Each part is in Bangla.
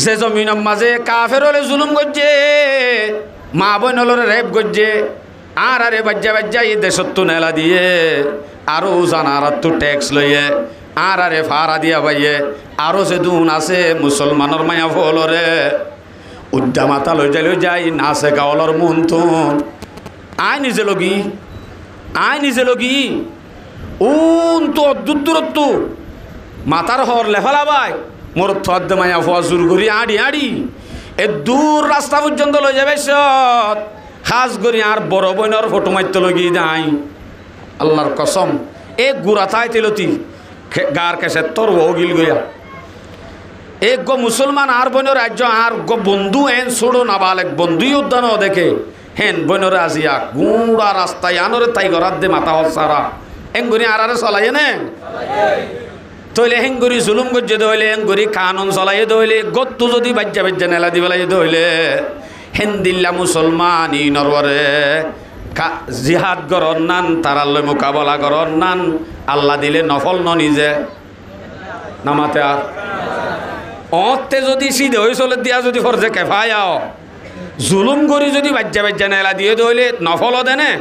যে জমিনের মাঝে কাফের হলে জুলুম করছে, মা বোন হলে রেপ করছে, আর আরে বাজ্যা বাজ্যা এই দেশত্ব নেলা দিয়ে আরও জানার তো ট্যাক্স লইয়ে আর আরে ফাড়া দিয়া বাইয়ে আরও যে দুন আছে মুসলমানের মায়া ফলরে উদ্যা মাথা লই যাই নাচে গাওয়ালর মন তুন আয় নিজে লগি উন তো দূরত্ব মাথার হর লেফালা বাই মোর থদ্দ মায়া ফোয়া জোর করি আড়ি এ দূর রাস্তা পর্যন্ত লই যাবে সৎ খাস করি আর বড় বোনের ফটো মারতে লগি নাই আল্লাহর কসম এ গুড়া থাই তেলতি গার কেসে তোর ও গিল গইয়া এক গো মুসলমান আর বোনের রাজ্য আর গো বন্ধু এন ছোড়ো নাবালেক বন্ধুই উদ্যান দেখে হেন বোনের আজিয়া গুড়া রাস্তায় আনরে তাই গরাত দে মাথা হল সারা এঙ্গুরি আর চলাই নে তইলে হেঙ্গুরি জুলুম গজ্জে দইলে এঙ্গুরি কানুন চলাই দইলে গত্তু যদি বাজ্যা নেলা দি পেলাই দইলে হেন দিল্লা মুসলমান ই নরবরে জিহাদ গরর নান তারাল্লৈ মোকাবলা গরর নান আল্লাহ দিলে নফল ন নিজে নামাতে আর অতে যদি সিধে হয়ে চলে দিয়া যদি ফরজে কেফায়াও জুলুম করি যদি বাজ্যা নেলা দিয়ে দইলে নফল দেনে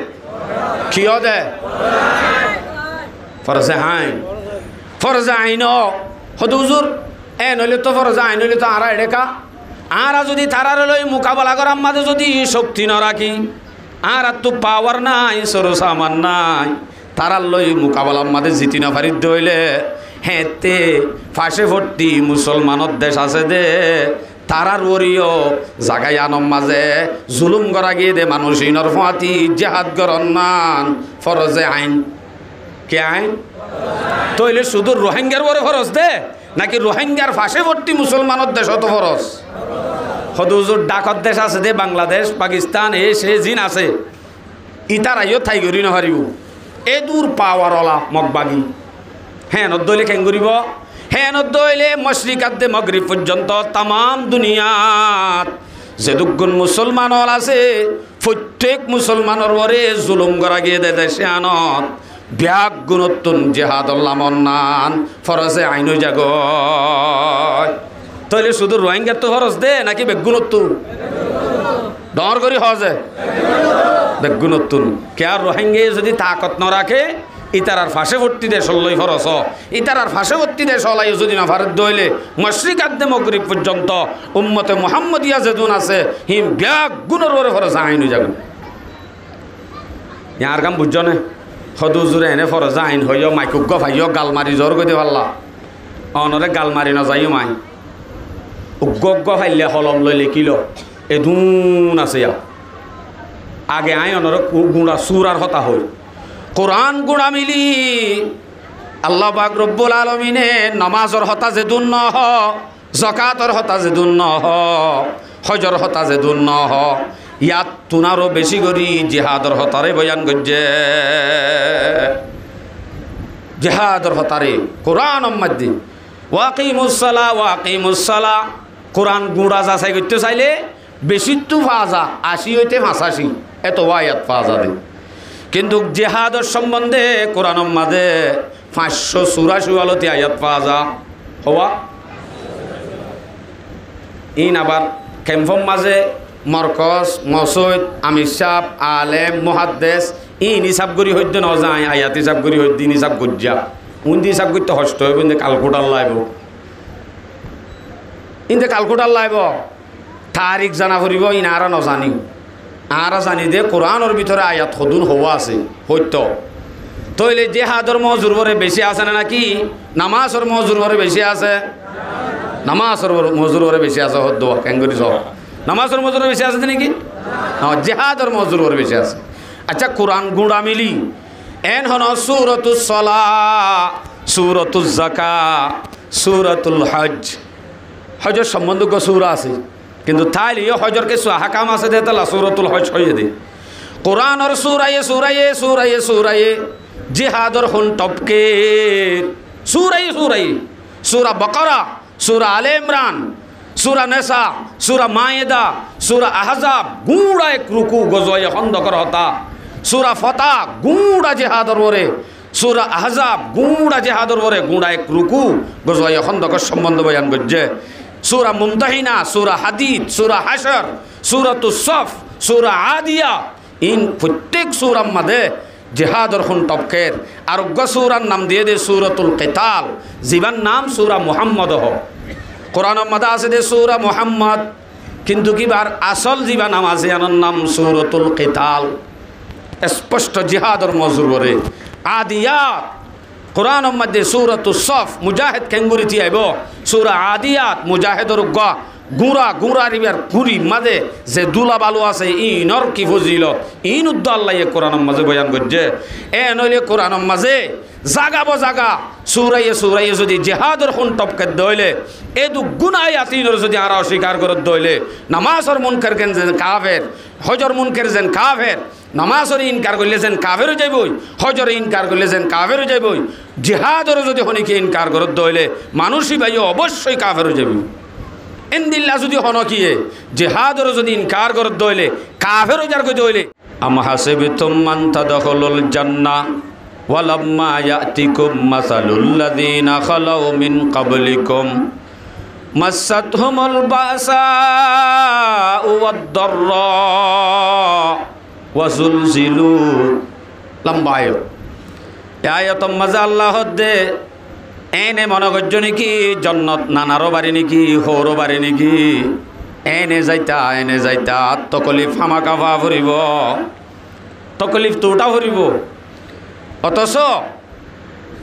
কিয় দে ফরজে আইন হদুজুর এ নইলে তো ফরজে আইন হইলে তো আরা এডেকা আরা যদি তারার লই মোকাবেলা করার মাঝে যদি শক্তি ন রাখি আর তো পাওয়ার নাই সরো সামান নাই তারার লই মোকাবেলার মাঝে জিতি না পারি দইলে হেতে ফাঁসে ভর্তি মুসলমানের দেশ আছে দে তারার ওরিও জাগাই আনম মাঝে জুলুম করা গিয়ে দে মানুষ ইনর ফাঁতি জেহাদ গরন মান ফরজে আইন কে আইন তইলে শুধু রোহিঙ্গার বড় ফরজ দে নাকি রোহিঙ্গার ফাঁসে ভর্তি মুসলমানের দেশ অত ফরজ হদুজুর ডাকত দেশ আছে দে বাংলাদেশ পাকিস্তান এ সে জিন আছে ইতার আইও থাই করি নহারিব এ দূর পাওয়ারওয়ালা মগবাগি হ্যাঁ নদ্দইলে কেন করিব হ্যাঁ নদ্দইলে মশরিকাত দে মগরিব পর্যন্ত তামাম দুনিয়াত যে দুগুণ মুসলমান হল আছে প্রত্যেক মুসলমানের বরে জুলুম করা গিয়ে দে দেশে আনত ব্যাগ গুণত্তুন জেহাদুল্লাহ মন্নান ফরজে আইন জাগ তইলে শুধু রোহিঙ্গার তো ফরজ দে নাকি বেগুণত্তুন ডর করি হজে বেগুণত্তুন কে আর রোহিঙ্গে যদি তাকত ন রাখে ইতারার ফাঁসে ভর্তি দেশ হল্লই ফরস ইতারার ফাঁসে ভর্তি দেশ হলাই যদি না ভারত দইলে মশরিকাত দে মগরিব পর্যন্ত উম্মতে মুহাম্মদিয়া যেদুন আছে হিম ব্যাগ গুণর ওরে ফরজ আইন যাবেন ইয়ার কাম বুঝছ না সদুজুরে এনে ফরজ আইন হইও মাইকুক ভাইও গাল মারি জ্বর গৈ পাল্লা অনরে গাল মারি নাযায়ও মাই উগ্গ ফাইলে হলম লৈ লিখিল এদুন আছে ইয়া আগে আই অনরে গুণা সুর আর হতা হই কোরআন গুণা মিলি আল্লাহ পাক রব্বুল আলমিনে নমাজর হতা যেদুন ন হ জকাতর হতা যেদুন ন হ হজর হতা যেদুন ন হ ইয়াত তুনারও বেশি করি জেহাদর হতারে বয়ান গজ্জে জেহাদর হতারে কোরআন অম্মাদ্দি ওয়াকিমুসসালা কোরআন গুঁড়া যাচাই করতে চাইলে বেশি তো ফাজা ৮০ হইতে ৮৫ এত ওয়ায়াত ফাজা দে কিন্তু জেহাদর সম্বন্ধে কোরআন মাঝে ৫৮৪ আলতি আয়াত ফাজা হওয়া ইন আবার ক্যাম্পম মাঝে মরকজ মসজিদ আমির সাহ আলেম মুহাদ্দিস ইন হিসাব করি হইতে ন যায় আয়াত হিসাব করি হইদিন হিসাব গজ্জা উন্দি হিসাব করতে হস্ত হইব ইন্দে কালকুটার লাইব ইন্দে কালকুটার লাইব তারিখ জানা ফুরিব ইন আর নজানি আর জানি দে কোরআনের ভিতরে আয়াত সদুন হওয়া আছে সত্য তইলে জেহাদর মজুর বরে বেশি আছে না নাকি নামাজর মজুর বরে বেশি আছে নামাজর মজুর বরে বেশি আছে হদ্দ কেন করি সব নামাজের মজুর বেশি আছে নাকি জেহাদর মজুর বেশি আছে আচ্ছা কোরআন গুঁড়া মিলি এন হন সূরাতুস সালাহ সূরাতুজ যাকাত সূরাতুল হজ হজের সম্বন্ধে সূরা আছে কিন্তু তাইলে হজর কিছু হাকাম আছে দে তালা সূরাতুল হজ হয়ে দে কোরআনের সূরায়ে জিহাদর হন টপকে সূরা বাকারা সূরা আলে ইমরান সূরা নেসা সূরা মায়েদা সূরা আহজাব গুঁড়া এক রুকু গজয়ে খন্দকর হতা সূরা ফতা গুঁড়া জেহাদর ওরে সূরা আহজাব গুঁড়া জেহাদর ওরে গুঁড়া এক রুকু গজয়ে খন্দকর সম্বন্ধ বয়ান গজ্জে সূরা মুমতাহিনা, সূরা হাদীদ, সূরা হাশর, সূরাতুস সফ, সূরা আদিয়া, ইন প্রত্যেক সূরার মধ্যে জিহাদর খুন টপকের। আর সূরার নাম দিয়ে দে সূরাতুল কিতাল, জীবান নাম সূরা মুহাম্মদ হ। কোরআনের মধ্যে আছে দে সূরা মুহাম্মদ, কিন্তু কিবার আসল জীবা নাম আছে আনার নাম সূরাতুল কিতাল। স্পষ্ট জিহাদর মজুর করে। আদিয়াত কোরআনের মধ্যে সূরাতুস সফ, মুজাহিদ কেঙ্গুরিতি আইব। সূরা আদিয়াত মুজাহিদর গুঁড়া গুঁড়া রিবার গুড়ি মাঝে যে দুলা বালু আছে ইনর কি ফজিল, ইন উদ্দ আল্লাহ কোরআনের মাঝে বয়ান করছে। এ নইলে কোরআনের মাঝে জাগাবো জাগা সুরাইয়ে সুরাইয়ে যদি জেহাদর খুন টপকে দইলে এ দু গুনাই আতিনর যদি আর অস্বীকার করে দইলে নামাজর মুনকার কেন যেন কাফের, হজর মুনকার যেন কাফের, নামাজর ইনকার করলে যেন কাফেরও যাইবই, হজর ইনকার করলে যেন কাফেরও যাইবই, জেহাদর যদি হনিকে ইনকার করে দইলে মানুষই ভাই অবশ্যই কাফেরও যাবি। ইন্দিল্লা যদি হনকিয়ে জিহাদর যদি ইনকার করে দইলে কাফেরও যার কই দইলে। আম হাসিবতুম মান তাদখুলুল জান্নাহ ওয়ালাম্মা ইয়াতিকুম মাসালুল লাযিনা খালাউ মিন ক্বাবলিকুম মাসাতহুমুল বাসাউ ওয়াদ-দাররা ওয়া যুলজিলু। লম্বা আয়াত। এই আয়াতম মাঝে আল্লাহ দে এনে মনে করছো নাকি জন্নত নানারও বাড়ি নাকি হৌরও বাড়ি নাকি, এনে যাইতা তকলিফ হামাকাফা ফুরিব, তকলিফ তোটা ফুরিব। অথচ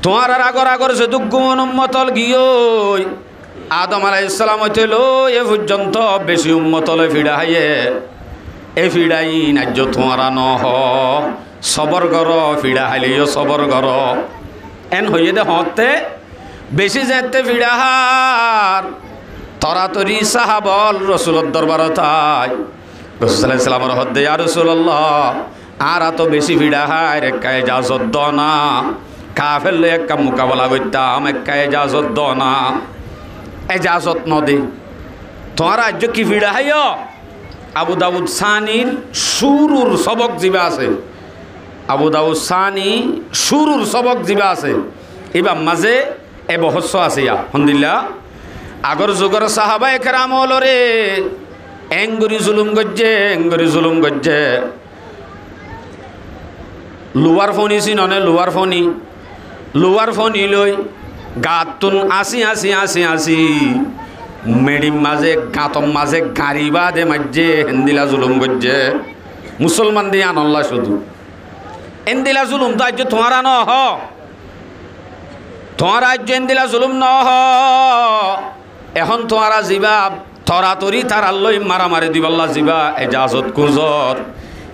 তোমার আর আগর যে দুগুণ উম্মতল গিয়ে আদম আলাইহিস সালাম হইতেল এ পর্যন্ত বেশি উম্মতলে ফিড়া হাইয়ে এ ফিড়াই নাজ্য তোমারা নহ সবর গর ফিড়া হাইলেও সবর গর এন হইয়ে দে হতে বেশি যেতে ফিড়াহার তরাতরি সাহাবল রসুলের দরবার তাই রসুল সাল্লাল্লাহু আলাইহি সাল্লামের হদ্দে ইয়া রাসূলুল্লাহ আর এত বেশি ফিড়াহার একা ইজাজত দ না, কাফের লই একা মোকাবেলা করতাম, একা ইজাজত দ না, ইজাজত নদে তোমার রাজ্য কি ফিড়াহাইয়। আবু দাউদ সানির শুরুর সবক জিবা আছে, আবু দাউদ সানি শুরুর সবক জিবা আছে, এবার মাঝে এ বহস্য আছে ইয়া আলহামদুলিল্লাহ। আগর যুগর সাহাবায়ে কেরাম হলরে এঙ্গুরি জুলুম গজ্জে লোয়ার ফণি চিননে লোয়ার ফণি লই গাতুন আসি মেডিম মাঝে গাতম মাঝে গাড়ি বাদে মাঝে হেন্দিলা জুলুম গজ্জে মুসলমান দিয়ে আনল্লা শুধু এন্দিলা জুলুম তো আজ তোমারা ন হ তোমার রাজ্য এন্দিলা জুলুম ন হ এখন তোমারা যাবা তরাতরি তার আল্লই মারামারি দিবাল্লা যাবা এজাজত কুজর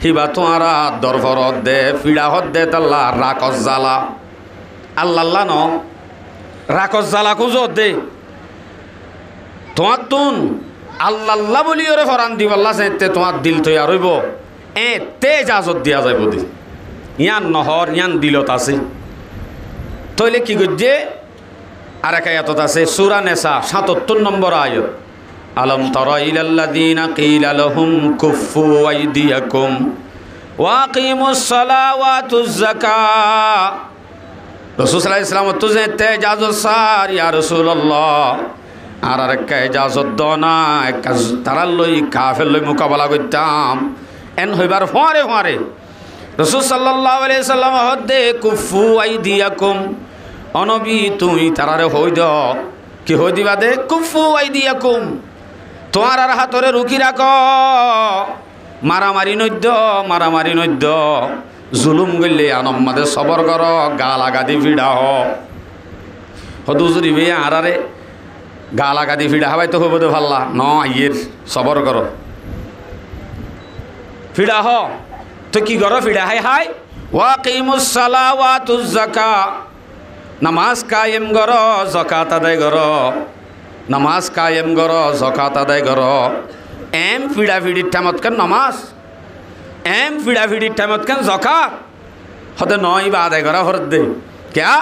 হিবা তোমারা দরফরত দে ফিড়াহত দে তাল্লা রাকস জ্বালা আল্লাহ ন রাকস জ্বালা কুজর দে তোমার তুন আল্লাহ বলি ওরে ফরান দিবাল্লা চাইতে তোমার দিল তৈয়া রইব তে এজাজত দিয়া যাইব দি ইয়ান নহর ইয়ান দিলত আছে তইলে কি করছে আর এক আয়াত আছে সূরা নিসা ৭৭ নম্বর আয়াত। আলম তারা ইলাল্লাযীনা ক্বিলা লাহুম কুফফু আইদিয়াকুম ওয়া আকিমুস সালাওয়া ওয়া আতুজ যাকাত। রাসূল সাল্লাল্লাহু আলাইহি ওয়াসাল্লাম তুজে তে ইজাজত সার ইয়া রাসূলুল্লাহ আর এক ইজাজত দনা এক তারাল লই কাফের লই মোকাবেলা করতাম এন হইবার ফরে রাসূল সাল্লাল্লাহু আলাইহি ওয়াসাল্লাম হদে কুফফু আইদিয়াকুম অনবী তুই তারারে হই দ কি হই দিবা দে কুফফু আইদিয়াকুম তোমার আর হাতরে রুকি রাখ মারামারি নদ্য জুলুম গইলে আনম মাদে সবর কর গালাগাদি ফিডা হদুজুরি বে আরারে গালাগাদি ফিডা হবাই তো হইব দে ভাল্লা ন আইয়ের সবর কর ফিডা হ তো কি কর ফিডা হাই ওয়াকিমুস সালাওয়া ওয়া আতুজ যাকাত নামাজ কায়েম কর যাকাত আদায় কর নামাজ কায়েম কর যাকাত আদায় কর এম ফিড়াফিড়ির টাইমত কেন নামাজ এম ফিড়াফিড়ির টাইমত কেন যাকাত হতে নয় বা আদায় করা হরত দে ক্যা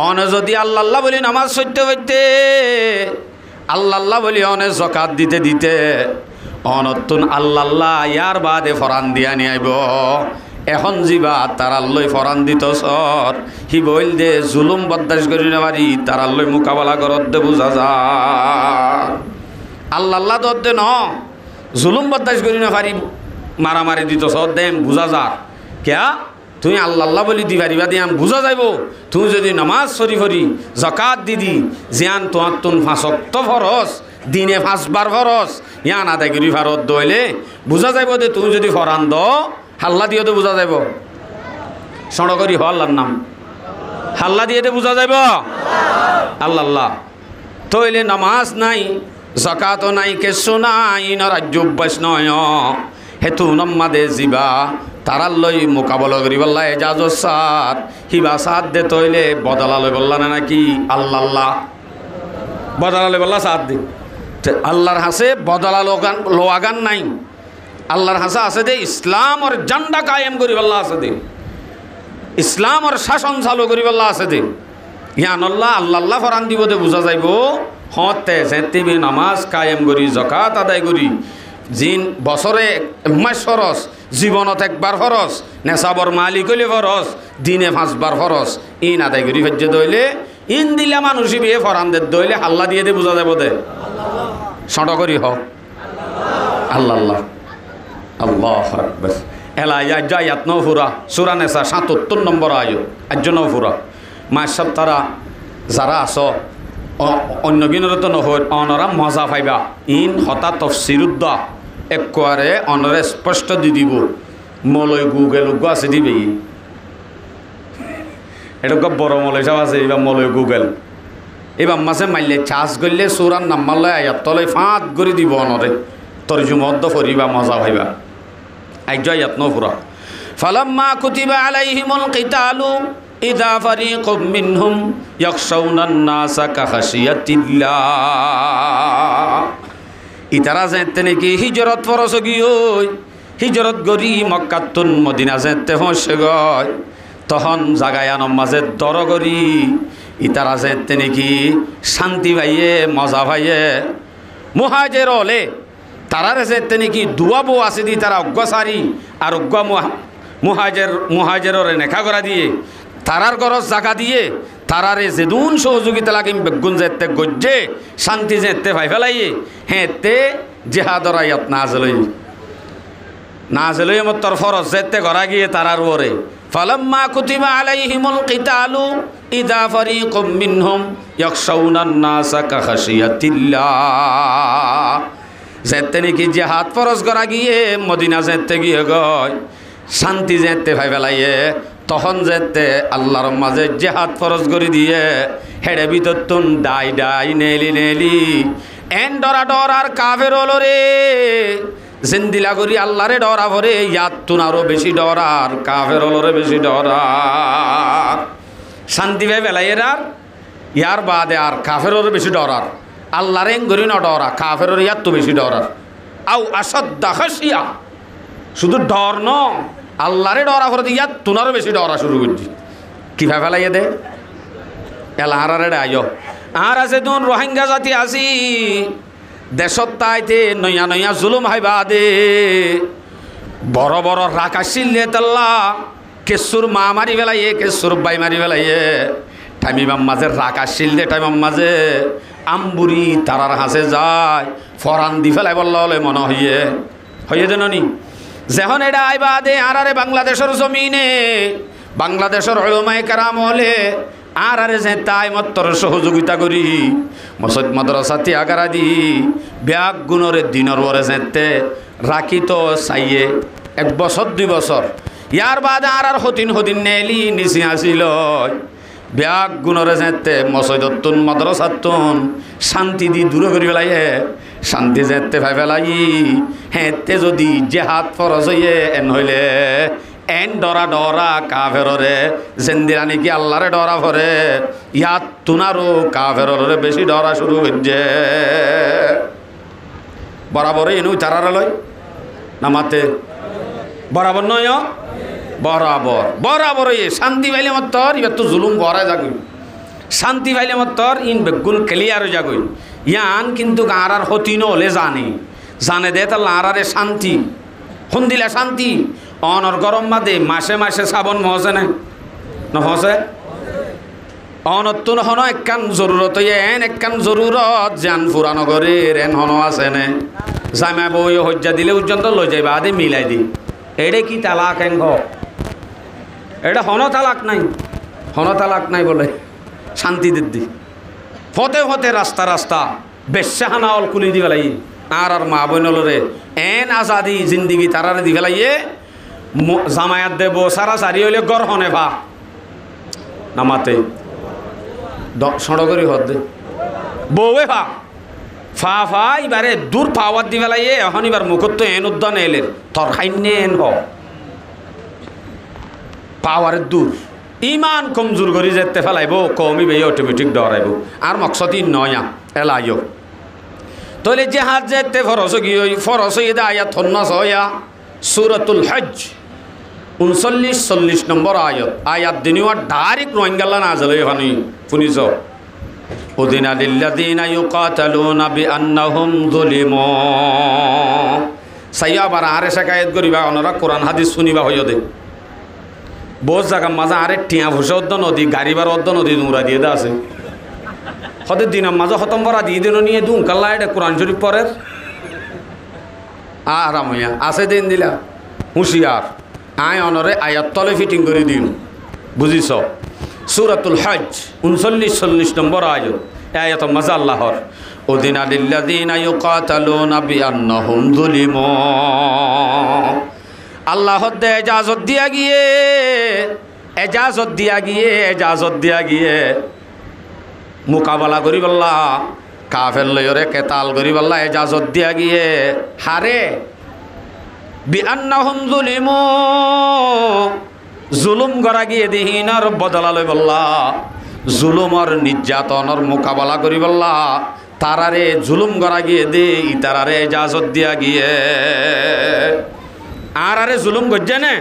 অনে যদি আল্লাহ বলি নামাজ সইতে হইতে আল্লাহ বলি অনে যাকাত দিতে অনতুন আল্লাহ ইয়ার বাদে ফরান দিয়া নিয়ে আইব এখন যিবা তারাল্লই ফরান দিত সর হি বইল দে জুলুম বরদাস্ত করি না পারি তারাল্লই মোকাবেলা করত দে বুঝা যা আল্লাহ আল্লাহ দে ন জুলুম বরদাস্ত করি না পারি মারামারি দিত সদ দেম বুঝা যার কেয়া তুমি আল্লাহ আল্লাহ বলি দি পারিবা দিয়ে বুঝা যাইব তুমি যদি নামাজ সরি ফরি জাকাত দিদি জিয়ান তোমার তুন 5 ওয়াক্ত ফরজ দিনে 5 বার ফরজ ইয়ান আদায় করি ভারত দইলে বুঝা যাইব যে তুমি যদি ফরান দ হাল্লা দিয়ে তো বুঝা যাইব সড় করি হ আল্লাহর নাম হাল্লা দিয়ে তো বুঝা যাইব আল্লাহ আল্লাহ তইলে নামাজ নাই জাকাতও নাই কেসো নাই ন রাজ্য অভ্যাস নয় হেতু নম্মাদে যিবা তারার লই মোকাবলা করি বললা এজাজ সার হিবা সাথ দে তইলে বদলা লই বললা না নাকি আল্লাহ আল্লাহ বদলা লই বললা সাথ দে আল্লাহর হাসে বদলা লোয়াগান নাই আল্লাহর হাসা আছে দে ইসলাম আর জান্ডা কায়েম করি বললা আছে দে ইসলাম আর শাসন চালু করি বললা আছে দে ইয়ান আল্লাহ আল্লাহ আল্লাহ ফরান দিব দে বুঝা যাইব হতে যেতিবি নামাজ কায়েম করি জাকাত আদায় করি জিন বছরে 1 মাস ফরজ জীবনত 1 বার ফরজ নেশাবর মালিক হইলে ফরজ দিনে 5 বার ফরজ ইন আদায় করি ফেজে দইলে ইন দিলে মানুষই বিয়ে ফরানদের দইলে হাল্লা দিয়ে দে বুঝা যাব দে সঁট করি হ আল্লাহ আল্লাহ আল্লাহ আকবার এলা আয়াত নফুরা সূরা নেসা 77 নম্বর আয়াত আজ নফুরা মাসব তারা যারা আছো অন্য বিনোদত নহর অনরা মজা পাইবা ইন হঠাৎ তফসিরুদ্দা একবারে অনরে স্পষ্ট দি দিব মলয় গুগল আছে দিবে এটা বড় মলয় সব আছে এবার মলয় গুগল এবার মাসে মারলে চাষ করলে সূরার নাম মারলে আয়াত তলে ফাঁত করে দিব অনরে তরজুমদ্দ ফরিবা মজা পাইবা আজ আয়াত নফুরা ফালাম্মা কুতিবা আলাইহিমুল কিতালু ইদা ফারিকুম মিনহুম ইয়াখশাউনান নাসা কাখাশিয়াতিল্লাহ ইতারা যেতে নাকি হিজরত ফরজ গিয়ে হিজরত গরি মক্কাতুন মদিনা যেতে হসে গয় তখন জাগায়ানোর মাঝে দর গরি ইতারা যেতে নাকি শান্তি ভাইয়ে মজা ভাইয়ে মুহাজির হলে তারারে যেতে নাকি দুয়াবো আছে দি তারা অজ্ঞাসারি আর অজ্ঞ মুহাজিরের নেখা করা দিয়ে তারার গরজ জাগা দিয়ে তারারে যেদুন সহযোগিতা লাগিম বেগুন যেতে গজ্জে শান্তি যেতে ভাই ফেলাইয়ে হ্যাঁ তে জেহাদর আয়াত নাজলই মতর ফরজ যেতে করা গিয়ে তারার ওরে ফালাম্মা কুতিবা আলাইহিমুল কিতালু ইদা ফারিকুম মিনহুম ইয়াখশাউনান নাসা কাখাশিয়াতিল্লাহ যেতে নাকি জেহাদ ফরজ করা গিয়ে মদিনা যেতে গিয়ে গয় শান্তি যেতে ভাই ফেলাইয়ে তখন যেতে আল্লাহর মাঝে জেহাদ ফরজ করে দিয়ে হেডে ভিতর তুন die die Nelly Nelly N ডরা ডর আর কাফের হলো রে জিন্দিলা করি আল্লাহরে ডরা ভরে ইয়াদ তুন আরো বেশি ডরার কাফের হলো রে বেশি ডরার শান্তি ভাই বেলাইয়ের আর ইয়ার বাদে আর কাফের হলো বেশি ডরার আল্লাহরে গরি ন ডরা কাফের হলো ইয়ার তো বেশি ডরার আও আসাদ্দা খাসিয়া শুধু ডর ন আল্লাহরে ডরা করে দিয়া তুনারও বেশি ডরা শুরু করছি কীভাবে ফেলাইয়ে দে এলাহারে আয় আর আছে তুন রোহিঙ্গা জাতি আসি দেশত তাইতে নয়া নয়া জুলুম হাইবা দে বড় বড় রাখা শিললে তাল্লা কেসুর মা মারি ফেলাইয়ে কেসুর বাই মারি ফেলাইয়ে টাইমিবাম মাঝে রাখা শিললে টাইমাম মাঝে আমবুরি তারার হাসে যায় ফরান দি ফেলাই বললে মনে হইয়ে দেন নি যখন এটা আইবা দে আরে বাংলাদেশের জমিনে বাংলাদেশের উলামায়ে কেরাম হলে আরে যে তাই মত্তর সহযোগিতা করি মসজিদ মাদ্রাসা ত্যাগারা দি ব্যাগ গুণরে দিনের ওরে যেতে রাখি তো চাইয়ে 1 বছর 2 বছর ইয়ার বাদে আর হতিন নেলি নিচে আসিল ব্যাগ গুণরে যেতে মসজিদতুন মাদ্রাসাতুন শান্তি দি দূরে করি পেলাইয়ে শান্তি যেতে ভাই ফেলাই হেঁতে যদি জেহাদ ফরজ হইয়ে এন হইলে এন ডরা ডরা কাফেররে জেন্দিরা নাকি আল্লাহরে ডরা ভরে ইয়াত তুনারও কাফেররে বেশি ডরা শুরু হচ্ছে বরাবরই এনু তারারা লয় নামাতে বরাবর নয় বরাবর শান্তি পাইলে মতর এবার তো জুলুম ভরা যাগুই শান্তি পাইলে মতর ইন বেগুন ক্লিয়ার হয়ে যাগুই ইয়ান কিন্তু আর হতিন হলে জানে দে তার আরারে শান্তি হন দিলে শান্তি অনর গরম মাদে মাসে মাসে শ্রাবণ মহসে না হসে অনতুন হন একখান জরুরত এন একখান জরুরত জান পুরানগরের এন হন আছে নে জামা বই হজ্জা দিলে পর্যন্ত লই যাইবা আদে মিলাই দি এটা কি তালাক এন ঘ এটা হন তালাক নাই বলে শান্তি দিদি ফতে ফতে রাস্তা রাস্তা বেশাহানা অল কুলি দি ফেলাই আর মা বইনলরে এন আজাদি জিন্দিগি তারারে দি ফেলাইয়ে জামায়াত দেব সারা সারি হইলে গড় হনে ভা নামাতে সড়করি হদ দে বউে ফা ফা ফা এবারে দূর পাওয়ার দি ফেলাইয়ে এখন এবার মুখত তো এন উদ্যান এলের তোর খাইনে এন হ পাওয়ারের দূর ইমান কমজোর করি যেতে ফেলাইব কমিবে অটোমেটিক ডরাইব আর মকসদ নয়া এলাইও তাহলে যে হাত যেতে ফরস গিয়ে আয়াত হন্নাস হইয়া সূরাতুল হজ 39-40 নম্বর আয়াত দিনিওয়া ডাইরেক্ট রোহিঙ্গাল্লা না জলে এখানে শুনিছ উদিনা লিল্লাযিনা ইউকাতালুনা বিআন্নাহুম যুলিমু সাইয়া বার আরে শাকায়েত করিবা ওনারা কোরআন হাদিস শুনিবা হইও দে বহুত জায়গা মাঝে আরে টিয়া ভুষা অদ্দ নদী গাড়ি বার অদ্দ নদী দুমরা দিয়ে দা আছে হতে দিনের মাঝে খতম ভরা দিয়ে দিন নিয়ে দুম কাল্লা এটা কোরআন শরীফ পরের আরাম হইয়া আছে দিন দিলা হুঁশিয়ার আয় অনরে আয়াত তলে ফিটিং করে দিন বুঝিস সূরাতুল হজ 39-40 নম্বর আয়াত মজা আল্লাহর উদিনা লিল্লাযিনা ইউকাতালুনা বিআন্নাহুম যুলিমু আল্লাহ দে এজাজত দিয়া গিয়ে মোকাবেলা করি বললা কাফের লয়রে কেতাল করি বললা এজাজত দিয়া গিয়ে হারে বিআন্নাহুম যুলিমু জুলুম করা গিয়ে দিহিনার বদলা লই বললা জুলুমর নির্যাতনের মোকাবেলা করি বললা তারারে জুলুম করা গিয়ে দে ইতারারে এজাজত দিয়া গিয়ে আরে জুলুম করছে নে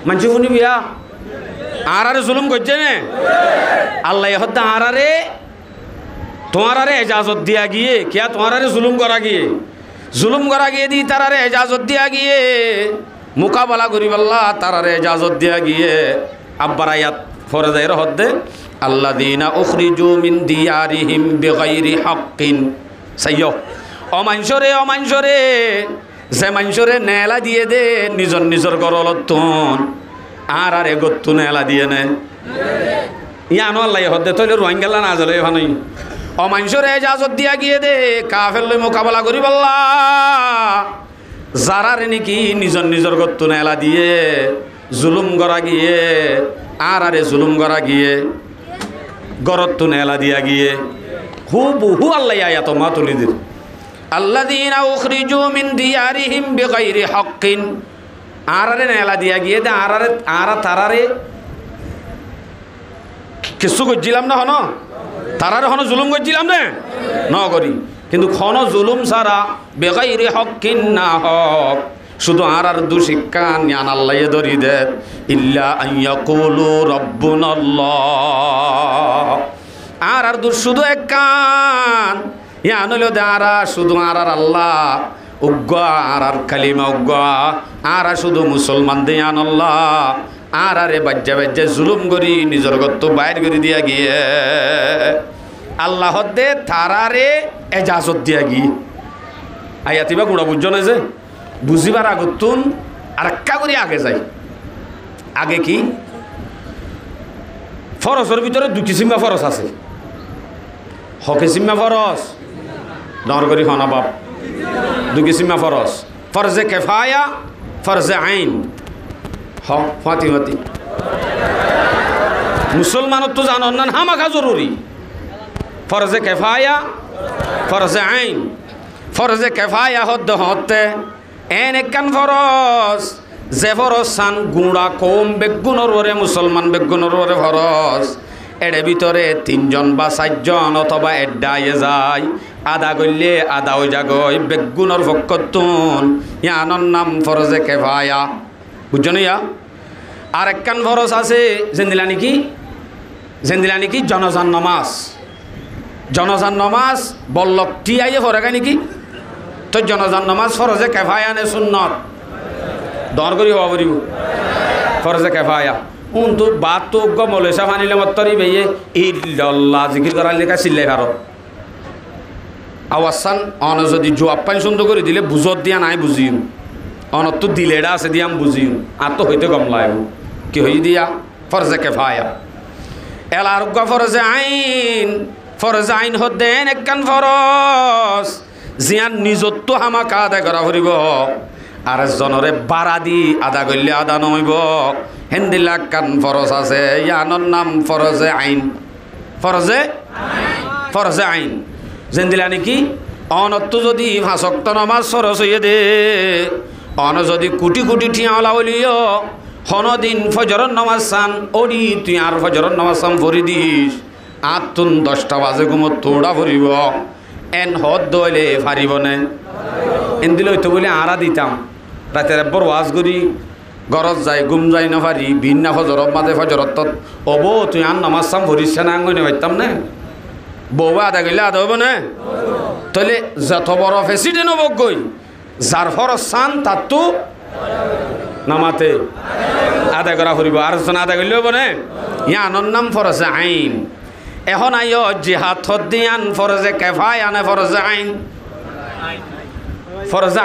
মানছি শুনি বিয়া আরে জুলুম করছে নে আল্লাহ হত্যা আরে তোমারে এজাজত দিয়া গিয়ে কিয়া তোমারে জুলুম করা গিয়ে দি তারারে এজাজত দিয়া গিয়ে মোকাবেলা করি বললা তারারে এজাজত দিয়া গিয়ে আব্বার আয়াত ফরজাইর হদ্দে আল্লাযীনা উখরিজু মিন দিয়ারিহিম বিগাইরি হাক্কিন সাইয়্য অমানসরে যে মানুষরে নেলা দিয়ে দে নিজর গরলতুন আরে গত্তু নেলা দিয়ে নে ইয়ানো আল্লাহ হদ্দে তৈলে রোহিঙ্গাল্লা না জলে এখানে অমানুষরে এজাজত দিয়া গিয়ে দে কাফের লই মোকাবেলা করি বললা যারারে নাকি নিজর গত্তু নেলা দিয়ে জুলুম করা গিয়ে আরে জুলুম করা গিয়ে গরত্তু নেলা দিয়া গিয়ে বহু আল্লাহ আয়াত মা তুলি দিন আল্লাযীনা উখরিজু মিন দিয়ারিহিম বিগাইরি হাক্কিন আরারে নেলা দিয়া গিয়ে দে তারারে কিছু করছিলাম না হন তারারে হন জুলুম করছিলাম না ন করি কিন্তু খন জুলুম ছাড়া বিগাইরি হাক্কিন না হক শুধু আর দুশিক্ষা জ্ঞান আল্লাহ ধরি দে ইল্লা আইয়াকুলু রাব্বুনাল্লাহ আর শুধু এক কান ইয়ান হইল দে আরা শুধু আর আল্লাহ উগ্গা আর কালিমা উগ্গা আর শুধু মুসলমান দে ইয়ান আল্লাহ আরে বাজ্যা জুলুম করি নিজের গত্ত বাইর করে দিয়া গিয়ে আল্লাহ দে তারারে এজাজত দিয়া গিয়ে আয়াতিবা গুণা বুঝছ না যে বুঝিবার আগতুন আর একা করে আগে যাই আগে কি ফরসের ভিতরে দুটি সীমা ফরস আছে হকে সীমা ফরস ডর করি হনা বাপ দুটি সীমা ফরস ফরজে কেফায়া ফরজে আইন ফাতি মুসলমানত তো জানো না হামাখা জরুরি ফরজে কেফায়া ফরজে আইন ফরজে কেফায়া হতে এন একখান ফরজ যে ফরজ সান গুঁড়া কম বেগুণর ওরে মুসলমান বেগুণর ওরে ফরজ এড়ে ভিতরে 3 জন বা 4 জন অথবা এড্ডাইয়ে যায় আদা করলে আদা ওই জাগয় বেগুণর পক্ষতুন ইয়ানোর নাম ফরজে কেফায়া বুঝছো না ইয়া আর একখান ফরজ আছে জেন্দিলা নাকি জনজান নমাজ বল্লক টিয়াইয়ে ফরেগা নাকি তো জনজান নমাজ ফরজে কেফায়া নে সুন্নত দর করি হওয়া পড়ব ফরজে কেফায়া তো বাত তো গমলে সাফানিলে মত্তরি বেয়ে ইল্লাল্লাহ জিকির করার লেখা চিল্লাই ভারো আওয়াসান অন যদি জবাব পাই সুন্দর করে দিলে বুঝত দিয়া নাই বুঝিম অনত তো দিলেটা আছে দিয়াম বুঝিম আর তো হইতে গমলায় কি হই দিয়া ফরজে কেফায়া এল আরোগ্য ফরজে আইন হদেন একখান ফরজ জিয়ান নিজত্ব হামাকা আদায় করা ফুরিব আর জনরে বাড়া দি আদা করলে আদা নইব হেন্দিলা কান ফরজ আছে ইয়ানোর নাম ফরজে আইন ফরজে আইন যেন দিলা নাকি অনত্ব যদি ভাষক্ত নমাজ সরস হইয়ে দে অন যদি কোটি কোটি ঠিয়া ওলা বলিও হনদিন ফজরন নমাজ চান ওডি তুই আর ফজরন নমাজ চান ভরি দিস আট তুন 10টা বাজে ঘুমত তোড়া ভরিব এন হদ দইলে ফারিব নে এন দিলে হইতো বলে আড়া দিতাম রাতের একবার ওয়াজ করি গরজ যাই গুম যাই না পারি ভিন্না ফজরত মাঝে ফজরত অব তুই আর নামাজ চাম ভরিস না আঙ্গনে পাইতাম না বউ আদা গেলে আদা হইব না তাহলে যত বড় প্রেসিডেন্ট হব গই যার ফরজ চান তার তো নামাতে আদায় করা ফুরিব আর আদায় করলে হব না ইয়ানোর নাম ফরজে আইন এখন আইও জিহাদ হদ্দিয়ান ফরজে কেফায়া না ফরজে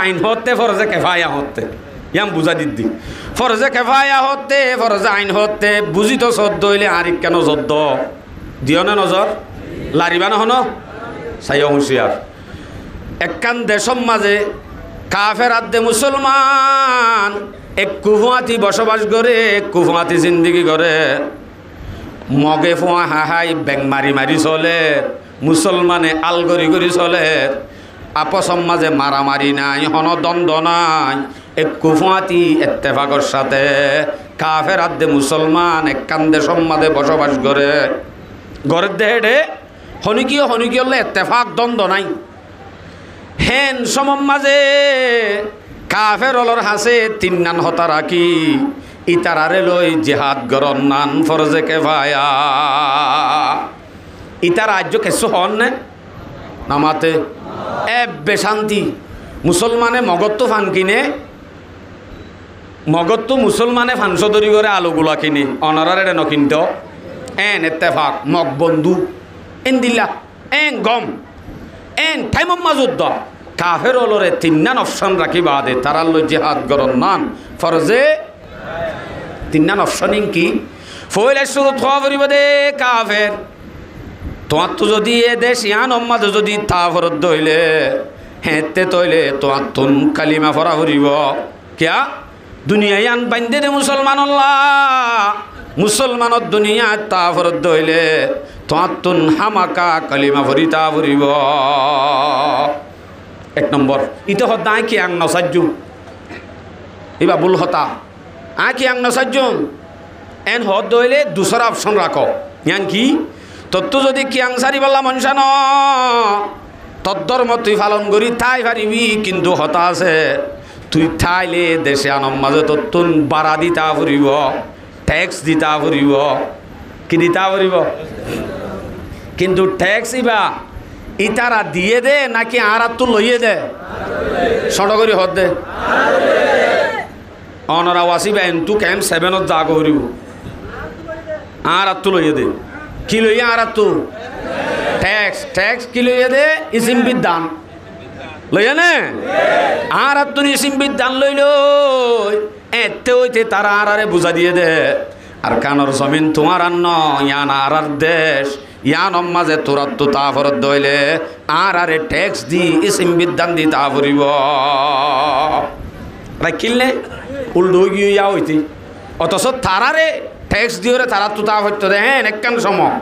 আইন হতে ফরজে কেফায়া হতে ইয়াম বুঝা দিদি ফরজে কেফায়া হতে ফরজে আইন হতে বুঝি তো সদ্য হইলে আর কেন সদ্য দিও না নজর লারিবা না হনো চাইও হুঁশিয়ার একখান দেশম মাঝে কাফের আদে মুসলমান এক কুফুয়াতি বসবাস করে কুফুয়াতি জিন্দিগি করে মগে ফুয়া হাহাই ব্যাং মারি মারি চলে মুসলমানে আল গরি গরি চলে আপসম মাঝে মারামারি নাই হন দ্বন্দ্ব নাই এক কুফুয়াতি এত্তেফাকর সাথে কাফের আদে মুসলমান এক কান্দে সম্মাদে বসবাস করে ঘরের দেহে হনিকীয় হলে এত্তেফাক দ্বন্দ্ব নাই হেন সমম মাঝে কাফের অলর হাসে 3 নান হতা রাখি ইতারারে লই জিহাদ গরন নান ফরজে কেফায়া ইতার রাজ্য কেসু হন নে নামাতে বেশান্তি মুসলমানে মগত্ব ফান কিনে মগত্ব মুসলমানে ফানসদরি করে আলুগুলা কিনে অনারারে নকিন্ত এন এত্তেফাক মগ বন্ধু এন দিল্লা এন গম এন টাইম মাজুদ্দ কাফের অলরে 3 নান অপশন রাখি বাদে তারার লই জিহাদ গরন নান ফরজে 3 নান অপশনিং কি ফইলে শুরু থোয়া ফুরিব দে কাফের তোমার তো যদি এ দেশ ইয়ান অম্মাদ যদি তা ফরত দইলে হেতে তইলে তোমার তুন কালিমা ফরা ফুরিব কিয়া দুনিয়া ইয়ান বান্ধে দে মুসলমানত দুনিয়া তা ফরত দইলে তোমার তুন হামাকা কালিমা ফরি তা ফুরিব 1 নম্বর ইতো হতা কি আং নসাজ্জু ইবা বুল হতা কি আং নসাজ্জু এন হদ দইলে দুসরা অপশন রাখো ইয়ান কি তত্ত্ব যদি কিয়াং সারি বললা মনসা ন তদ্দর্ম তুই পালন করি তাই পারিবি কিন্তু হতা আছে তুই থাইলে দেশে আনম মাঝে তত্তুন বাড়া দিতা ফুরিব ট্যাক্স দিতা ফুরিব কি দিতা ফুরিব কিন্তু ট্যাক্স ইতারা দিয়ে দে নাকি আর তো লইয়ে দে সট করি হদ দে অনরা ওয়াসিবা এনটু ক্যাম্প 7 জাগ করিব আর তো লইয়ে দে কি লইয়া আর তো ট্যাক্স কি লইয়া দে ইসিম বিধান লইয়া নে আর তো ইসিম বিধান লইল এতে হইতে তারা আরে বুঝা দিয়ে দে আর কানর জমিন তোমার আন্ন ইয়ান আর দেশ ইয়ান মাঝে তোরা তো তা ফরত দইলে আরে ট্যাক্স দি ইসিম বিধান দি তা ফুরিব রাখিলে উল্টো গিয়া হইতি অথচ তারারে ট্যাক্স দিয়ে তারা তো তা হইতো দে হ্যাঁ একখান সময়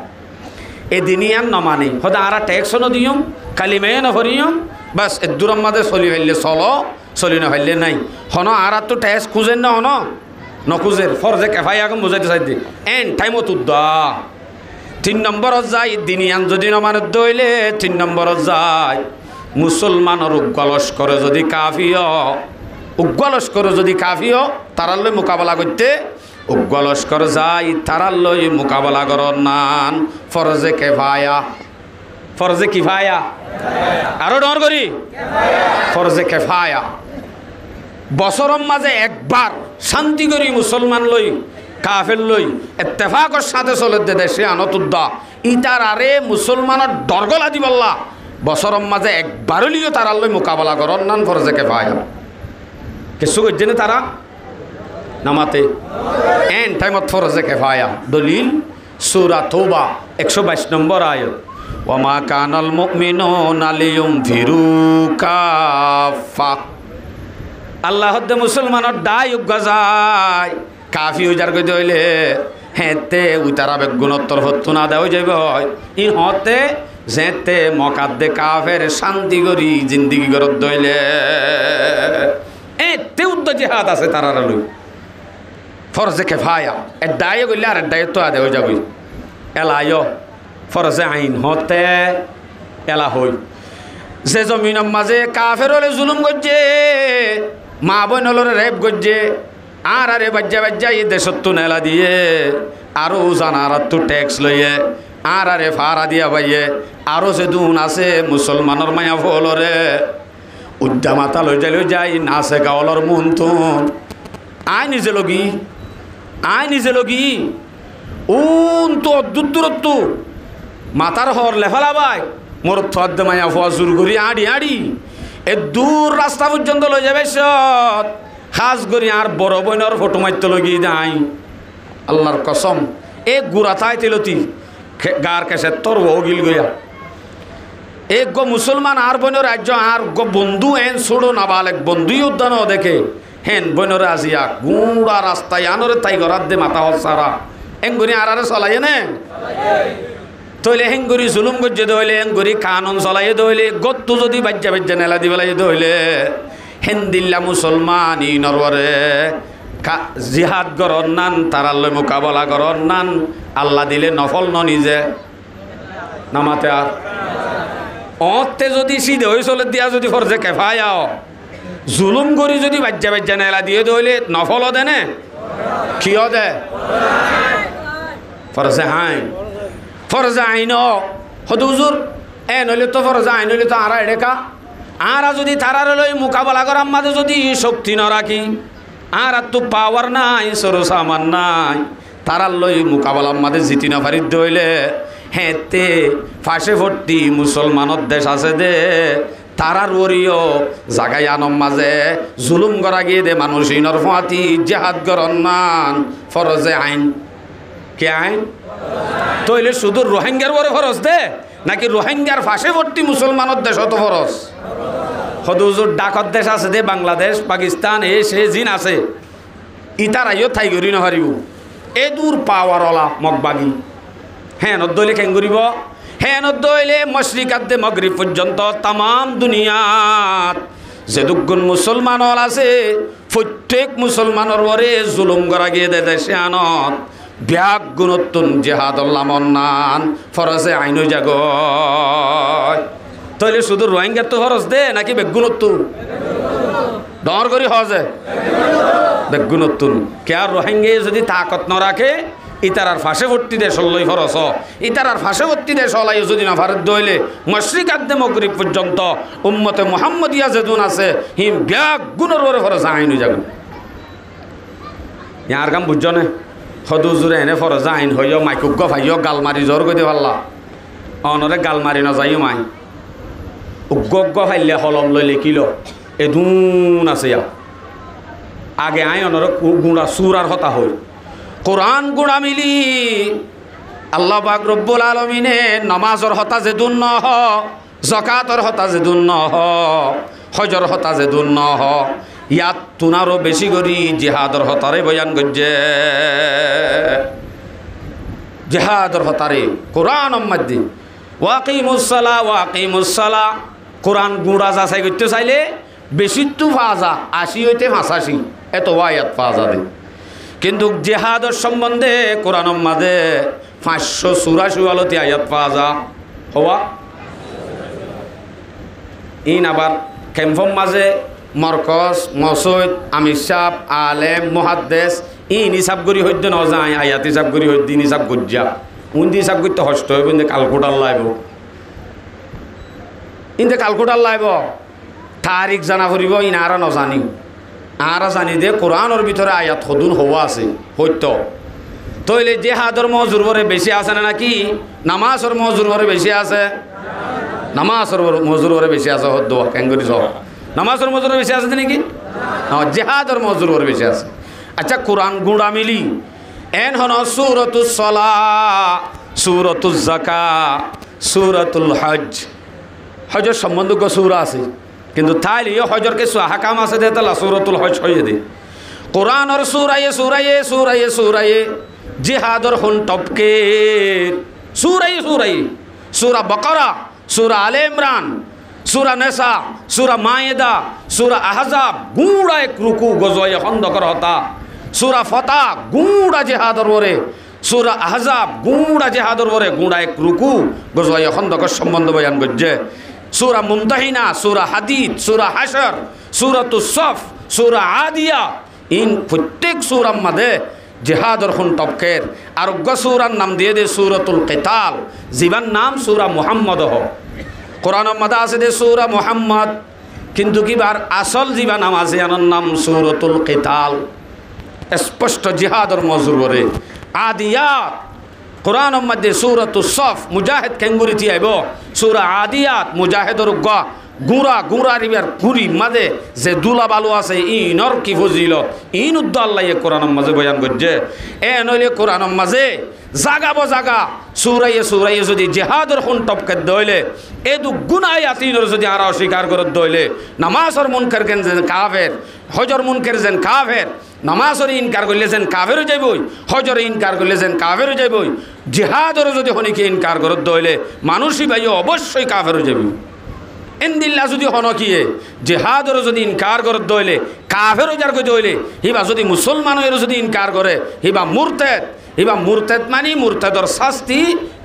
এদিনই আর নমানি হতে আর ট্যাক্সও নদিয়ম কালিমায় নভরিয়ম বাস এ দূর মাঝে চলি ফেললে চলি না ফেললে নাই হন আর তো ট্যাক্স খুঁজেন না হন নখুঁজের ফরজে কেফাই এখন বুঝাইতে চাইতে এন টাইমত উদ্দা 3 নম্বরত যায় দিনিয়ান যদি নমানত দইলে 3 নম্বরত যায় মুসলমানের উগ্রলস্করে যদি কাফিও তারালে মোকাবেলা করতে উগ্রলস্কর যাই তারার লই মোকাবেলা করন নান ফরজে কিফায়া আরো ডর করি ফরজে কেফায়া বছরম মাঝে একবার শান্তি করি মুসলমান লই কাফের লই ইত্তেফাকর সাথে চলে দে দেশে আনতুদ্দা ইতার আরে মুসলমানের ডরগলা দিবল্লা বছরের মাঝে একবার লিও তারা লই মোকাবেলা কর অন্যান ফরজে কেফায়া কিছু করছে না তারা নামাতে এন টাইমত ফরজে কেফায়া দলিল সূরা তওবা 122 নম্বর আয়াত ওয়ামা কানাল মুমিনুনা লিয়ুনফিরু কাফা আল্লাহ হদ্দে মুসলমানের দায় গজায় কাফি উজার কই দইলে হেতে উতারা বেগুণোত্তর হতো না দেও যাইব ই হতে যেতে মকাদ্দে কাফের শান্তি করি জিন্দিগি করত দইলে এতে উদ্দ জিহাদ আছে তারার লই ফরজে কেফায়া এ দায় কইলে আর দায় তো আদে হয়ে যাবি এলায় ফরজে আইন হতে এলা হই যে জমিনের মাঝে কাফের হলে জুলুম করছে মা বোন হলরে রেপ করছে আর আরে বাজ্যা বাজ্যা এই দেশত্ব নেলা দিয়ে আরো জানার তো ট্যাক্স লইয়ে আর আরে ফারা দিয়া বাইয়ে আরো যে দুন আছে মুসলমানের মায়া ফলরে উদ্যা মাথা লই যাই নাচে গাওয়ালর মন তুন আয় নিজে লগি উন তো দূরত্ব মাথার হর লেফালা বাই মোর থদ্দ মায়া ফোয়া জোর করি আড়ি এ দূর রাস্তা পর্যন্ত লই যাবে সত খাস করি আর বড় বোনের ফটো মারতে লগি যাই আল্লাহর কসম এ গুড়া থাই তেলতি গার কেসে তোর ও গিল গইয়া এক গো মুসলমান আর বোনের রাজ্য আর গো বন্ধু এন ছোড়ো নাবালেক বন্ধুই উদ্যান দেখে হেন বোনের আজিয়া গুড়া রাস্তায় আনরে তাই ঘরাত দে মাথা হসারা এঙ্গুরি আর চলাই নে তইলে হেঙ্গুরি জুলুম গজ্জে দইলে হেঙ্গুরি কানুন চলাই দইলে গত্তু যদি বাজ্যা নেলা দি পেলাই দইলে হেন্দিল্লা মুসলমান ই নরওয়ারে জিহাদ গরর নান তারাল্লৈ মোকাবলা গরর নান আল্লাহ দিলে নফল ন নিজে নামাতে আর অতে যদি সিধে হয়ে চলে দিয়া যদি ফরজে কেফায়াও জুলুম করি যদি বাজ্যা নেলা দিয়ে দইলে নফল দেনে কিয় দে ফরজে আইন হদু হুজুর এ নইলে তো ফরজে আইন হইলে তো আরা এডেকা আরা যদি তারার লই মোকাবেলা করার মাঝে যদি শক্তি না রাখি আর তো পাওয়ার নাই সরো সামান নাই তারার লই মোকাবেলার মাঝে জিতি না পারি দইলে হেতে ফাঁসে ভর্তি মুসলমানের দেশ আছে দে তারার ওরিও জাগাই আনম মাঝে জুলুম করা গিয়ে দে মানুষ ইনর ফাঁতি জেহাদ গরন মান ফরজে আইন কে আইন তইলে শুধু রোহিঙ্গার বড় ফরজ দে নাকি রোহিঙ্গার ফাঁসে ভর্তি মুসলমানের দেশ অত ফরজ হদুজুর ডাকত দেশ আছে দে বাংলাদেশ পাকিস্তান এ সে জিন আছে ইতার আইও থাই করি নহারিব এ দূর পাওয়ারওয়ালা মগবাগি হ্যাঁ নদ্দইলে কেন করিব হ্যাঁ নদ্দইলে মশরিকাত দে মগরিব পর্যন্ত তামাম দুনিয়াত যে দুগুণ মুসলমান হল আছে প্রত্যেক মুসলমানের ওরে জুলুম করা গিয়ে দে দেশে আনত ব্যাগ গুণত্তুন জেহাদুল্লাহ মন্নান ফরজে আইন জাগ তইলে শুধু রোহিঙ্গার তো ফরজ দে নাকি বেগুণত্তুন ডর করি হজে বেগুণত্তুন কে আর রোহিঙ্গে যদি তাকত ন রাখে ইতারার ফাঁসে ভর্তি দেশ হল্লই ফরস ইতারার ফাঁসে ভর্তি দেশ হলাই যদি না ভারত দইলে মশরিকাদ্দে মগরিব পর্যন্ত উম্মতে মুহাম্মদিয়া যেদুন আছে হিম ব্যাগ গুণের ওরে ফরজ আইন যাবে ইয়ার কাম বুঝছ না সদুজুরে এনে ফরজ আইন হইও মাইকুক ভাইও গাল মারি জ্বর গৈ পাল্লা অনরে গাল মারি নাযায়ও মাই উগ্গ ফাইলে হলম লৈ লিখিল এদুন আছে ইয়া আগে আই অনরে গুঁড়া চুরার হতা হই কোরআন গুঁড়া মিলি আল্লাহ পাক রব্বুল আলমিনে নমাজর হতা যেদুন ন হ জকাতর হতা যেদুন ন হ হজর হতা যেদুন ন হ ইয়াত তুনারও বেশি করি জেহাদর হতারে বয়ান গজ্জে জেহাদর হতারে কোরআন মাদ্দি ওয়াকিমুসসালা কোরআন গুঁড়া যাচাই করতে চাইলে বেশি তো ফাজা ৮০ হইতে ৮৫ এত ওয়ায়াত ফাজা দে কিন্তু জেহাদর সম্বন্ধে কোরআন মাঝে ৫৮৪ আলতি আয়াত ফাজা হওয়া ইন আবার ক্যাম্পম মাঝে মরকজ মসজিদ আমির সাহ আলেম মুহাদ্দিস ইন হিসাব করি হইতে ন যায় আয়াত হিসাব করি হইতে হিসাব গজ্জা উন্দি হিসাব করতে হস্ত হইব ইন্দে কালকুটার লাইব ইন্দে কালকুটার লাইব তারিখ জানা ফুরিব ইন আর নজানি আর জানি দে কোরআনের ভিতরে আয়াত সদুন হওয়া আছে সত্য তইলে জেহাদর মজুর ভরে বেশি আছে না নাকি নামাজর মজুর ভরে বেশি আছে? নামাজর মজুর ভরে বেশি আছে। হদ্দ ক্যাঙ্গুরি সহ নামাজর মজুর বেশি আছে নাকি? জেহাদর মজুর ভরে বেশি আছে। আচ্ছা কোরআন গুঁড়া মিলি এন হন সূরাতুস সালাহ, সূরাতুজ যাকাত, সূরাতুল হজ। হজর সম্বন্ধক সূরা আছে কিন্তু তাইলে হজর কিছু হাকাম আছে দে তালা সূরাতুল হজ হয়ে দে। কোরআনর সূরায়ে সূরায়ে সূরায়ে সূরায়ে জিহাদর হুন টপকে সূরায়ে সূরায়ে সূরা বাকারা, সূরা আলে ইমরান, সূরা নিসা, সূরা মায়েদা, সূরা আহজাব গুঁড়া এক রুকু গজয়ে খন্দকর হতা, সূরা ফাতাহ গুঁড়া জিহাদর ওরে, সূরা আহজাব গুঁড়া জিহাদর ওরে গুঁড়া এক রুকু গজয়ে খন্দকর সম্বন্ধ বয়ান করছে। সূরা মুমতাহিনা, সূরা হাদিদ, সূরা হাশর, সূরাতুস সফ, সূরা আদিয়া ইন প্রত্যেক সূরার মধ্যে জিহাদর খুন টপকের। আর সূরার নাম দিয়ে দে সূরাতুল কিতাল, জীবান নাম সূরা মুহাম্মদ হ। কোরআনের মধ্যে আছে দে সূরা মুহাম্মদ কিন্তু কিবার আসল জীবা নাম আছে আনার নাম সূরাতুল কিতাল। স্পষ্ট জিহাদর মজুর করে আদিয়াত কোরআনের মধ্যে সূরাতুস সফ মুজাহিদ কেঙ্গুরিতি আইব, সূরা আদিয়াত মুজাহিদর গুঁড়া গুঁড়া রিবার কুড়ি মাঝে যে দুলা বালু আছে ইনর কি ফজিলত ইন উদ্দ আল্লাহ কোরআনের মাঝে বয়ান করছে। এ নইলে কোরআনের মাঝে জাগাবো জাগা সুরাইয়ে সুরাইয়ে যদি জেহাদর খুন টপকে দইলে এ দু গুনায়াতিনর যদি আর অস্বীকার করে দইলে নামাজর মুনকার কেন যেন কাফের, হজর মুনকার যেন কাফের, নামাজর ইনকার করলে যেন কাফেরও যাইবই, হজর ইনকার করলে যেন কাফেরও যাইবই, জেহাদর যদি হনিকে ইনকার করে দইলে মানুষই ভাই অবশ্যই কাফেরও যাবি। ইন্দিল্লা যদি হনকিয়ে জেহাদর যদি ইনকার করে দইলে কাফেরও যার করে দইলে হিবা যদি মুসলমানের যদি ইনকার করে হিবা মুরতেদ, হিবা মুরতেদ মানে মুরতেদর শাস্তি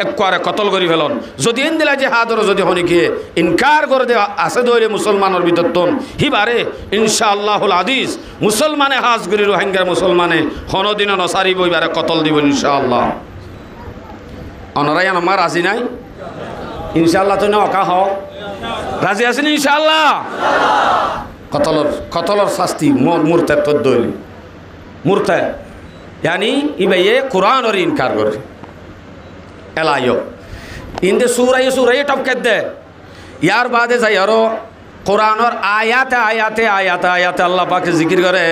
একবারে কতল করি ফেলন। যদি ইন্দিলা জেহাদর যদি হনিকিয়ে ইনকার করে দেওয়া আছে দইলে মুসলমানের ভিতর তন হিবারে ইনশাআল্লাহুল আদিস মুসলমানে হাজগুরি রোহিঙ্গার মুসলমানে হনদিন নসারি বইবারে কতল দিব ইনশাআল্লাহ। অনরাই আমার রাজি নাই ইনশাআল্লাহ তো না অকা হ রাজি আছেন ইনশাআল্লাহ। কতলর শাস্তি মুরতাদ তো দইল মুরতাদ यानी इबाइये कुरान और इनकार कर एलायो इंदे सूरा टपके दे यार बादे जाई यारो कुरान और आयाते आयाते आयाते आयाते अल्लाह पाक जिक्र करे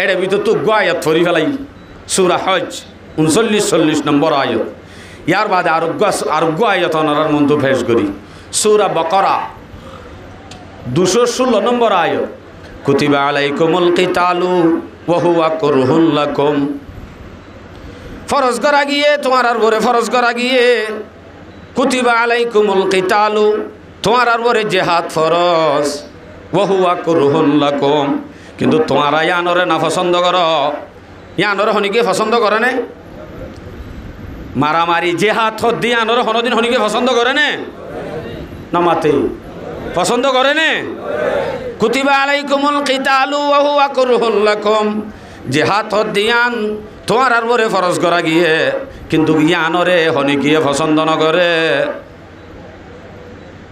एडे ভিতর তো গো আয়াত ফরি ফেলাই সূরা হজ 39-40 নম্বর আয়াত। यार बादे আরোগ্য আয়াত অনার মন্ত পেশ করি সূরা বাকারা 216 নম্বর আয়াত কুতিবা আলাইকুমুল কিতালু ওয়া হুয়া কুরহুল লাকুম। ফরজ করা গিয়ে তোমার আর বরে ফরজ করা গিয়ে কুতিবা আলাইকুমুল কিতালু তোমার আর বরে জিহাদ ফরজ ওয়া হুয়া কুরহুল লাকুম কিন্তু তোমারা ইয়ানরে না পছন্দ করো। ইয়ানরে হনিকে পছন্দ করে না মারামারি জিহাদ হদ্দি ইয়ানরে হনদিন হনিকে পছন্দ করে না মাতে পছন্দ করে না। কুতিবা আলাইকুমুল কিতালু ওয়া হুয়া কুরহুল লাকুম জিহাদ হদ্দিয়ান তোমার আর বরে ফরজ করা গিয়ে কিন্তু ইয়ানরে হনিকিয়ে পছন্দ ন করে,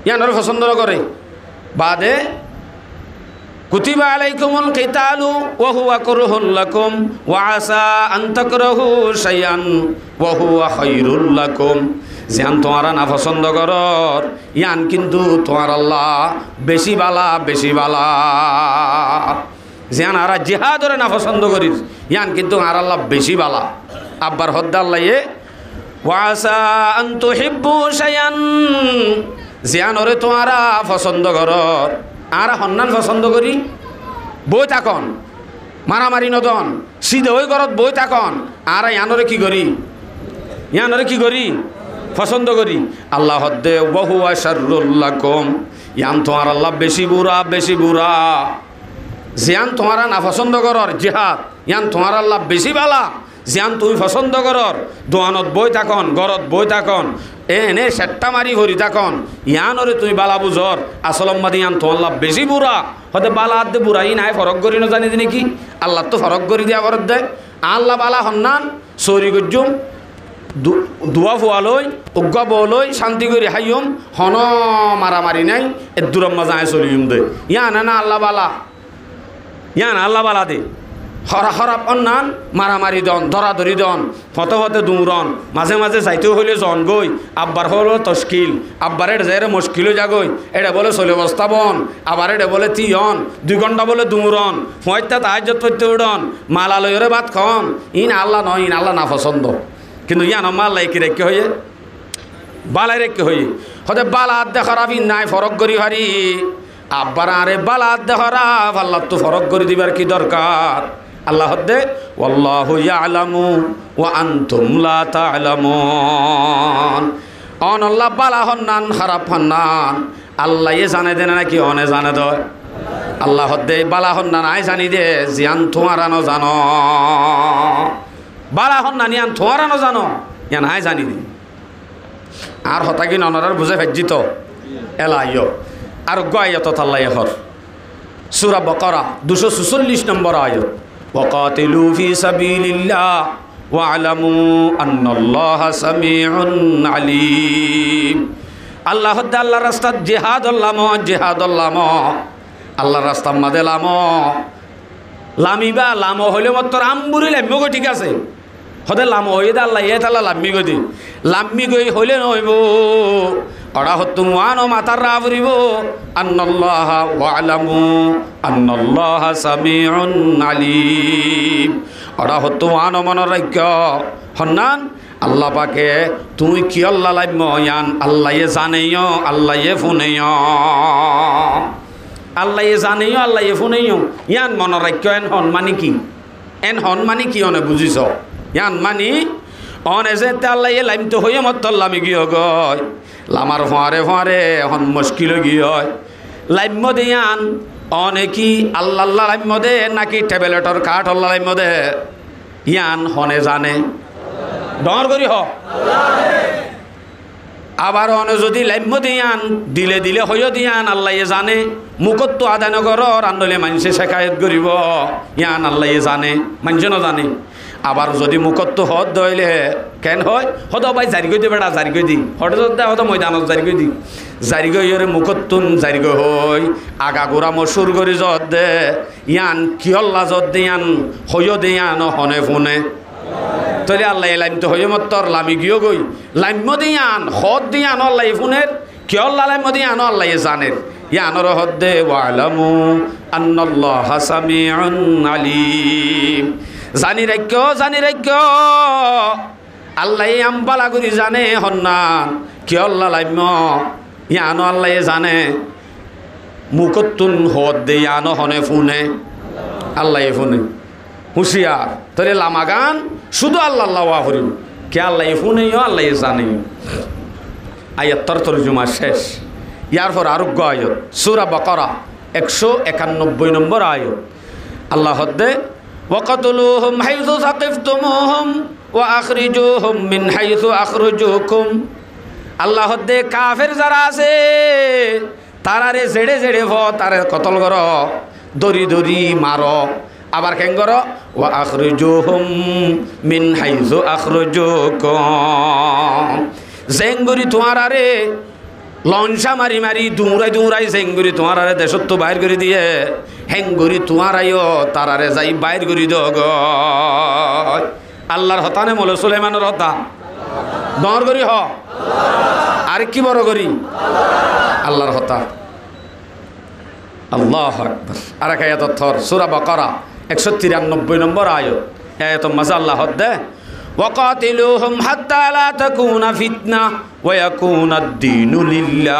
ইয়ানরে পছন্দ ন করে। বাদে কুতিবা আলাইকুমুল কিতালু ওয়া হুয়া কুরহুল লাকুম ওয়া আসা আন তাকরাহু শাইআন ওয়া হুয়া খায়রুল লাকুম। যেন তোমারা না পছন্দ করর ইয়ান কিন্তু তোমার আল্লাহ বেশি বালা বেশি বালা। যেন আরা জিহাদরে না পছন্দ করিস ইয়ান কিন্তু আর আল্লাহ বেশি বালা। আব্বার হদ্দাল্লাহে ওয়া আসা আন তুহিব্বু শাইআন যেনরে তোমারা পছন্দ করর আর হন্নান পছন্দ করি বই থাকন মারামারি নদন সিধে ওই ঘরত বই থাকন আর ইয়ানরে কি করি ইয়ানরে কি করি পছন্দ করি। আল্লাহ হদ্দে ওয়া হুয়া শাররুল লাকুম ইয়ান তোমার আল্লাহ বেশি বুড়া বেশি বুড়া। জিয়ান তোমারা না পছন্দ করর জিহাদ ইয়ান তোমার আল্লাহ বেশি বালা। জিয়ান তুমি পছন্দ করর দোয়ানত বই থাকন ঘরত বই থাকন এনে সেট্টা মারি ভরি থাকন ইয়ানরে তুমি বালা বুঝর আসলম মাদি ইয়ান তোমার আল্লাহ বেশি বুড়া হতে বালা আদে বুড়াই নাই ফরক করি না জানি দিনে কি আল্লাহ তো ফরক করি দিয়া ফরত দেয়। আল্লাহ বালা হন্নান সরি গজ্জুম দুয়া ফুয়ালই উগ্গা বলই শান্তি করে হাইম হন মারামারি নাই এ দূরম মাজায় চলিম দে ইয়ান না আল্লাহ বালা ইয়ান আল্লাহ বালা দে হরাপ অন্যান মারামারি দন ধরাধরি দন ফতে ফতে দৌড়ন মাঝে মাঝে যাইতেও হইলে জন গই আব্বার হলো তস্কিল আব্বার এটা যাই মুশকিলও যাগই এটা বলে চলে বস্তাবন আবার এটা বলে তিয়ন 2 ঘন্টা বলে দৌড়ন ফয়তা তাহাজ্জুদ পড়তে উড়ন মালালয়রে ভাত খান ইন আল্লাহ নয় ইন আল্লাহ না পছন্দ কিন্তু ইয়ান মাল্লাই কি রেখে হয়ে বালাই রেখে হয়ে হতে বালা আদে খারাপ ইন নাই ফরক করি হারি আব্বার আরে বালা আদে খারাপ আল্লাহ তো ফরক করে দিবার কি দরকার আল্লাহ হদ্দে ওয়াল্লাহু ইয়ালামু ওয়া আনতুম লা তা'লামুন অন আল্লাহ বালা হন্নান খারাপ হন্নান আল্লাহ এ জানে দেন নাকি অনে জানে দয় আল্লাহ হদ্দে বালা হন্নান আই জানি দে জিয়ান তোমারানো জানো বালা হন্নান ইয়ান তোমারানো জানো ইয়ান আই জানি দে আর হতা কি ননরার বুঝে ফেজিত এলাইও আর গয়াত আল্লাহ হর সূরা বাকারা 246 নম্বর আয়াত وقاتلوا في سبيل الله واعلموا أن الله سميع عليم আল্লাহ আল্লাহ রাস্তা জিহাদ আল্লাহ রাস্তা মাদে লামিবা লামো হইলে মাত্র আমবুরি লাম্মি গো ঠিক আছে হদে লামো হয়ে দে আল্লাহ ইয়ে তাল্লাহ লাম্মি গো দি লাম্মি গই হইলে নইব অড়া হতুম ওয়ানো মাতার রা ফুরিব আন্নাল্লাহ ওয়ালামু আন্নাল্লাহ সামিউন আলিম অড়া হতুম ওয়ানো মনের রাজ্য হন্নান আল্লাহ পাকে তুই কি আল্লাহ লাইম ইয়ান আল্লাহ এ জানেও আল্লাহ এ ফুনেও আল্লাহ এ জানেও আল্লাহ এ ফুনেও ইয়ান মনের রাজ্য এন হন মানে কি এন হন মানে কি অনে বুঝিছ ইয়ান মানি অন এসে আল্লাহ এ লাইম তো হইয়ে মত লামি গিয়ে গয় লামার ফোঁয়ারে এখন মুশকিল গিয়ে হয় লাইম্য দিয়ান অনেকি আল্লাহ লাইম্য দে নাকি ট্যাবলেটর কাঠ আল্লাহ লাইম্য দে ইয়ান হনে জানে ডর করি হ আবার অনে যদি লাইম্য দিয়ান দিলে দিলে হইও দিয়ান আল্লাহ জানে মুখত আদান কর রান্ধলে মানুষে শেখায়ত করিব ইয়ান আল্লাহ জানে মানুষ জানে আবার যদি মুখত হদ দইলে কেন হয় হদ ভাই জারি গই দে বেড়া জারি গই দি হঠাৎ হদ ময়দানত জারি গই দি জারি গইরে মুখতুন জারি গই হই আগা গোড়া মসুর করি যত দে ইয়ান কিয়ল্লা যত দে ইয়ান হইও দে ইয়ান হনে ফোনে তলে আল্লাহ লাইম তো হইও মত্তর লামি গিয়ে গই লাইম দিয়ান হদ দিয়ান আল্লাহ ফোনের কিয়ল্লা লাইম দিয়ান আল্লাহ জানের ইয়ানর হদ দে ওয়ালামু আন্নাল্লাহ সামিউন আলিম জানি রাখ্য আল্লাহ আমবালা করি জানে হন্নান কি আল্লাহ লাইম ইয়ানো আল্লাহ জানে মুখতুন হদ দে ইয়ানো হনে ফুনে আল্লাহ ফুনে হুঁশিয়ার তোরে লামাগান শুধু আল্লাহ আল্লাহ ফুরিব কে আল্লাহ ফুনেও আল্লাহ জানে আয়াত তরজমা শেষ ইয়ার পর আরোগ্য আয়ত সূরা বাকারা 191 নম্বর আয়ত আল্লাহ হদ্দে وقتلوهم حيث ثقفتموهم واخرجوهم من حيث اخرجوكم আল্লাহ দে কাফের যারা আছে তারারে জেড়ে জেড়ে তারে কতল কর দরি দরি মারো আবার কেন কর ওয়া আখরিজুহুম মিন হাইযু আখরুজুকুম জেঙ্গুরি তোমারারে লঞ্চা মারি মারি দৌড়াই জেঙ্গুরি তোমারারে দেশত বাইর করে দিয়ে হেঙ্গুরি তোমারাইও তারারে যাই বাইর করি দগ আল্লাহর হতানে মলে সুলাইমানের হতা ডর করি হ আর কি বড় করি আল্লাহর হতা আল্লাহু আকবার আর এক আয়াত থর সূরা বাকারা 193 নম্বর আয়াত আয়াত মাযা আল্লাহ দে وقاتلوهم حتى لا تكون فتنة ويكون الدين لله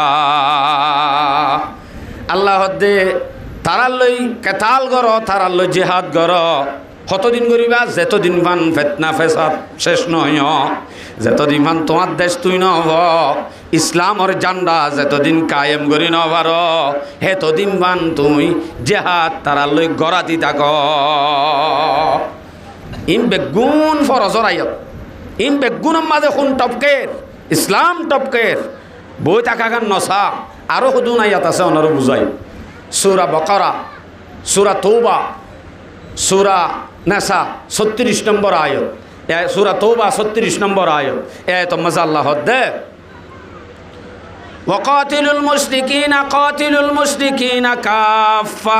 আল্লাহ দে তারার লই কেতাল গর তারার লই জিহাদ গর কতদিন করিবা যেতদিন ভান ফেতনা ফেসাদ শেষ নয় যেতদিন ভান তোমার দেশ তুই নব ইসলামর জান্ডা যেতদিন কায়েম করি নবার হেতদিন ভান তুই জিহাদ তারার লই গড়াতি থাক ইন বেগুন ফরজর আয়াত ইন বেগুনের মাঝে খুন টপকের ইসলাম টপকের বই থাকাগান নসা আরো হুদুন আয়াত আছে ওনারও বুঝাই সূরা বাকারা সূরা তওবা সূরা নাসা 36 নম্বর আয়াত সূরা তওবা 36 নম্বর আয়াত আয়াত মজা আল্লাহ দে وقاتلوا المشركين কাফা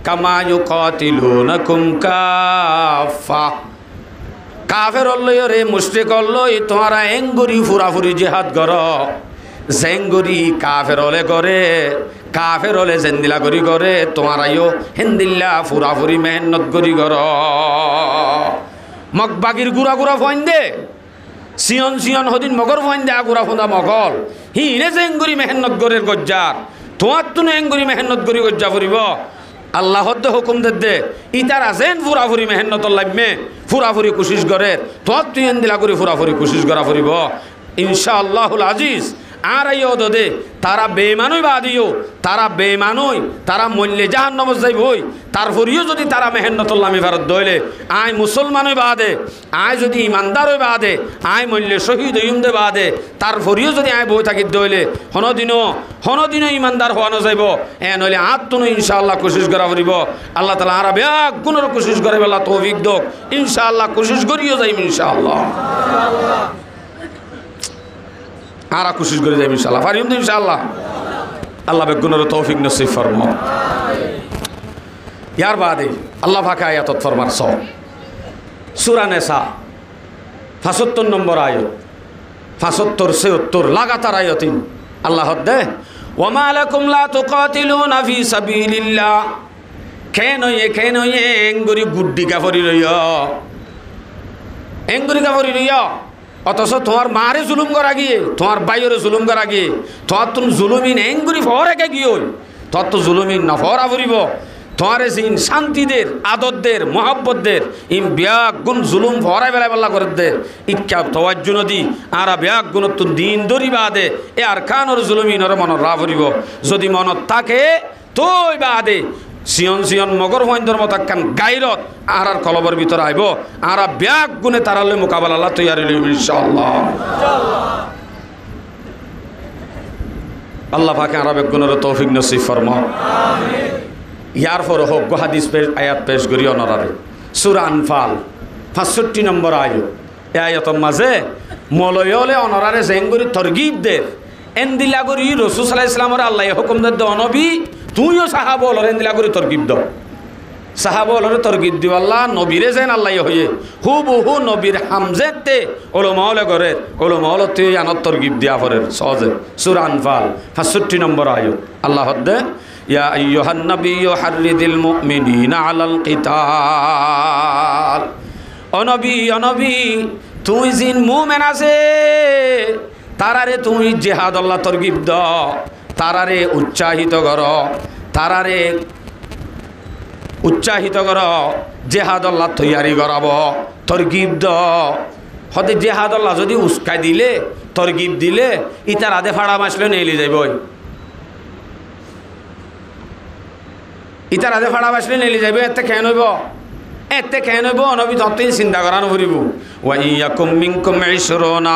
কামা ইউকাতিলুনাকুম কাফা। কাফের লই রে মুশরিক লই তোমরা এঙ্গুরি ফুরাফুরি জিহাদ কর, জেঙ্গুরি কাফের হলে করে, কাফের হলে জেন্দিলা করি করে, তোমারাইও হেন্দিল্লা ফুরাফুরি মেহনত করি কর। মগবাগির গুড়া গুড়া ফইন দে, সিয়ন সিয়ন হদিন মগর ফইন দে আগুড়া ফুঁদা মগল হি রে জেঙ্গুরি মেহনত গরের গজ্জার, তোমার তো এঙ্গুরি মেহনত করি গজ্জা ফুরিব। আল্লাহ হুকুম দে ইতার আছেন ফুরাফুরি মেহনত লাগবে, ফুরাফুরি কোশিশ করে, তোমার তুই এন্দিলা করি ফুরাফুরি কোশিশ করা ফুরিব ইনশাআল্লাহুল আজিজ। আর আইও দে তারা বেমানই বাদিও, তারা বেমানই, তারা মল্লে জাহান্নাম যাইবই। তারপরেও যদি তারা মেহনতুল্লাহ আমি ভারত দইলে আয় মুসলমানই বাদে, আয় যদি ইমানদারই বাদে, আয় মল্লে শহীদ হইম দে বাদে, তারপরেও যদি আয় বই থাকি দইলে হনদিনও ইমানদার হওয়ানো যাইব। নইলে আত্মনো ইনশাআল্লাহ কোশিশ করা ফুরিব। আল্লাহ তাআলা আর ব্যাগ গুণের কোশিশ করে বেলা তৌফিক দোক ইনশাআল্লাহ, কোশিশ করিও যাইম ইনশাআল্লাহ, আর কোশিশ করে যাইম ইনশাআল্লাহ, পারিম তো ইনশাআল্লাহ। আল্লাহ বেগুনের তৌফিক নসিব ফরমাও। ইয়ার বাদে আল্লাহ পাক আয়াতত ফরমার সূরা নিসা ৭৫ নম্বর আয়াত, ৭৫ ৭৬ লাগাতার আয়াতিন আল্লাহ দে ওয়ামা লাকুম লা তুকাতিলুনা ফি সাবিলিল্লাহ। কেন এঙ্গুরি গুড্ডি কাফরি রইয়া, এঙ্গুরি কাফরি রইয়া, অথচ তোমার মারে জুলুম করা গিয়ে, তোমার বাইরে জুলুম করা গিয়ে, তোমার তুমি জুলুমিন এঙ্গুরি ফরাকে গিয়ে তোর তো জুলুমিন না ফরা ফুরিব। তোমার জিন শান্তিদের আদতদের মহাব্বতদের ইম ব্যাগ গুণ জুলুম ফরাই বেলায় পাল্লা করে দে ইচ্ছা তওয়াজ্জু নদী আর ব্যাগ গুণ তো দিন দরিবা দে এ আর খানোর জুলুমিনর মনত রা ফুরিব। যদি মনত থাকে তোই বাদে সিয়ন সিয়ন মগর মহেন্দ্র মত একখান গাইরত আর কলবর ভিতরে আইব, আর ব্যাগ গুণে তারালে মোকাবেলা আল্লাহ তৈয়ারি লইব ইনশাআল্লাহ। আল্লাহ পাকে আর ব্যাগ গুণের তৌফিক নসিব ফরমাও। ইয়ার পর হোক হাদিস পেশ আয়াত পেশ করি অনরারে সূরা আনফাল ৬৫ নম্বর আয়াত। এই আয়াতের মাঝে মলয়লে অনরারে জেঙ্গুরি তরগিবদের এন্দিলা করি রাসূল সাল্লাল্লাহু আলাইহি ওয়াসাল্লামের আল্লাহ হুকুম দে নবী তুইও সাহাবা হল এন্দিলা করি তরগিব দাও, সাহাবা হল তরগিব দিও আল্লাহ নবীরে যেন আল্লাহ হইয়ে হু বহু নবীর হামজেতে ওলো মাওলে করে ওলো মাওলে তুই আনত তরগিব দিয়া পরের সহজে। সূরা আনফাল ৬৫ নম্বর আয়াত আল্লাহ দে ইয়া আইয়ুহান নাবিয়্যু হাররিদিল মুমিনিনা আলাল কিতাল। অনবী তুই জিন মুমিন আছে তারারে তুই জিহাদ আল্লাহ তরগিব দ, তারারে উৎসাহিত কর, তারারে উৎসাহিত কর, জেহাদ আল্লাহ তৈয়ারি করাব, তরগিব দ। হতে জেহাদ আল্লাহ যদি উস্কাই দিলে তরগিব দিলে ইতার আদে ফাড়া মাসলে নেলি যাইবই, ইতার আদে ফাড়া মাসলে নেলি যাইব। এতে কেন হইব, এতে কেন হইব নবী ততই চিন্তা করানো ফুরিব। ওয়া ইয়াকুম মিনকুম 20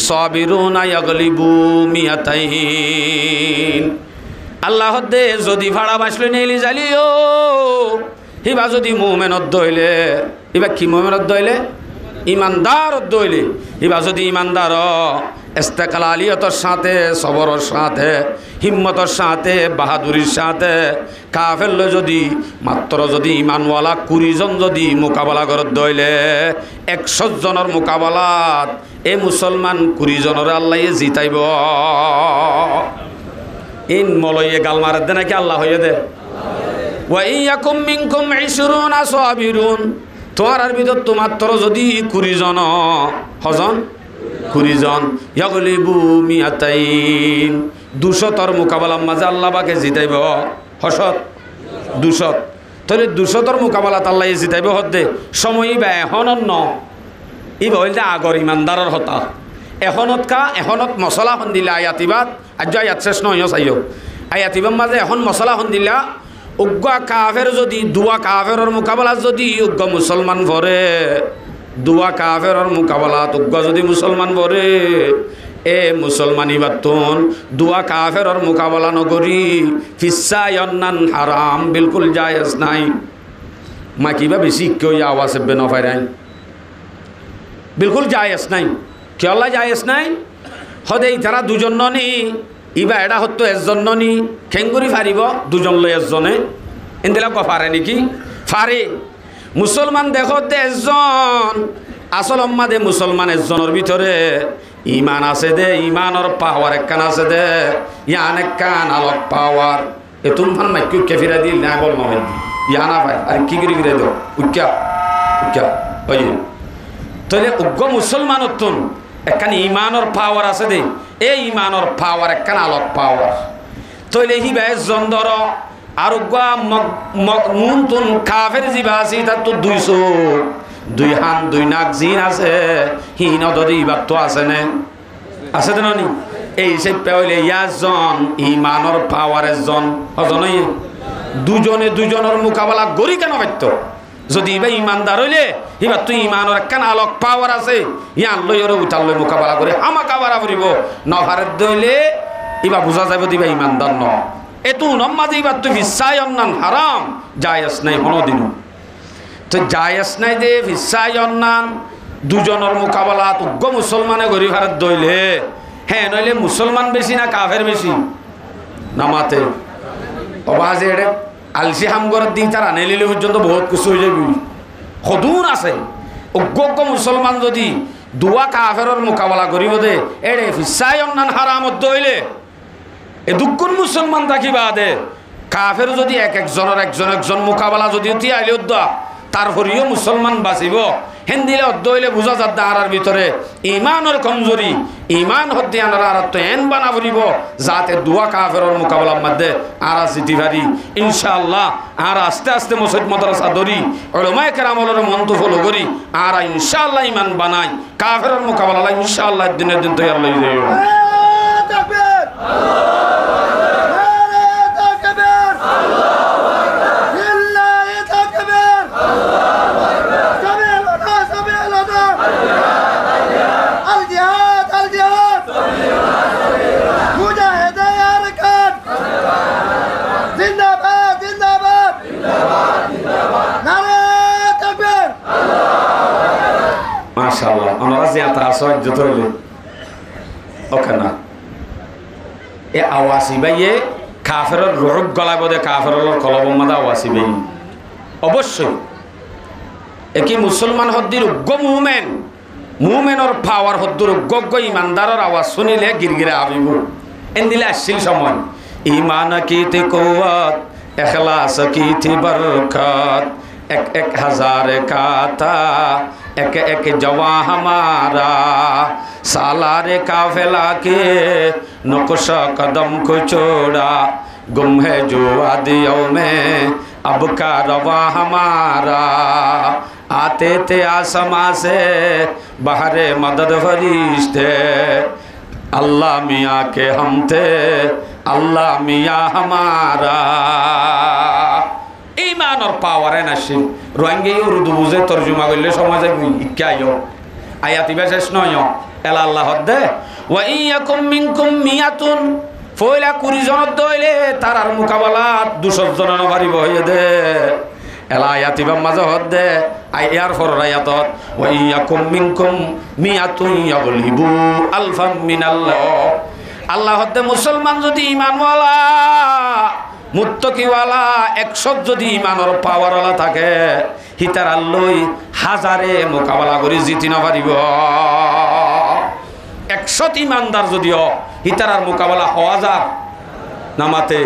সাবিরুনা ইয়াগলিবু মিয়াতাইন। আল্লাহ দে যদি ভাড়া বাসলে নেলি জালিও হিবা যদি মুমিনত দইলে, এবার কি মুমিনত দইলে ইমানদার দইলে, এবার যদি ইমানদার ইস্তেকলালিয়তের সাথে সবরের সাথে হিম্মতের সাথে বাহাদুরির সাথে কাফের যদি মাত্র যদি ইমানওয়ালা 20 জন যদি মোকাবেলা করে দইলে 100 জনের মোকাবেলাত এ মুসলমান 20 জনের আল্লাহ জিতাইব। ইন মলয়ে গাল মারে দে নাকি আল্লাহ হইয়ে দে। ওয়া ইয়াকুম মিনকুম 20 সাবিরুন। তোমার ভিতর তো মাত্র যদি 20 জন হজন 20 জন ইয়াগলিবু মিয়াতাইন 200 মোকাবেলার মাঝে আল্লাহ পাকে জিতাইব। হসত 200 তাহলে 200 মোকাবেলাত আল্লাহ জিতাইব হদ্দে সময় বা এখনত ন ই বলতে আগর ইমানদারের হতা এখনত মশলা সন্দিলা আয়াতিবাদ আজ আয়াত শেষ নয় চাইও আয়াতিবার মাঝে এখন মশলা সন্দিলা উগ্র কাফের যদি দুয়া কাফের মোকাবেলা যদি উগ্র মুসলমান ভরে দুয়া কাফের মোকাবেলাত উগ্র যদি মুসলমান ভরে এ মুসলমানি বাতুন দুয়া কাফের মোকাবেলা নগরী ফিসায়ন্নান হারাম বিলকুল জায়েজ নাই। মা কিবা বেশি কেউ আওয়াজ হবে না পাইরাই বিলকুল জায়েজ নাই। কেলা জায়েজ নাই হদে তারা 2 জন নি ইবা এটা হতো 1 জন নি খেঙ্গুরি ফারিব 2 জন লই 1 জনে এন্দিলা পারে নাকি ফারে মুসলমান দেখো দেশজন আসল দে মুসলমান এজনের ভিতরে ইমান আছে দে ইমানের পাওয়ার একখান আছে দে ইয়ান একখান আলোক পাওয়ার এ তুমফান মাইক কেফিরা দিল না বল মহামেদ ইয়ানা ভাই আর কি করে গিরে দাও উক্কা উক্কা ওই তাহলে উগ্র মুসলমান তুন একখান ইমানের পাওয়ার আছে দে এই ইমানের পাওয়ার একখান আলোক পাওয়ার তাহলে হি ভাই জন্দর আর উগ্র মুন তুন কাফের জিবা আছে তার তো 200 দুই হান দুই নাক জিন আছে হিন দদি ইবাত তো আছে না আছে তো নি এই সে পেলে ইয়াজন ইমানের পাওয়ারের জন হজনই দুজনে দুজনের মোকাবেলা গরি কেন পাইত যদি ইবা ইমানদার হইলে এবার তুই ইমানের একখান আলোক পাওয়ার আছে ইয়ান লই ওরে উঠাল লই মোকাবেলা করে আমাকা বাড়া পড়িব নভারের দইলে এবার বোঝা যাবে দিবা ইমানদার ন এতু নমাজে এবার তুই বিশ্বাস অন্যান হারাম জায়েজ নাই হনদিনও তো জায়েজ নাই দে বিশ্বাস অন্যান দুজনের মোকাবেলা উগ্র মুসলমানে গরি ভারত দইলে হ্যাঁ নইলে মুসলমান বেশি না কাফের বেশি নামাতে অবাজে এড়ে আলসি হামগর দিন তার আনে লিলে পর্যন্ত বহুত কিছু হয়ে যাবি সদুন আছে অজ্ঞ মুসলমান যদি দুয়া কাফেরর মোকাবেলা করিব দে এড়ে ফিসাই অন্যান হারামত দইলে এ দুগুণ মুসলমান থাকিবা দে কাফের যদি একজনের একজন মোকাবেলা যদি অতি আইলে উদ্দা তারপরেও মুসলমান বাঁচিব হেন দিলে অদ্দইলে বুঝা যাত আর ভিতরে ইমানের কমজোরি ইমান হতে আনার আর তো এন বানা পড়িব যাতে দুয়া কাফেরর মোকাবেলার মধ্যে আর জিতি পারি ইনশাআল্লাহ আর আস্তে আস্তে মসজিদ মাদ্রাসা ধরি উলামায়ে কেরামর মন্ত ফলো করি আর ইনশাআল্লাহ ইমান বানাই কাফেরর মোকাবেলা ইনশাআল্লাহ দিনের দিন তৈরি লই যাইব তাকবীর মাশাআল্লাহ আমরা জিয়াতা সহ্য হইলে ওকে না এ আওয়াসি ভাইয়ে কাফেরের রূহ গলায় বদে কাফেরের কলব মাদা আওয়াসি ভাই অবশ্যই একই মুসলমান হদ্দির উগ্র মুমেনের পাওয়ার হদ্দুর উগ্র ইমানদারের আওয়াজ শুনিলে গিরগিরে আবিব এন্দিলে আসছিল সময় ইমান কি তে কুওয়াত ইখলাস কি থি বরকত এক এক হাজার কাতা एक एक जवा हमारा सालारे काफिला के नक्शा कदम को छोड़ा गुम है जो वादियों में अब का रवा हमारा आते थे आसमां से बहरे मदद फरिश्ते अल्लाह मियाँ के हम थे अल्लाह मियाँ हमारा ইমানের পাওয়ারে নাসিম রোহিঙ্গা উর্দু বুঝে তরজমা করলে সমাজে ইক্কায়ও আয়াতি শেষ নয় এলা আল্লাহ দে ওয়া ইয়াকুম মিনকুম মিয়াতুন ফয়লা কুড়ি জন দইলে তারার মোকাবেলা 200 জন পারিব হয়ে দে এলা আয়াতি মাঝে দে আয়ার ফর আয়াতত ওয়া ইয়াকুম মিনকুম মিয়াতুন ইয়াগলিবু আলফাম মিনাল্লাহ আল্লাহ দে মুসলমান যদি ঈমানওয়ালা মুত্তকিওয়ালা 100 যদি ইমানের পাওয়ারওয়ালা থাকে হিতার আল্লই হাজারে মোকাবেলা করে জিতি না পারিব 100 ইমানদার যদিও হিতার আর মোকাবেলা হওয়া যায় নামাতে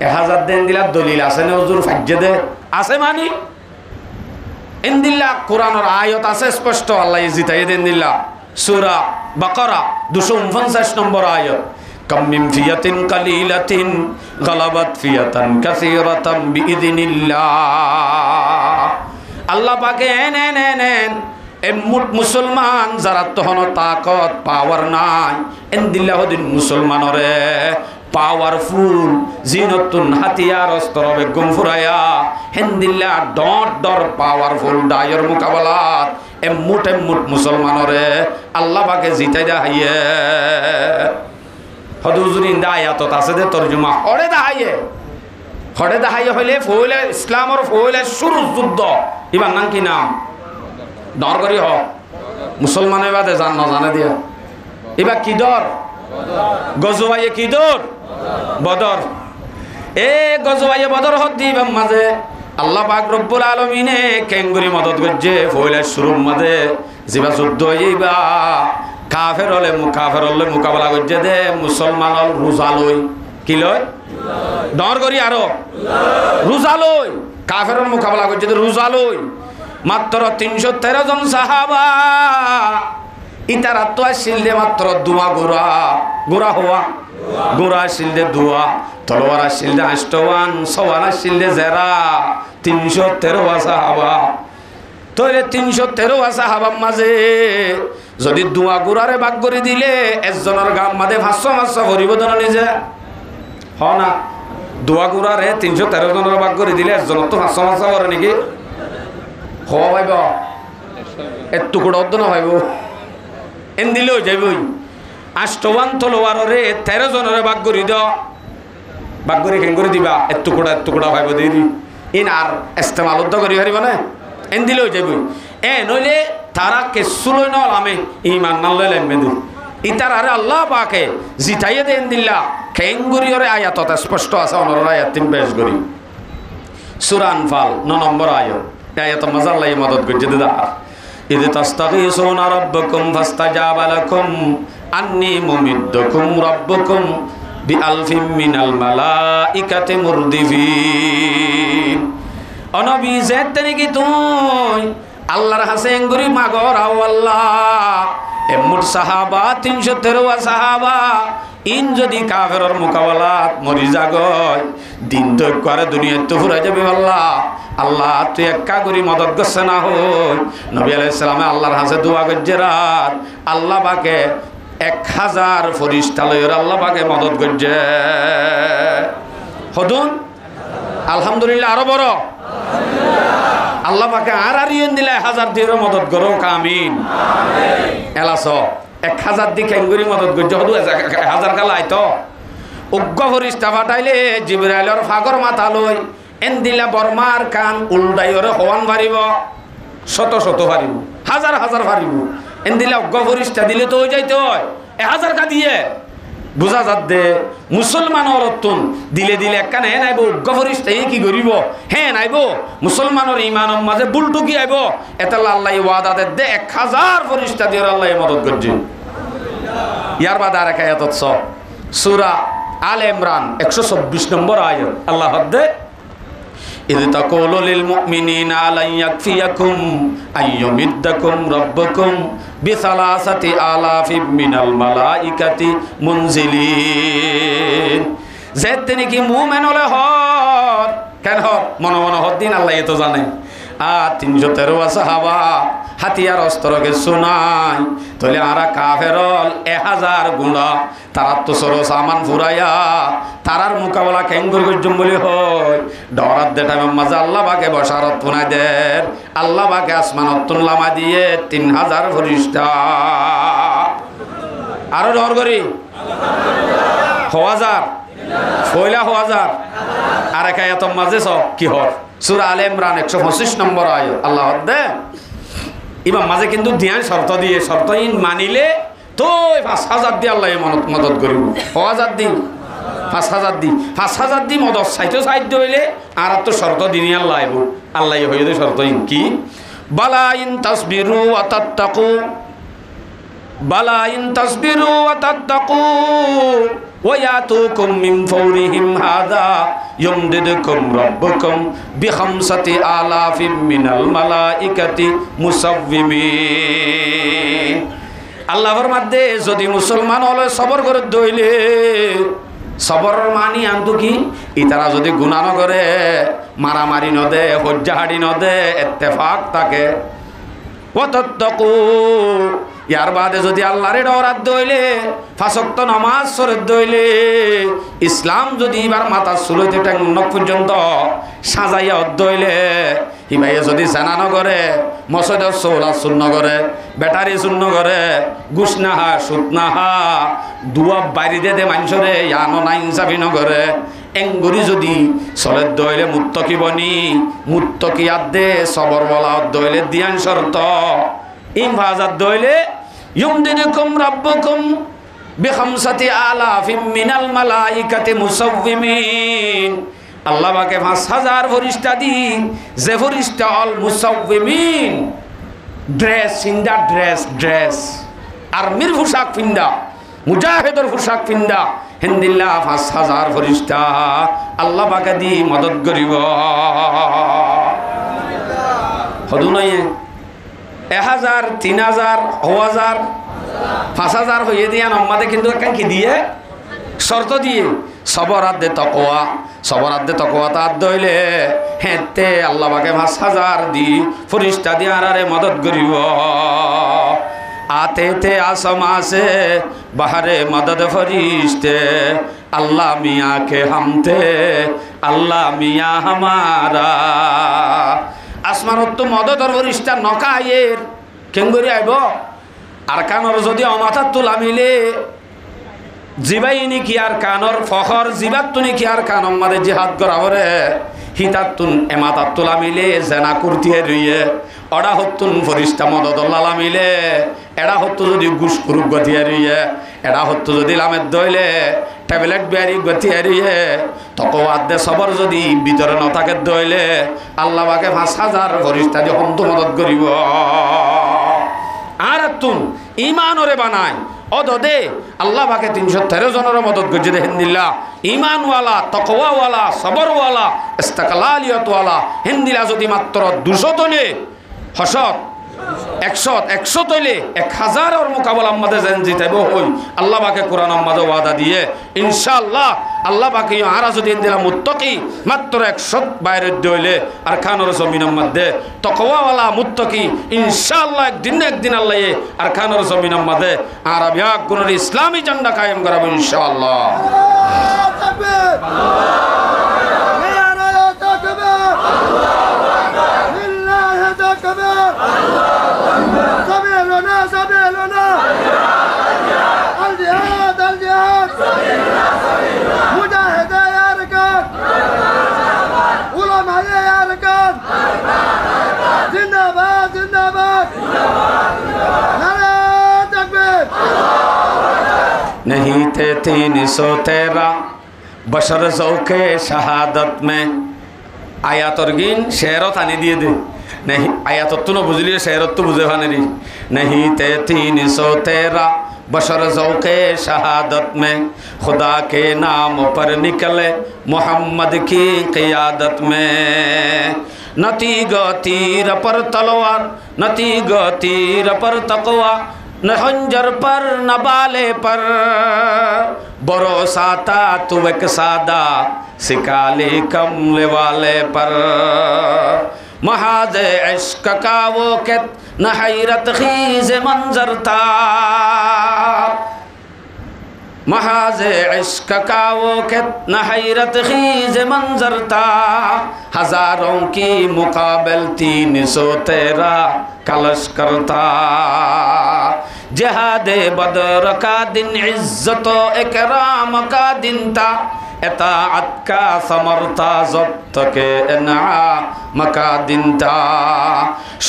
1000 দেন দিলা দলিল আছে না হুজুর ফাজ্জে দে আছে মানি ইনদিল্লাহ কোরআনের আয়াত আছে স্পষ্ট আল্লাহ জিতাই দেন দিল্লাহ সূরা বাকারা 249 নম্বর আয়াত कम मिन फियतिन कलीलतिन गलबत फियतन कसीरतम बिइذनिल्लाह আল্লাহ পাকে এন মুসলমান যারা তখন তাকত পাওয়ার নাই এন্দিল্লাহ দিন মুসলমানরে পাওয়ারফুল জিনতুন হাতিয়ার অস্ত্র বেগম ফুরায়া হেন্দিল্লা ডট ডর পাওয়ারফুল ডায়ের মোকাবেলাত এমুট মুসলমানরে আল্লাহ পাকে জিতাই দেখাইয়ে হদুজুর ইন্দা আয়াতত আছে দে তরজমা হরে দাহাইয়ে হইলে ফইলে ইসলামর ফইলে শুরু যুদ্ধ ইবার নাম কি নাম নরগরি হ মুসলমানের বাদে জান না জানে দিয়া এবার কি দর গজওয়ায়ে কি দর বদর এ গজওয়ায়ে বদর হদ দিবাম মাঝে আল্লাহ পাক রব্বুল আলামিনে কেঙ্গুরি মদত করছে ফয়লা শুরুর মাঝে জিবা যুদ্ধ হইবা কাফের হলে মোকাবেলা করছে দে মুসলমান হল রোজা লই কি লই ডর করি আরো রোজা লই কাফের মোকাবেলা করছে রোজা লই মাত্র 313 জন সাহাবা ইতারা তো আসিল দে মাত্র দুয়া গোড়া হওয়া গোড়া আসিল দে দুয়া তলোয়ার আসিল দে আষ্টওয়ান সওয়ান আসিল দে জেরা 313 সাহাবা তইলে 313 সাহাবার মাঝে যদি দুয়া গোড়ারে ভাগ করে দিলে একজনের গাম মাঝে 500 ভরিব না নিজে হ না দুয়া গোড়ারে 313 জনের ভাগ করে দিলে একজনের তো 500 ভরে নাকি হওয়া ভাইব একটু করে অর্ধ না ভাইব এন দিলেও যাইবই আষ্টওয়ান তলোয়ারে 13 জনের ভাগ করে দাও ভাগ করে কেন করে দিবা একটু কোড়া ভাইব দিয়ে দি ইন আর ইস্তেমাল উদ্ধ করি হারিব না এন দিলেও যাইবই এ নইলে তারা কেসুলই নল আমি ইমান নাল্লে লেমবে দি ইতার আরে আল্লাহ পাকে জিতাইয়ে দেন দিল্লা কেঙ্গুরিয়রে আয়াতত স্পষ্ট আছে অনর আয়াত 3 বেশ করি সূরা আনফাল 9 নম্বর আয়াত মজার লাই মদত করছে দাদা ইদ তাস্তাগীসুনা রাব্বাকুম ফাস্তাজাবা লাকুম আন্নী মুমিদ্দুকুম রাব্বুকুম বিআলফিম মিনাল মালাইকাতি মুরদিফিন অনবী যেতে কি তুই আল্লাহর হাসেন গরি মাগর আও আল্লাহ এমুর সাহাবা 313 সাহাবা ইন যদি কাফেরর মোকাবেলাত মরি যাগয় দিন তো করে দুনিয়া তো ফুরাই যাবে আল্লাহ তুই একা করি মদত করছে না হই নবী আলাইহিস সালামে আল্লাহর হাসে দোয়া করছে রাত আল্লাহ পাকে 1000 ফেরেশতা লইর আল্লাহ পাকে মদত করছে হদুন আলহামদুলিল্লাহ আরো বড় আল্লাহ পাকে আর ইন দিলে 1000 দিয়ে মদত করো আমিন এলাস 1000 দি কেঙ্গুরি মদত করছে হদু 1000 কালা আইতো উগ্র ফেরেশতা পাঠাইলে জিবরাইলের ফাগর মাথা লই এন দিলা বর্মার কান উল্টাইরে হওয়ান পারিব শত পারিব হাজার পারিব এন দিলা উগ্র ফেরেশতা দিলে তো যাইতে হয় 1000 কা দিয়ে বুঝা যাত দে মুসলমানের অর্থন দিলে একখানে হে নাইব উগ্র ফেরেশতা কি করিব হে নাইব মুসলমানের ইমানের মাঝে বুলটুকি আইব এতে আল্লাহ ওয়াদা দে 1000 ফেরেশতা দিয়ে আল্লাহ মদত করছে ইয়ার বাদ আর এক আয়াত সূরা আলে ইমরান 126 নম্বর আয়াত আল্লাহ দে ইদ তাকুলু লিল মুমিনিনা লা ইয়াকফিয়াকুম আইয়ুমিদ্দাকুম রাব্বুকুম বিসালাসাতি আলাফিম মিনাল মালাইকাতি মুনজিলিন যেতে কি মুমিন হলে হর কেন হর মনে হদ্দিন আল্লাহ এত জানে আর 313 সাহাবা হাতিয়ার অস্ত্র কিছু নাই তাহলে আরা কাফেরল 1000 গুণা তারা তো সরো সামান ফুরাইয়া তারার মোকাবেলা কেঙ্গুর গজ্জম বলি হয় ডরাত দে টাইম মাঝে আল্লাহ বাকে বসারত পুনাই দের আল্লাহ বাকে আসমানত লামা দিয়ে 3000 ফেরেশতা আরো ডর করি হাজার ফয়লা হাজার আর এক আয়াত মাঝে সব কি হর সূরা আলে ইমরান 125 নম্বর আয়াত আল্লাহ দে ইমাম মাঝে কিন্তু ধ্যান শর্ত দিয়ে শর্ত ইন মানিলে তো 5000 দিয়ে আল্লাহ মদত করিব 1000 দিন 5000 দি মদত সাইড হইলে আর তো শর্ত দিনই আল্লাহ আইব আল্লাহ হইলে শর্ত ইন কি বালা ইন তাসবিরু ওয়া তাত্তাকু ওয়া তাত্তাকু ওয়া ইয়াতুকুম মিন ফাওরিহিম হাদা ইউমদিদুকুম রাব্বুকুম বিখামসাতি আলাফিম মিনাল মালাইকাতি মুসাওবিমিন আল্লাহর মধ্যে যদি মুসলমান হলে সবর করে দইলে সবর মানি আনতো কি ইতারা যদি গুনাহ ন করে মারামারি ন দে হজ্জাহাড়ি ন দে ইত্তেফাক থাকে ওয়া তাত্তাকু ইয়ার বাদে যদি আল্লাহরে ডরাত দইলে 5 ওয়াক্ত নামাজ পড়ে দইলে ইসলাম যদি এবার মাথা চুলইতে টাঙ্গ পর্যন্ত সাজাইয়া দইলে হিবাইয়ে যদি জানা ন করে মসজিদের চৌলা শূন্য করে ব্যাটারি শূন্য করে ঘুষ না হা সুদ না হা দুয়া বাড়ি দে মানুষরে ইয়ানো না ইনসাফি ন করে এঙ্গুরি যদি চলে দইলে মুত্তকি বনি মুত্তকি আদ দে সবর বলা দইলে দিয়ান শর্ত ইম ভাজাত দইলে ইউমদিদুকুম রাব্বুকুম বিখামসাতি আলাফিম মিনাল মালাইকাতি মুসাওয়িমিন আল্লাহ পাকে 5000 ফেরেশতা দি যে ফেরেশতা অল মুসাওয়িমিন ড্রেস ইন্দা ড্রেস আর্মির পোশাক পিন্দা মুজাহিদের পোশাক পিন্দা হিন্দিল্লাহ 5000 ফেরেশতা আল্লাহ পাকে দি মদত করিব হদু নাই 1000 3000 1000 5000 হয়ে দিয়া আমাদের কিন্তু একখান কি দিয়ে শর্ত দিয়ে সবরাদ্দে তকওয়া তার দইলে হেতে আল্লাহ পাকে 5000 দি ফেরেশতা দি আরারে মদত করিব आते थे आसमां से बहरे मदद फरिश्ते अल्लाह मियाँ के हम थे अल्लाह मियाँ हमारा आसमानत तो मदद और फरिश्ता नकायेर केंगुरी आइब আর কানর যদি অমাথার তুলা মিলে জিবাইনি কি আর কানর ফখর জিবাত তুনি কি আর কান আমাদের জিহাদ করাবরে হিতাতুন এমাতার তুলা মিলে জেনা কুর্তিয়ে রইয়ে অডা হতুন ফরিস্তা মদদল্লালা মিলে এডা হতো যদি গুসকুরু গতিয়ে রইয়ে এডা হতো যদি লামের দইলে ট্যাবলেট বিয়ারি গতিয়ে রইয়ে তকওয়াদে সবর যদি ভিতরে নথাকে দইলে আল্লাহ পাকে 5000 ফরিস্তা দিয়ে হন্ত মদত করিব আর তুন ইমানরে বানায় অদদে আল্লাহ পাকে 313 জনের মদত করছে হিন্দিল্লা ইমানওয়ালা তকওয়াওয়ালা সবরওয়ালা ইস্তিকলালিয়তওয়ালা হিন্দিলা যদি মাত্র 200 তলে হসত 100 তলে 1000 এর মোকাবেলা আমাদের জান জিতাইব হই আল্লাহ পাকে কোরআন আমাদের ওয়াদা দিয়ে ইনশাআল্লাহ আল্লাহ পাকে আরা যদি হিন্দিলা মুত্তাকি মাত্র 100 বাইরে দইলে আর খানের জমিনের মধ্যে তকওয়াওয়ালা মুত্তাকি ইনশাআল্লাহ একদিন আল্লাহ আর খানের জমিনের মধ্যে আরবিয়া গুণের ইসলামী ঝান্ডা কায়েম করাবো ইনশাআল্লাহ আল্লাহু তাকবীর سبيلنا الجهاد مجاهد يا ركان علماء يا ركان زندباد نعرہ تکبیر नहीं थे 313 बशर ज़ौक़े शहादत में आयातर गिन शेरत आने दिए दे नहीं आयात तो न बुझलिए शेरत तो बुझे भाने री नहीं थे 313 बशर ज़ौक़े शहादत में खुदा के नाम पर निकले मोहम्मद की क़ियादत में नती तीर पर तलवार नती तीर पर तक़वा न खंजर पर न बाले पर भरोसा था तू एक सादा सिकाली कमले वाले पर महाज इश्क का वो के न हैरत खीज मंजर था महाज इश्क का वो के न हैरत खीज मंजर था हजारों की मुकाबल 313 का लश्कर था जिहादे बदर का दिन इज्जत इकराम का दिन था इताअत का समर था ज़ब्त के इनाम का दिन था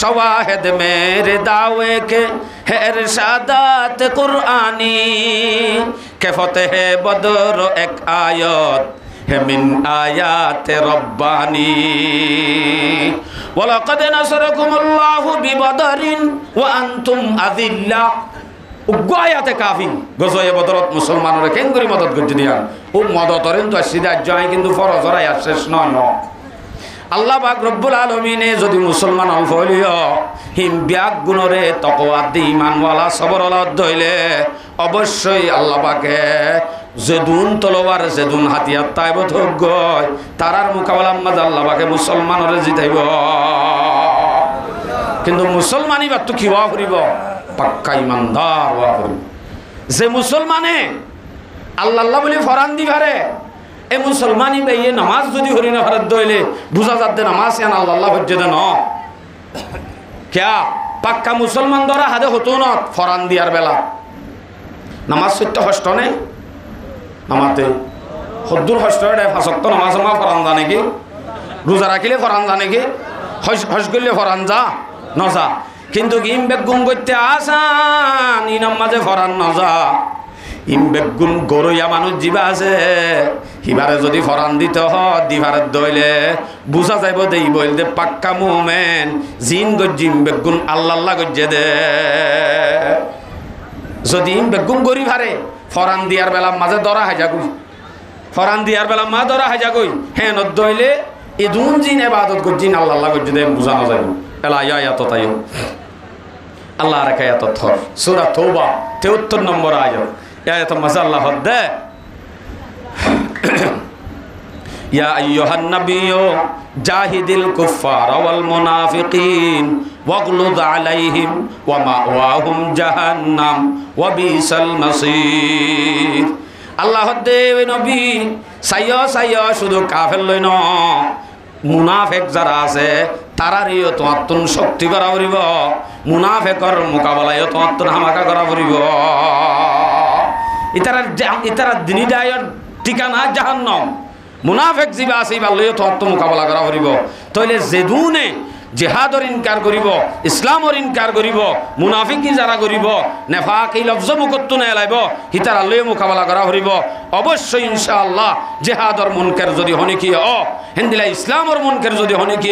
शवाहिद मेरे दावे के है इरशादात कुरानी के फतेह बदर एक आयत है मिन आयात रब्बानी वलक़द नसरकुमुल्लाहु बिबदरिन व अंतुम अज़िल्ला उग्गायाते काफी गज़ोए बदरत मुसलमानों केंगरी मदद कर दिया वो मदद करें तो सीधा जाए किंतु फरज और या शेष न আল্লাহ পাক রব্বুল আলামিনে যদি মুসলমান হল ফলিও হিম ব্যাগ গুণরে তকওয়া দি ইমানওয়ালা সবরওয়ালা দইলে অবশ্যই আল্লাহ পাকে যেদুন তলোয়ার যেদুন হাতিয়ার তাইব থগয় তারার মোকাবেলা মাঝে আল্লাহ পাকে মুসলমানরে জিতাইব কিন্তু মুসলমানই বাত কি হওয়া করিব পাক্কা ইমানদার হওয়া করিব যে মুসলমানে আল্লাহ আল্লাহ বলে ফরান দিবারে এ মুসলমানি বেয়ে নামাজ যদি হরি না ভারত দইলে বুঝা যাতে নামাজ ইয়ান আল্লাহ আল্লাহ হজ্জে দেন ক্যা পাক্কা মুসলমান দ্বারা হাদে হতো না ফরান দিয়ার বেলা নামাজ সত্য হষ্ট নেই নামাতে হদ্দুর হষ্ট ফাঁসক্ত নামাজ মা ফরান জানে কি রোজা রাখিলে ফরান জানে কি হজ করলে ফরান যা নজা কিন্তু গিম বেগ গুম করতে আসান ই নামাজে ফরান নজা বেগুন গরইয়া মানুষ জীবা আছে হিবারে যদি ফরান দিতে হয় দিবারে দইলে বুঝা যাইব দেই বইল দে পাক্কা মুমেন জিন গজ্জিম বেগুন আল্লাহ গজ্জে দে যদি বেগুন গরি ভারে ফরান দিয়ার বেলা মাঝে দরা হাজা গই ফরান দিয়ার বেলা মা দরা হাজা গই হ্যাঁ দইলে ইদুন জিন ইবাদত গজ্জিন আল্লাহ গজ্জে দে বুঝা না যাইব এলা ইয়া তো তাই আল্লাহ রাখা এত থর সূরা তওবা 73 নম্বর আয়াত এত মজা আল্লাহ দে ইয়া আইয়ুহান নাবিয়্যু জাহিদিল কুফার ওয়াল মুনাফিকিন ওয়াগলুদ আলাইহিম ওয়া মাওয়াহুম জাহান্নাম ওয়া বিসাল মাসীর আল্লাহ দে নবী সাইয় শুধু কাফের লই ন মুনাফিক যারা আছে তারারিও তোমার শক্তি করা পড়িব মুনাফিকর মোকাবেলায় তোমার হামাকা করা পড়িব ইতারা দিনিদায়র ঠিকানা জাহান্নাম মুনাফিক যিবা আছে ইবালয় তোমার মোকাবেলা করা পড়িব তইলে যেদুনে জিহাদর ইনকার করিব ইসলামর ইনকার করিব মুনাফিকি যারা করিব নেফাক এই লফজ মুকত্তু না এলাইব হিতার আল্লাহ মোকাবেলা করা হরিব অবশ্যই ইনশাআল্লাহ জিহাদর মুনকার যদি হনিকি হিন্দিলা ইসলামর মুনকার যদি হনিকি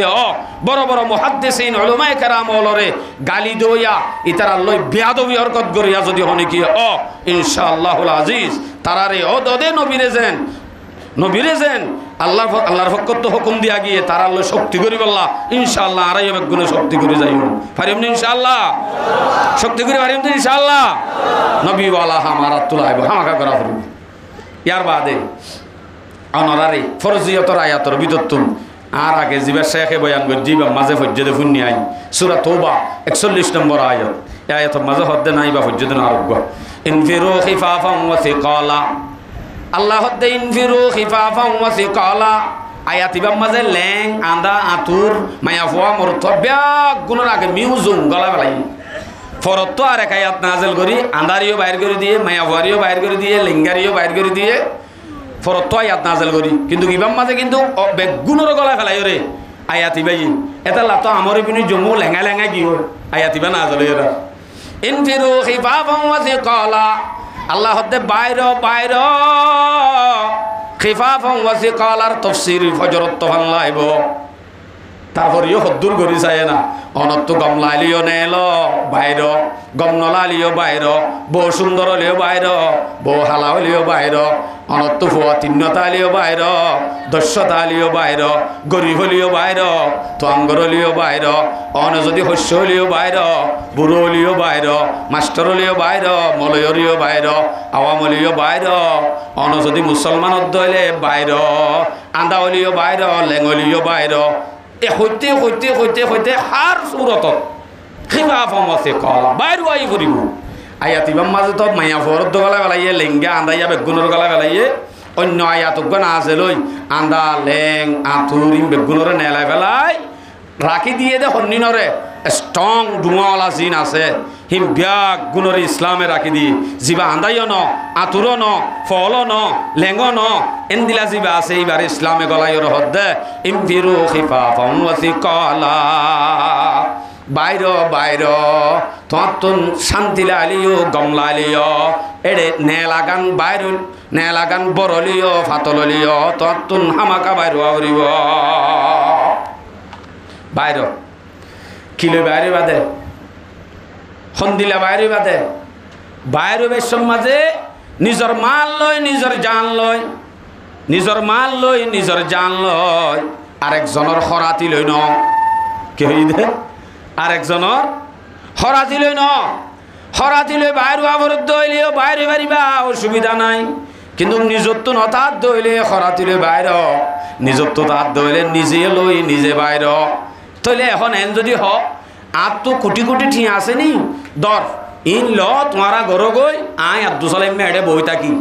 বড় বড় মুহাদ্দিসিন উলামায়ে কেরাম ওলরে গালি দইয়া ইতার আল্লাহ বেয়াদবি হরকত করিয়া যদি হনিকি ইনশাআল্লাহুল আজিজ তারারে দদে নবীরে যেন আল্লাহর পক্ষ হুকুম দিয়া গিয়ে তারা আল্লাহ শক্তি করি বললা ইনশাআল্লাহ আড়াই গুণে শক্তি করে যাইব পারিম না ইনশাআল্লাহ শক্তি করে পারিম তো ইনশাআল্লাহ নবী ওয়ালা হামারা তুলাইব হামাকা করা পড়বে ইয়ার বাদে অনরারে ফরজিয়তর আয়াতর বিদত্তুম আর আগে জিবা শেখে বয়ান করে জিবা মাঝে ফজ্জেদে ফুন্নি আই সূরা তওবা 41 নম্বর আয়াত এই আয়াত মাঝে হদ্দে নাই বা ফজ্জেদে না আরোগ্য ইনফিরু খিফাফান ওয়া সিকালা আল্লাহ হদ্দে ইনফিরু খিফাফান ওয়া সিকালা আয়াতিবার মাঝে ল্যাং আন্দা আতুর মায়া ফুয়া মরত ব্যাগ গুণের আগে মিউজুম গলা বেলাই ফরত আর এক আয়াত নাজেল করি আন্দারিও বাইর করে দিয়ে মায়া ফুয়ারিও বাইর করে দিয়ে লিঙ্গারিও বাইর করে দিয়ে ফরত আয়াত নাজেল করি কিন্তু ইবাম মাঝে কিন্তু বেগুনের গলা ফেলাই রে আয়াতি বাই এটা লাতো আমার পিনি জমু লেঙা লেঙা কি আয়াতিবা নাজেল এরা ইনফিরু খিফাফান ওয়া সিকালা আল্লাহ হদ্দে বাইর খিফাফান ওয়া সিকালার তাফসীর ফজরত তো ভাল্লাইব তারপরেও হদ্দুর করি চাই না অনত্ত গম লাইলিও নেল বাইর গম নলালিও বাইর বউ সুন্দর হলিও বাইর বউ হালা হলিও বাইর অনত্ত ফুয়া তিন্নতা হলিও বাইর দস্যতা হলিও বাইর গরিব হলিও বাইর তোয়াঙ্গর হলিও বাইর অন যদি শস্য হলিও বাইর বুড়ো হলিও বাইর মাস্টার হলিও বাইর মলয় হলিও বাইর আওয়াম হলিও বাইর অন যদি মুসলমানত দইলে বাইর আন্দা হলিও বাইর লেঙলিও বাইর হইতে হইতে হইতে হইতে হার সুরত খিফাফান ওয়া সিকালা বাইরও আই করিব আয়াতিবাম মাঝে তো মায়া ফরদ গলা বেলাইয়ে লেঙ্গা আন্দাইয়া বেগুনের গলা বেলাইয়ে অন্য আয়াতজ্ঞ না আছে লই আন্দা লেং আঁতুরিম বেগুনরে নেলাই বেলাই রাখি দিয়ে দে হন্নিনরে স্ট্রং ডুমাওয়ালা জিন আছে হিম ব্যাগ গুণরে ইসলামে রাখি দি যিবা আন্দাইও ন আঁতুর ন ফল ন লেঙ ন এন্দিলা যিবা আছে এইবার ইসলামে গলাইর হদ্দে ইনফিরু খিফাফান ওয়া সিকালা বাইর তোমার শান্তি লালিও গমলা লিও এড়ে নে লাগান বরলিও ফাতলিও তোমার হামাকা বাইর আবরিব বাইর কিলো বাইরে বাদে সন্দিলা বাইরে বাদে বাইরে বেশম মাঝে নিজর মাল লয় নিজর জান লয় নিজর মাল লয় নিজর জান লয় আরেকজনের হরাতি লই ন কে হই দে আরেকজনের হরাতি লই ন হরাতি লই বাইরে আবরত দইলেও বাইরে বাড়িবা অসুবিধা নাই কিন্তু নিজত্ব নতার দইলে হরাতি লই বাইর নিজত্ব তার দইলে নিজে লই নিজে বাইর তইলে এখন এন যদি হ আর তো কোটি কোটি ঠিয়া আছে নি দর ইন ল তোমারা ঘর গই আয় আব্দুল সালেম মেয়েডে বই থাকি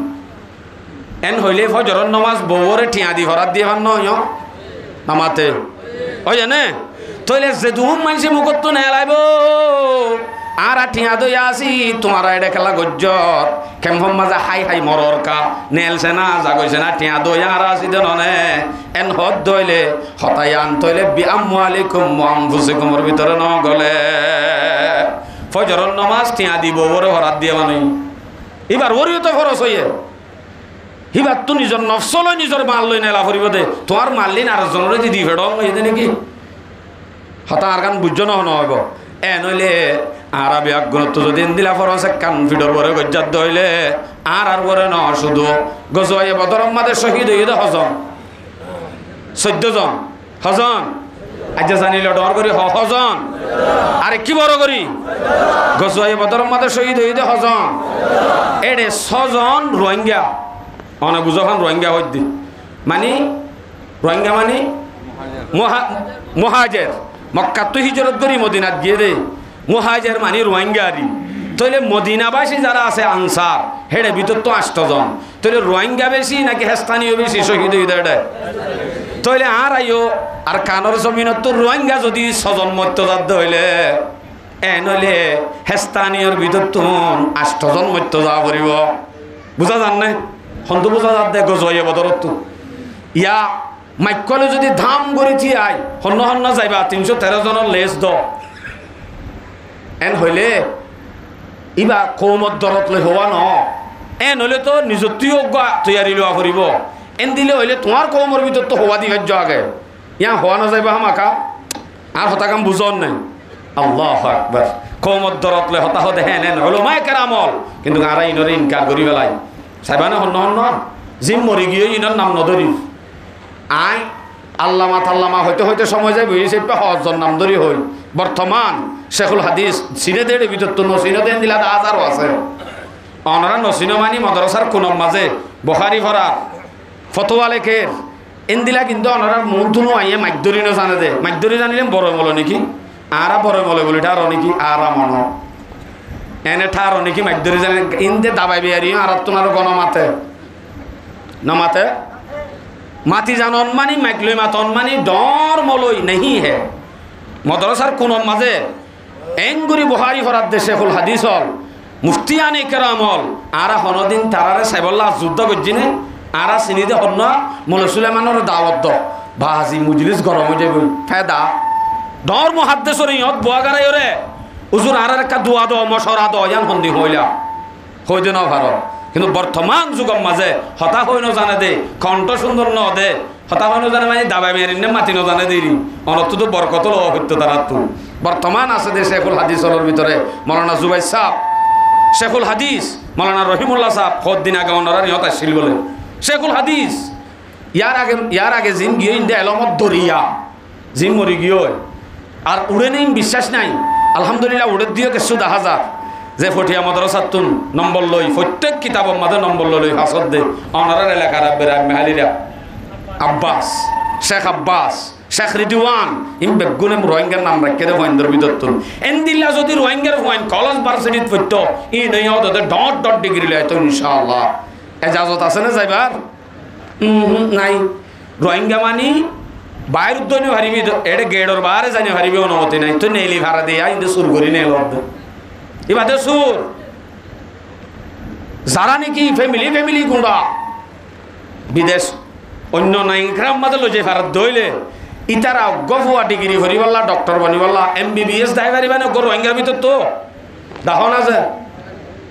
এন হইলে ফজরের নমাজ বউরে ঠিয়া দি হরাত দিয়ে ভান নয় নামাতে ওই জানে তইলে যে দুম মাইসে মুখত নেলাইব আর ঠিয়া দই আসি তোমার এটা খেলা গজ্জর কেমন মাজা হাই হাই মরর কা নেলছে না জাগইছে না ঠিয়া দই আর আসি দেন এন হদ দইলে হতাই আন তইলে বিআম্মু আলাইকুম মুআনফুসিকুমর ভিতরে ন গলে ফজরের নামাজ ঠিয়া দিব ওরে হরাত দিয়ে মানে এবার ওরিও তো খরচ হইয়ে হিবার তো নিজের নফসলৈ নিজের মাল লই নেলা ফুরিব দে তোমার মারলিন আর জনরে দি ফেড় এদে নাকি হতা আর গান বুঝছো নহব নইলে আর আবি আগুনত যদি দিলা ফরস কান ফিডর বরে গজ্জাত হইলে আর বরে ন শুধু গজয়ে বদরম মাদের শহীদ হইয়ে দে হজন 14 জন হজন আজ জানিল ডর করি হজন আরে কি বড় করি গজয়ে বদরম মাদের শহীদ হইয়ে দে হজন এডে 6 জন রোহিঙ্গা অনেক বুঝান রোহিঙ্গা হইদি মানে রোহিঙ্গা মানে মুহাজির মক্কা তো হিজরত করি মদিনাত গিয়ে দে মুহাজির মানে রোহিঙ্গারি তাহলে মদিনাবাসী যারা আছে আনসার হেডে ভিতর তো 8 জন তাহলে রোহিঙ্গা বেশি নাকি স্থানীয় বেশি শহীদ হইতে তাহলে আর আইও আর কানর জমিনত তো রোহিঙ্গা যদি 6 জন মর্তজাত হইলে নইলে স্থানীয়র ভিতর তো 8 জন মর্ত যা করিব বুঝা যান নাই হন্তু বুঝা যাত দে গজয়ে বদরত ইয়া মাইকলে যদি ধাম করে থি আই হন্য হন্য যাইবা 313 জনের লেজ দ হইলে ইবা কৌমত দরত লৈ হওয়া ন হইলে তো নিজতীয় তৈয়ারি লোৱা ফুরিব দিলে হইলে তোমার কৌমর ভিতর তো হওয়া দিবে আগে ইয়া হওয়া না যাইবা হামাকা আর হতা কাম বুঝন নাই আল্লাহু আকবার কৌমত দরত লৈ হতা হতে ওলামায়ে কেরামল কিন্তু আর ইনরে ইনকার করি পেলাই সাইবানে হন্য হন্য জিম মরি গিয়ে ইনর নাম নধরি আই আল্লামা তাল্লামা হইতে হইতে সময় যায় বুঝেছে হজর নাম ধরি হই বর্তমান শেখুল হাদিস সিনে দেড় ভিতর তো নসিনো দেন দিলা হাজারও আছে অনরা নসিনো মানি মাদ্রাসার কোন মাঝে বখারি ভরার ফতোয়া লেখের দিলা কিন্তু অনরা মন তুনো আইয়ে মাইদরি ন জানে দে মাইদরি জানিলে বড় মল নাকি আরা বড় মলে বলি ঠার নাকি আরা মন ঠার নাকি মাইদরি জানে ইন্দে দাবাই বিয়ারি আর তোমার গণমাতে নমাতে মাতি জানন মানি মাইকলই মাতন মানি ডর মলই নেহি হে মদরসার কোন মাঝে এঙ্গুরি বুহারি ফরাত দেশে হুল হাদিস হল মুফতিয়ানে কেরামল আরা হনদিন তারারে সাইবল্লাহ যুদ্ধ গজ্জিনে আরা চিনিদে হন মৌলা সুলাইমানের দাওয়াত দ বাজি মুজলিস গরম হয়ে যাবে ফেদা ডর মুহাদ্দিসর ইয়ত বুয়াগারাই রে উজুর আর একটা দোয়া দ মশরা দ ইয়ান হন্দি হইলা হইতে না ভারত কিন্তু বর্তমান যুগের মাঝে হতা হইনো জানে দে কণ্ঠ সুন্দর ন দে হতা হইনো জানে মানে দাবাই মেরিন নে মাতি ন জানে দেরি অনত তো বরকত ল হইত তারা তো বর্তমান আছে দে শেখুল হাদিসের ভিতরে মাওলানা জুবাইর সাহেব শেখুল হাদিস মাওলানা রহিমুল্লাহ সাহেব কতদিন আগে ওনারা নিহত আসছিল বলে শেখুল হাদিস ইয়ার আগে জিম গিয়ে ইন্দে এলমত দরিয়া জিম মরি গিয়ে আর উড়ে নেই বিশ্বাস নাই আলহামদুলিল্লাহ উড়ে দিয়ে কিছু দেখা যায় যে ফটিয়া মাদ্রাসাতুন নম্বর লই প্রত্যেক কিতাবের মাঝে নম্বর লই হাসদ দে অনারার এলাকার মেহালিরা আব্বাস শেখ রিদওয়ান ইম বেগুনে রোহিঙ্গার নাম রাখে দে ভয়েন্দ্র বিদত্তন দিল্লা যদি রোহিঙ্গার ভয়েন কলেজ ভার্সিটিত পড়তো ই নই হতে ডট ডিগ্রি লয় তো ইনশাআল্লাহ এজাজত আছে না যাইবার নাই রোহিঙ্গা মানি বাইর উদ্যনি হারিবি এডে গেডর বারে জানি হারিবি অনুমতি নাই তো নেলি ভাড়া দিয়া ইন্দে সুর করি নেল এবারে সুর যারা নাকি ফ্যামিলি গুঁড়া বিদেশ অন্য নাইগ্রাম মাঝে লজে ভারত দইলে ইতারা গফুয়া ডিগ্রি ভরিবাল্লা ডক্টর বনিবাল্লা MBBS দায় পারিবা না গরু রোহিঙ্গার ভিতর তো দাহ না যে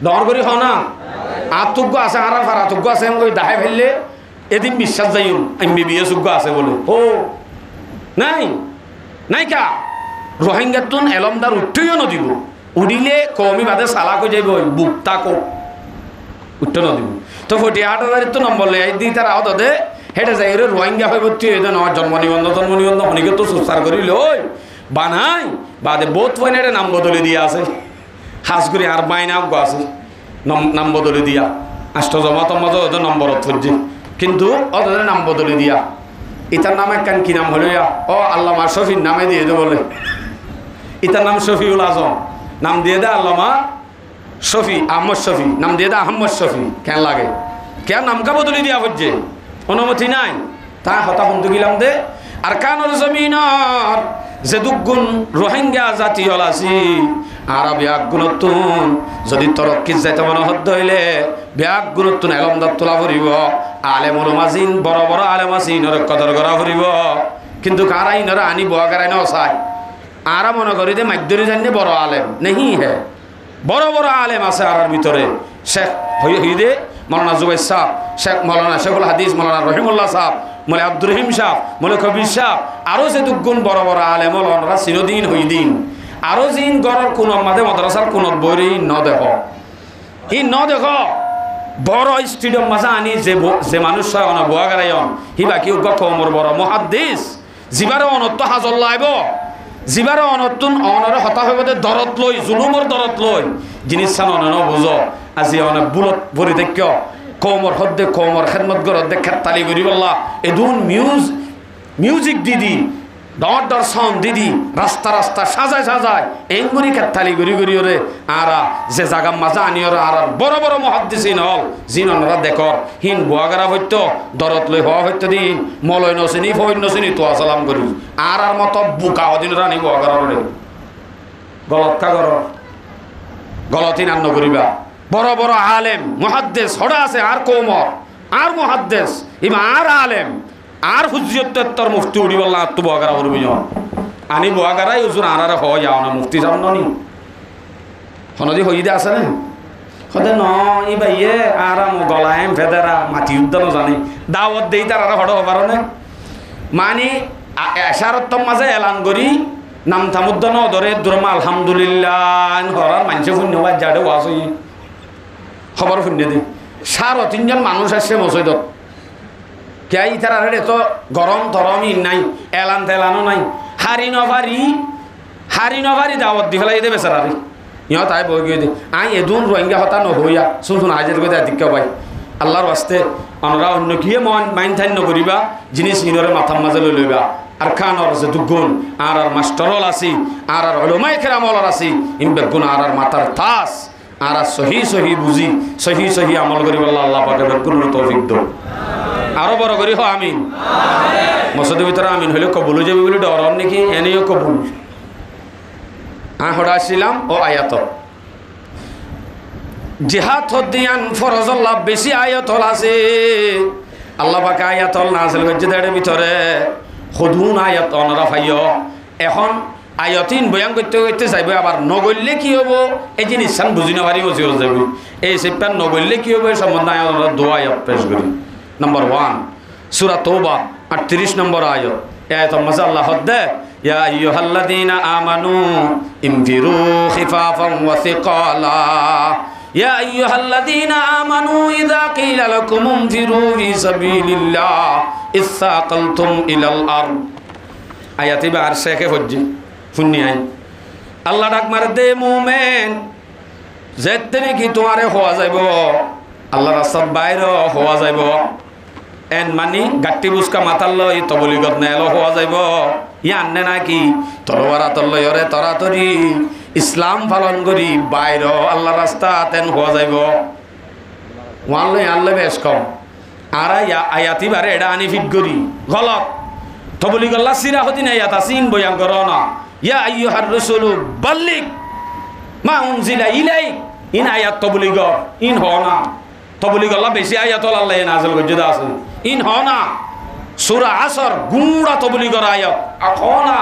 দর করি হও না আতুগ্য আছে আর ফারাতুগ্য আছে আমি দাহাই ফেললে এদিন বিশ্বাস যাই MBBS উগ্য আছে বলে ও নাই কা রোহিঙ্গার তুন এলমদার উঠতেও নদিব উড়িলে কমি বাদে সালাকো যাইব বুক তাকো উঠতে নদিব তো 48,000 তো নম্বর লে দি তার আহত দে হেঁটে যাই রে রোহিঙ্গা হয়ে ভর্তি হয়ে দেন আমার জন্ম নিবন্ধন অনেকে তো সুস্থার করিল ওই বানাই বাদে বোধ পয়েন্ট এটা নাম বদলে দিয়ে আছে হাস করে আর বাইনা আছে নাম বদলে দিয়া আষ্ট জমা তোমার ওদের নম্বর ধরছি কিন্তু ওদের নাম বদলে দিয়া ইতার নামে কেন কি নাম হলো ও আল্লামা শফির নামে দিয়ে দে বলে ইতার নাম শফিউল আজম নাম দিয়ে দে আল্লামা শফি আহমদ শফি নাম দিয়ে দে আহমদ শফি কেন লাগে কে নামকা বদলে দিয়া হচ্ছে অনুমতি নাই তা হতা বন্ধু গিলাম দে আর কানর জমিনর যে দুগুণ রোহিঙ্গা জাতি হল আছি আর ব্যাগ গুণতুন যদি তরক্কি যাইতে মনে হদ্দ হইলে ব্যাগ গুণতুন এলমদার তোলা ফুরিব আলেমুল মাজিন বড় বড় আলেম আছিন কদর করা ফুরিব কিন্তু কারা ইনরা আনি বয়া কারাই নসাই আরা মনে করি দে মাধ্যরি জানি বড় আলেম নেহি হে বড় বড় আলেম আছে আর ভিতরে শেখ হইদে মৌলানা জুবাইর সাহ, শেখ মৌলানা শেখুল হাদিস মৌলানা রহিমুল্লাহ সাহ, মৌলানা আব্দুর রহিম সাহ, মৌলানা কবির সাহ, আরও যে দুগুণ বড় বড় আলেম ওনারা চিরদিন হইদিন আরও জিন গড়র কোন মাঝে মাদ্রাসার কোনত বইরে ন দেখ ই ন দেখ বড় স্টেডিয়াম মাঝে আনি যে মানুষ হয় অনা বোয়া গারাইন হি বাকি কমর বড় মহাদ্দিস জিবারে অনত্য হাজর লাইব জিবারে অনতুন অনরে হতা হইব দরত লই জুলুমর দরত লই জিনিস চান অনন বুঝ আজি অনেক বুলত ভরি দেখ কমর হদ্দে কমর খেদমত গরদ্দে খেতালি করি বললা এদুন মিউজিক দিদি ডর ডর সাউন্ড দিদি রাস্তা রাস্তা সাজায় সাজায় এঙ্গুরি খেতালি গড়ি গড়ি ওরে আরা যে জাগা মাজা আনি ওরা আর বড় বড় মহাদ্দিসিন হল জিন অনরা দেখর হিন বুয়াগারা হইতো দরত লই হওয়া হইতো দিন মলয় নচিনি ফইন নচিনি তো সালাম করি আর মতো বুকা অদিন রানি বুয়াগারা রে গলত কাগর গলতিন আর নগরিবা বড় বড় আলেম মুহাদ্দিস হড়া আছে আর কওমর আর মুহাদ্দিস ইমা আর আলেম আর হুজ্জতর মুফতি উড়ি বললা তো বুয়াগারা করবি আনি বুয়াগারাই উজুর আনারে হয় যাও না মুফতি যাব নি হনদি হইদে আছে না হদে ন ই ভাইয়ে আর গলায় ফেদেরা মাটি উদ্দানো জানি দাওয়াত দেই তার আর হড় হবার না মানে এশারত মাঝে এলান করি নাম থামুদ্দান ধরে দুরমা আলহামদুলিল্লাহ হরার মানুষে শূন্যবাদ যাডে ওয়াজ হই খবর শূন্য দি ৩.৫ মানুষ আসছে মসজিদত কে ইতার আর এত গরম তরম নাই এলান তেলানো নাই হারি নভারি দাওয়াত দি ফেলাই দে বেচারি ইহঁত তাই বই গিয়ে দে আই এদুন রোহিঙ্গা হতা নহইয়া শুন হাজির করে দিকা ভাই আল্লাহর বাস্তে অনরা অন্য কিয়ে মাইন ঠাইন নকরিবা জিনিস ইনরে মাথার মাঝে লৈ লইবা আর খানর আছে দুগুণ আর মাস্টারল আছি আর ওলামায়ে কেরামল আছি ইন বেগুণ আর মাথার তাস আর সহি বুঝি সহি আমল করি বললা আল্লাহ পাকের বেগুণ তৌফিক দো আরো বড় করি হ আমিন মসজিদের ভিতরে আমিন হইলে কবুল হয়ে যাবে বলে ডর নাকি এনেও কবুল হড়া আসছিলাম ও আয়াত জিহাদ হদ্দিয়ান ফরজল্লাহ বেশি আয়াতল আছে আল্লাহ পাকে আয়াতল নাজিল করছে দেড়ের ভিতরে সদুন আয়াত অনরা ফাইয় এখন আয়াতিন বয়ান করতে করতে যাইব আবার নগরলে কি হবো এই জিনিস সান বুঝি না পারি বসে যাব এই সেপ্টার নগরলে কি হবো এই সম্বন্ধে আমরা দোয়া আয়াত পেশ করি নম্বর 1 সূরা তওবা 38 নম্বর আয়াত আয়াত মাঝে আল্লাহ হদ্দে ইয়া আইয়ুহাল্লাযীনা আমানু ইনফিরু খিফাফান ওয়া সিকালা ইয়া আইয়ুহাল্লাযীনা আমানু ইযা কিলা লাকুম ইনফিরু ফি সাবিলিল্লাহ ইসসাকালতুম ইলাল আরদ আয়াতে বার শেখে হজ্জি শুনি আই আল্লাহ ডাক মার দে মুমিন যেতে কি তোমারে হওয়া যাইব আল্লাহ রাস্তার বাইরে হওয়া যাইব এন মানি গাটি বুসকা মাতাল লই তবলিগত নেলো হওয়া যাইব ইয়ান্নে নাকি তরবার আতল লয়রে তরাতরি ইসলাম পালন করি বাইর আল্লাহ রাস্তা তেন হওয়া যাইব ওয়ানলে আল্লাহ বেশ কম আর আয়াতি বারে এটা আনি ফিট করি গলত তবলিগল্লা সিরা হদিন আয়াত আসিন বয়ান কর না ইয়া আইয়ুহার রাসূলু বাল্লিগ মা উনজিলা ইলাইক ইন আয়াত তবলিগ ইন হ না তবলিগল্লা বেশি আয়াত আল্লাহ নাযিল করতে আছে ইন হ না সূরা আসর গুড়া তবলিগর আয়াত আখনা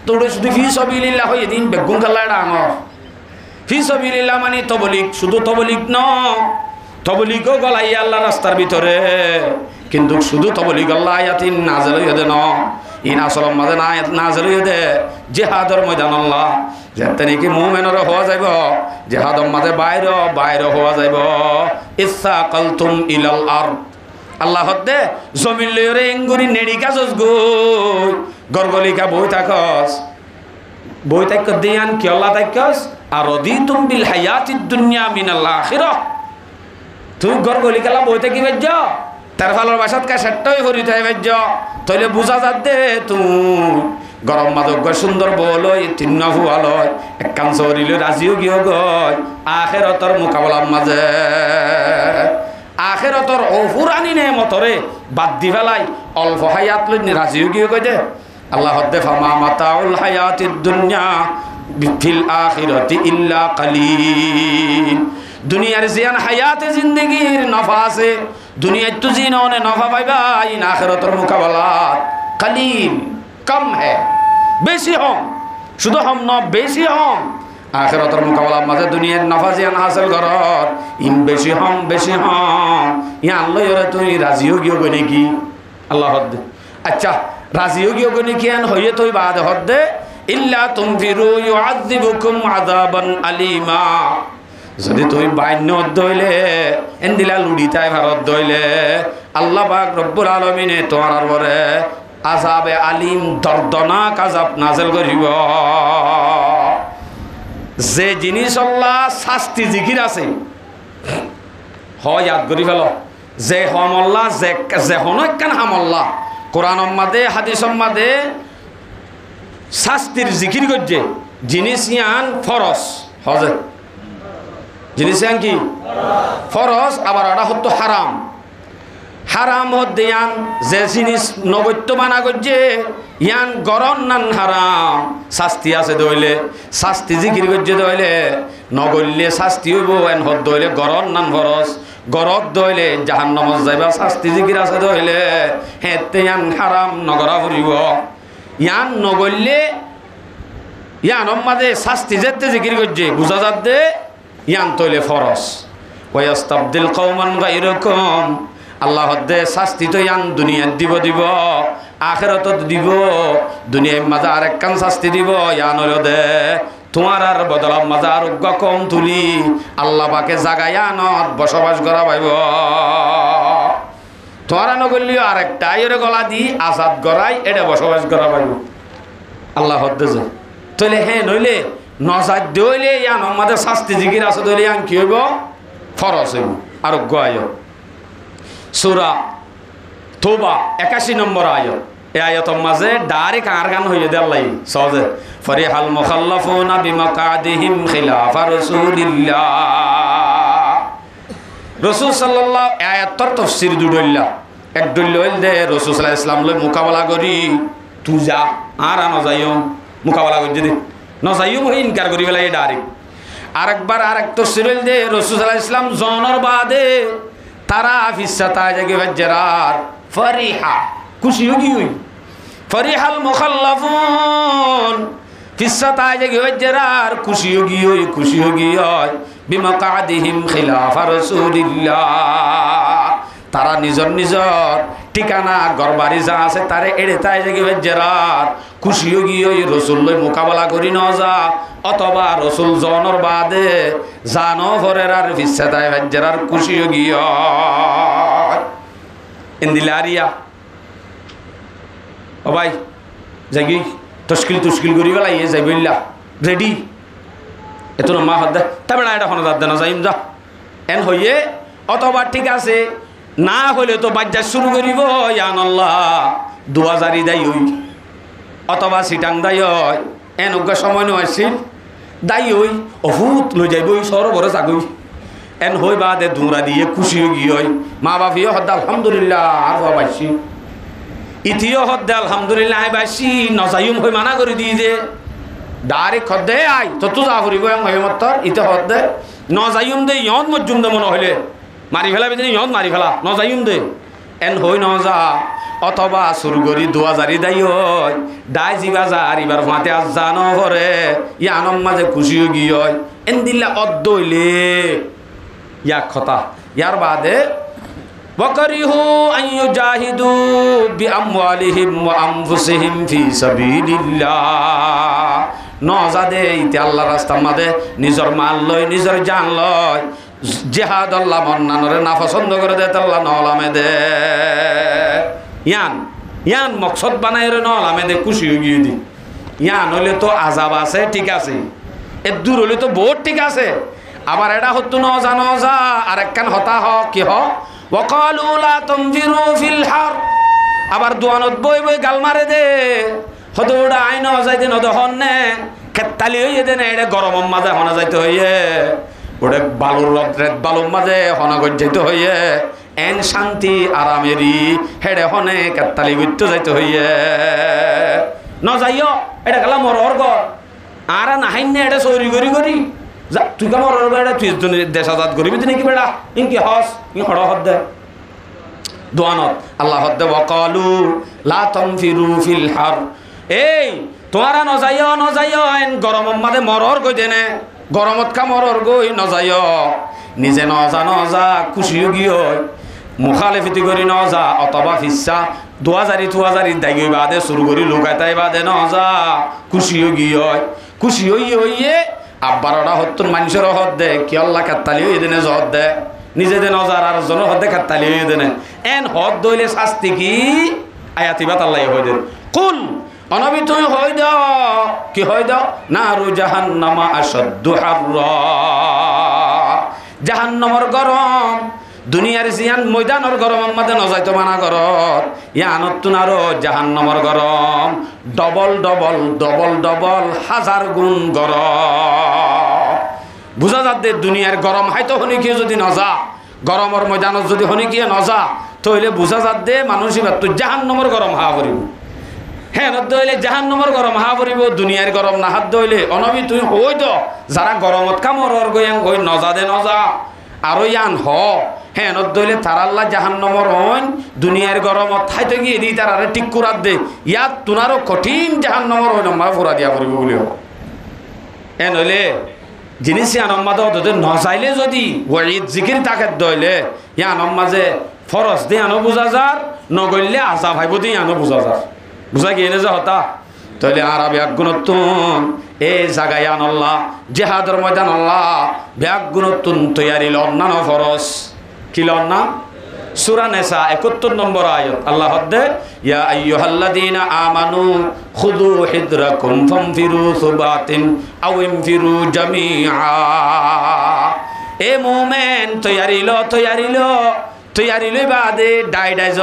তোড়ে শুধু ফি সাবিলিল্লাহ হই দিন বেগুন কাল্লা ডাঙর ফি সাবিলিল্লাহ মানে তবলিগ শুধু তবলিগ ন তবলিগও গলাই আল্লাহ রাস্তার ভিতরে কিন্তু শুধু তবলিগ আল্লাহ আয়াতিন নাযিল হইয়া দেন ইন আসলম মাঝে না আয়াত নাযিল হইয়া দে জিহাদের ময়দান আল্লাহ যেতে নাকি মুমিনের হওয়া যাইব জিহাদর মাঝে বাইরে হওয়া যাইব ইসসাকালতুম ইলাল আরদ আল্লাহ হদ্দে জমিন লইরে এঙ্গুরি নেড়িকা জস গই গরগলিকা বই থাকস দিয়ান কি আল্লাহ থাকস আর রদিতুম বিল হায়াতিদ দুনিয়া মিনাল আখিরাহ তুই গরগলিকালা বই থাকি বেজ্জ তার ফালর বাসাত কা সেট্টই হরিতে বেজ্জ তইলে বুঝা যাত দে তুই গরম মাদক সুন্দর বলই তিন্ন হুয়ালয় এক কান চরিলে রাজিও গিয়ে গয় আখিরাতর মোকাবেলার মাঝে আখিরাতর অফুরানি নেমতরে বাদ দি ফেলাই অল্প হায়াত লই রাজিও গিয়ে কই দে আল্লাহ হদ্দে ফামা মাতাউল হায়াতিদ দুনিয়া ফিল আখিরাতি ইল্লা কালিল দুনিয়ার জিয়ান হায়াতে জিন্দেগির নফা আছে দুনিয়ায় তো জিননে নফা পাইবা ইন আখিরাতর মোকাবেলাত কালিল কম হে বেশি হম শুধু হম ন বেশি হম আখিরাতের মোকাবেলার মাঝে দুনিয়ার নাফাজিয়ান হাসিল করত ইম বেশি হম ইয়ান লইরে তুই রাজিও গিয়ে গনে কি আল্লাহ হদ্দে আচ্ছা রাজিও গিয়ে গনে কি আন হইয়ে তুই বাদ হদ্দে ইল্লা তুমফিরু ইউআযিবুকুম আযাবান আলিমা যদি তুই বাইন্য দইলে এন্দিলা লুড়িতাই ভারত দইলে আল্লাহ পাক রব্বুল আলামিনে তোমার পরে আযাবে আলিম দর্দনাক আযাব নাযিল করিব যে জিনিস আল্লাহ শাস্তি জিকির আছে হয় ইয়াদ করি ফেল যে হমল্লা যে হনকান হামল্লা কোরআন মাদে হাদিস মাদে শাস্তির জিকির করছে জিনিস ইয়ান ফরজ হজে জিনিস ইয়ান কি ফরজ আবার ওটা হতো হারাম হারাম হতে ইয়ান যে জিনিস নবৈত্য বানা করছে ইয়ান গরম নান হারাম শাস্তি আছে দইলে শাস্তি জিকির করছে দইলে নগরলে শাস্তি হইব এন হদ দইলে গরম নান ফরজ গরত দইলে জাহান্নামত যাইবা শাস্তি জিকির আছে দইলে হেতে ইয়ান হারাম নগরা ফুরিব ইয়ান নগরলে ইয়ান মাঝে শাস্তি যেতে জিকির করছে বুঝা যাতে ইয়ান তৈলে ফরজ ওয়াস্তাবদিল কওমান গায়রাকুম আল্লাহ হদ্দে শাস্তি তো ইয়ান দুনিয়াত দিব আখিরাতত দিব দুনিয়ার মাঝে আরেক কান শাস্তি দিব ইয়ান হলো দে তোমার আর বদলাম মাঝে আর কম তুলি আল্লাহ পাকে জাগায়ানত বসবাস করা পাইব তোমারা নগরলিও আরেকটা আইরে গলা দি আজাদ গড়াই এটা বসবাস করা পাইব আল্লাহ হদ্দে যে তইলে হ্যাঁ নইলে নজাদ দইলে ইয়ান আমাদের শাস্তি জিকির আছে দইলে ইয়ান কি হইব ফরজ হইব আরোগ্য আয় সূরা তওবা 81 নম্বর আয়াত এই আয়াতের মাঝে ডাইরেক্ট আর গান হইয়ে দে আল্লাহ সহজে ফরিহাল মুখাল্লাফুনা বিমাকাদিহিম খিলাফা রাসূলিল্লাহ রাসূল সাল্লাল্লাহু আয়াতর তাফসীর দুডইলা এক দইল হইল দে রাসূল সাল্লাল্লাহু আলাইহি ওয়াসাল্লাম লই মোকাবেলা করি তুই যা আর না যাইও মোকাবেলা করি দি না যাইও হই ইনকার করি ফেলাই ডাইরেক্ট আরেকবার আরেক তাফসীর হইল দে রাসূল সাল্লাল্লাহু আলাইহি ওয়াসাল্লাম জনর বাদে তারা ফিসাতা জাগে বজরার ফরিহা খুশি হই ফরিহাল মুখাল্লাফুন ফিসাতা জাগে বজরার খুশি হই বিমাকাদিহিম খিলাফা রাসূলিল্লাহ তারা নিজর ঠিকানা ঘরবাড়ি যা আছে তারে এড়ে তাই জাগে বজরার খুশি হই রাসূল লই মোকাবেলা করি ন যা অথবা রাসূল জনর বাদে জানো ফরেরার ফিসাতা বজরার খুশি হই ইন্দিলারিয়া ও ভাই জাগি তশকিল করি বেলা ইয়ে যাই বললা রেডি এত মা হদ্দা তবে না এটা হন যাদ না যাইম যা এন হইয়ে অথবা ঠিক আছে না হলে তো বাজ্যা শুরু করিব ইয়ানাল্লাহ 2000 দাই হই অথবা সিটাং দাই হয় এন অজ্ঞ সময় নয়ছিল দাই হই অভূত লই যাইব সরবরে জাগই এন হই বাদে দুরা দিয়ে খুশি হই মা বাপিও হদ্দা আলহামদুলিল্লাহ আর বাবাইছি ইথিও হদ্দে আলহামদুলিল্লাহ বাসি নজাইম হই মানা করে দিয়ে দে ডাইরেক্ট হদ্দে আই তো যা ফুরিব মতর ইতে হদ্দে নজাইম দে ইয়ত মজ্জুম দে মনে হইলে মারি ফেলা বেদিন ইয়ত মারি ফেলা নজাইম দে এন হই নজা অথবা সুরগরি 2000 দাই হয় দাই জিবা যা আর এবার ফাতে আজ জানো করে ইয়ানম মাঝে খুশি হই এন দিল্লা অদ্দইলে ইয়া কথা ইয়ার বাদে وَكَرِهُوا أَن يُجَاهِدُوا بِأَمْوَالِهِمْ وَأَنفُسِهِمْ فِي سَبِيلِ اللَّهِ নজাদে ইতে আল্লাহর রাস্তার মাঝে নিজের মাল লয় নিজের জান লয় জিহাদ আল্লাহ মন্নানরে না পছন্দ করে দে আল্লাহ নলামে দে ইয়ান মকসদ বানায় রে নলামে দে খুশি হয়ে দি ইয়ান হলে তো আজাব আছে ঠিক আছে এর দূর হলে তো বহুত ঠিক আছে আবার এটা হতো নজা আর একখান হতা হ কি হ وقالوا لا تنفروا في الحر আবার দোয়ানত বই গাল মারে দে হদৌড়া আইন যাইতে নদহন নে খেতালি হইয়ে দে না এটা গরম মাঝে হনা যাইতে হইয়ে ওটা বালুর রেত বালুর মাঝে হনা যাইতে হইয়ে এন শান্তি আরামেরি হেডে হনে খেতালি গুইতে যাইতে হইয়ে ন যাইও এটা গেলা মরর গর আর নাহাইন না এটা চৌরি করি যা তুই কামর বেড়া তুই দেশ আজাদ করিবি তুই নাকি বেড়া ইনকি হস ই হড় হদ্দে দোয়ানত আল্লাহ হদ্দে ওয়াকালু লা তানফিরু ফিল হার এই তোমারা নজাইও এন গরমত মাঝে মরর গই দেনে গরমত কা মরর গই নজাইও নিজে নজা খুশিও গিয়ে মুখালেফিতি করি নজা অথবা ফিসা 2000 দাগি বাদে শুরু করি লুকাই তাই বাদে নজা খুশিও গিয়ে খুশি হইয়ে আব্বারটা হত্তর মানুষের হদ দে কি আল্লাহ কাত্তালি হয়ে দেনে জহদ দে নিজেদের নজার আর জনের হদে কাত্তালি হয়ে দেনে এন হদ দইলে শাস্তি কি আয়াতিবাত আল্লাহ হয়ে দেন কুল অনবী তুমি হই দাও কি হই দাও নারু জাহান্নামা আশাদ্দু হাররা জাহান্নামের গরম দুনিয়ার জিয়ান ময়দানের গরম আমাদের নজাইতো মানা করত ইয়ানতুন আরো জাহান্নামের গরম ডবল হাজার গুণ গরম বুঝা যাচ্ছে দুনিয়ার গরম হয়তো হনিকিয়ে যদি নজা গরমের ময়দানত যদি হনিকিয়ে নজা তাহলে বুঝা যাচ্ছে মানুষ এবার তো জাহান্নামের গরম হা করিব হ্যাঁ নদ হইলে জাহান্নামের গরম হা করিব দুনিয়ার গরম না হাত দইলে অনবী তুই হই দ যারা গরমত কামর গয়াং হই নজা দে নজা আরো ইয়ান হ হ্যাঁ নদ হইলে তার আল্লাহ জাহান্নামর হইন দুনিয়ার গরমত খাইতে গিয়ে দি তার আরে ঠিক করাত দে ইয়াত তুনারও কঠিন জাহান্নামর হইন মা ফুরা দিয়া করিব বলিও এ নইলে জিনিস আনম্মাদ নজাইলে যদি ওয়াইদ জিকির তাকে দইলে ইয়ান মাঝে ফরজ দিয়ে আনো বুঝা যার নগইলে আশা ভাইব দিয়ে আনো বুঝা যার বুঝা গিয়ে যে হতা তাহলে আর ব্যাগ গুণতুন এ জাগাই আনল্লাহ জেহাদর ময়দান আল্লাহ ব্যাগ গুণতুন তৈয়ারি লন্নান ফরজ কি লন্না সূরা নিসা 71 নম্বর আয়াত আল্লাহ হদ্দে ইয়া আইয়ুহাল্লাযীনা আমানু খুযু হিদরাকুম ফামফিরু সুবাতিন আও ইনফিরু জামিআ এ মুমিন তৈয়ারি লই বাদে ডাই য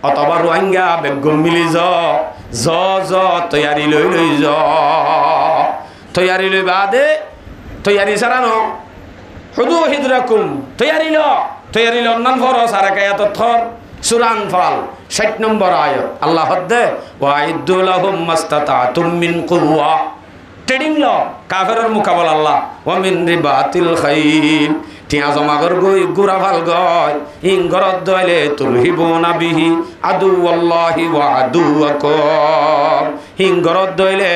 অথবা রোহিঙ্গা বেগম মিলি য তৈয়ারি লই তৈয়ারি লই বাদে তৈয়ারি সারানো খুযু হিদরাকুম তৈয়ারি লন্নান ফরজ আর কায়াত থর সূরা আনফাল 60 নম্বর আয়াত আল্লাহ হদ্দে ওয়াইদু লাহুম মাস্তাতাতুম মিন কুওয়া ট্রেডিং ল কাফেরের মোকাবেলা আল্লাহ ওয়া মিন রিবাতিল খাইল টিয়া জমাগর গই গুরা ভাল গয় ইংগরত দইলে তুলহিবুনা বিহি আদুওয়াল্লাহি ওয়া আদুওয়াকুম ইংগরত দইলে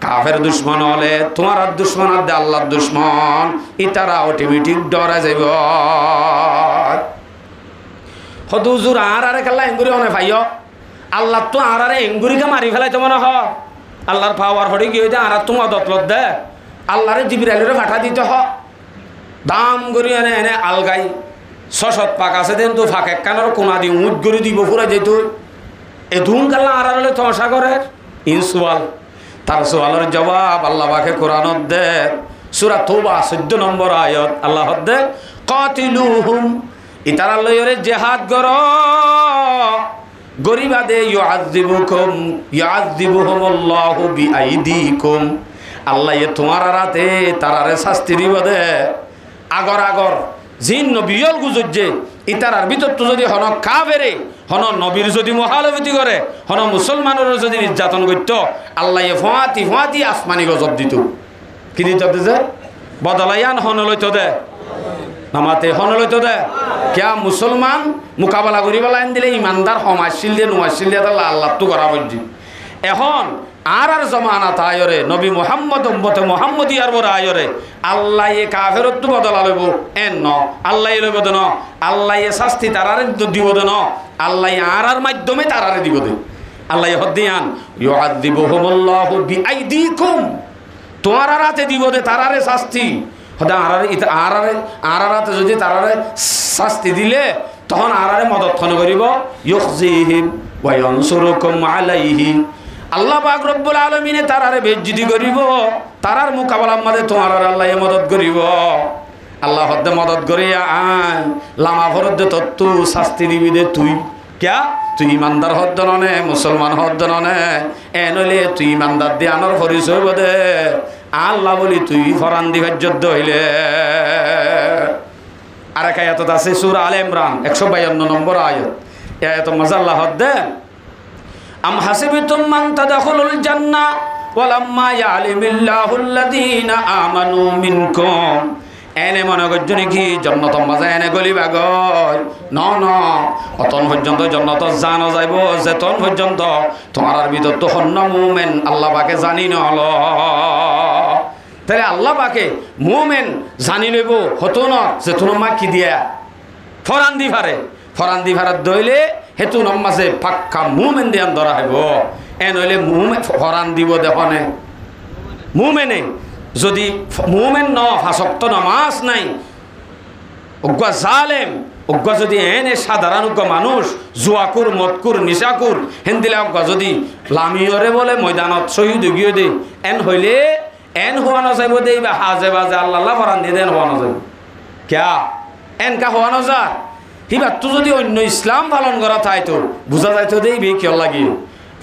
কাফের দুশমন হলে তোমার দুশমন আর আল্লাহর দুশমন ইতারা অটোমেটিক ডরা যাইব হদুজুর আরে খেলা এঙ্গুরি অনে ভাইও আল্লাহ তো আরে এঙ্গুরিকে মারি ফেলাইতে মনে হ আল্লাহর পাওয়ার হড়ি গিয়ে আর তোমার দতলত দে আল্লাহরে জিবরাইলের ফাটা দিতে হ দাম করি এনে আলগাই সশত পাক আছে দেন তো ফাঁক একখানের কোনা দিয়ে উঁট করে দিব ফুরা যেত এ ধুম কাল্লা আড়ালে তমসা করে ইনসুয়াল তার সোয়ালের জবাব আল্লাহ পাকে কোরআনত দে সূরা তওবা 14 নম্বর আয়াত আল্লাহ দে কাতিলুহুম ইতারা লয়রে জিহাদ কর গরিবাদে ইউআযিবুহুমুল্লাহু বিআইদিকুম আল্লাহ এ তোমার রাতে তারারে শাস্তি দিব দে আগর জিন নবিয়ল গুজুজে ইতারার ভিতর তো যদি হন কাফেরে হন নবীর যদি মহালবতি করে হন মুসলমানের যদি নির্যাতন করত আল্লাহ এ ফাঁতি আসমানি গজব দিত কি দিত যে বদলাইয়ান হন লইত দে নামাতে হন লইত দে কিয়া মুসলমান মোকাবেলা করি পেলাই দিলে ইমানদার সমাজশীল দিয়ে নোয়াশীল দিয়ে আল্লাহ তো করা বুঝি এখন আর জমানা তাইরে নবী মুহাম্মদ উম্মতে মুহাম্মদিয়ার বড় আয়রে আল্লাহ এ কাফেরত তো বদলা লইব এন ন আল্লাহ লইব দেন আল্লাহ এ শাস্তি তারারে দিব দেন আল্লাহ আর মাধ্যমে তারারে দিব দে আল্লাহ হদ্দিয়ান ইউআযিবুহুমুল্লাহু বিআইদিকুম তোমার রাতে দিব দে তারারে শাস্তি হদা আরারে যদি তারারে শাস্তি দিলে তখন আরারে মদত খন করিব ইউখজিহিম ওয়া ইয়ানসুরুকুম আলাইহি আল্লাহ পাক রব্বুল আলামিনে তারারে বেজ্জিতি করিব তারার মোকাবেলার মাঝে তোমার আল্লাহ মদত করিব আল্লাহ হদ্দে মদত করিয়া আন লামা ফরদ্দে তত্তু শাস্তি দিবি দে তুই ক্যা তুই ইমানদার হদ্দ ননে মুসলমান হদ্দ ননে এ নইলে তুই ইমানদার দিয়ে আনর পরিচয় দে আল্লাহ বলি তুই ফরান দিবার যুদ্ধ হইলে আর এক আয়াত আছে সূরা আলে ইমরান 152 নম্বর আয়াত এই আয়াত মজা আল্লাহ হদ্দে আম হাসিবিতুম মান তাদখুলুল জান্নাহ ওয়ালাম্মা ইয়ালিমিল্লাহুল্লাযীনা আমানু মিনকুম এনে মনে করছো নাকি জন্নত মাঝে এনে গলি বাগ ন অতন পর্যন্ত জন্নত জানো যাইব যেতন পর্যন্ত তোমার ভিতর তো হন্য মুমেন আল্লাহ পাকে জানি নহল। তাহলে আল্লাহ পাকে মুমেন জানি লইব হতো ন যেতুন মা কি দিয়া ফরান দি ভারে দইলে হেতু নমাজে পাক্কা মুমেন দিয়ান ধরা হইব। এন হইলে ফরান দিব দেখনে মুমেনে যদি মুমেন ন ফাঁসক্ত নামাজ নাই অজ্ঞা জালেম অজ্ঞা যদি এনে সাধারণ অজ্ঞা মানুষ জুয়াকুর মদকুর নিশাকুর হেন দিলে অজ্ঞা যদি লামিয়রে বলে ময়দানত শহীদ গিয়ে দে এন হইলে এন হওয়া না যাইব দেই বা হাজে বাজে আল্লাহ ফরান দিয়ে দেন হওয়া না যাইব ক্যা এনকা হওয়া না যা হিবার তো যদি অন্য ইসলাম পালন করা তাই তো বুঝা যাইতো দেই বে কিয় লাগি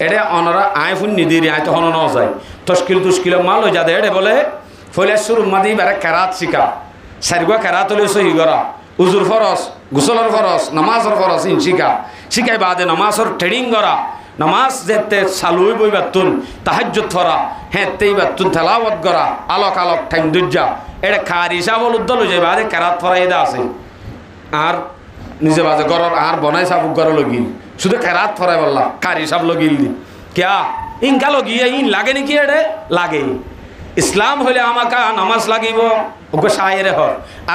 এটা অনরা আয় ফুন নিদিরি আয় তো হন ন যায় তস্কিল মাল হয়ে যাতে এটা বলে ফলে শুরু মাদি বারে কেরাত শিকা সারিগুয়া কেরাত হলে সহি করা উজুর ফরস গোসলর ফরস নামাজর ফরস ইন শিকাই বাদে নামাজর ট্রেডিং করা নামাজ যেতে চালুই বই বাতুন তাহাজ্জুদ ফরা হ্যাঁ তেই বাতুন তেলাওয়াত করা আলোক টাইম দুর্যা এটা খার হিসাব উদ্দল হয়ে যায় বাদে কেরাত ফরা এটা আছে আর নিজে বাজে গরর আর বনাই সাবুক গর লগিল শুধু কেরাত ফরাই বললা কার হিসাব লগিল দি ক্যা ইনকা লগিয়ে ইন লাগে নাকি এডে লাগে ইসলাম হলে আমাকা নামাজ লাগিব ওকে শায়ের হ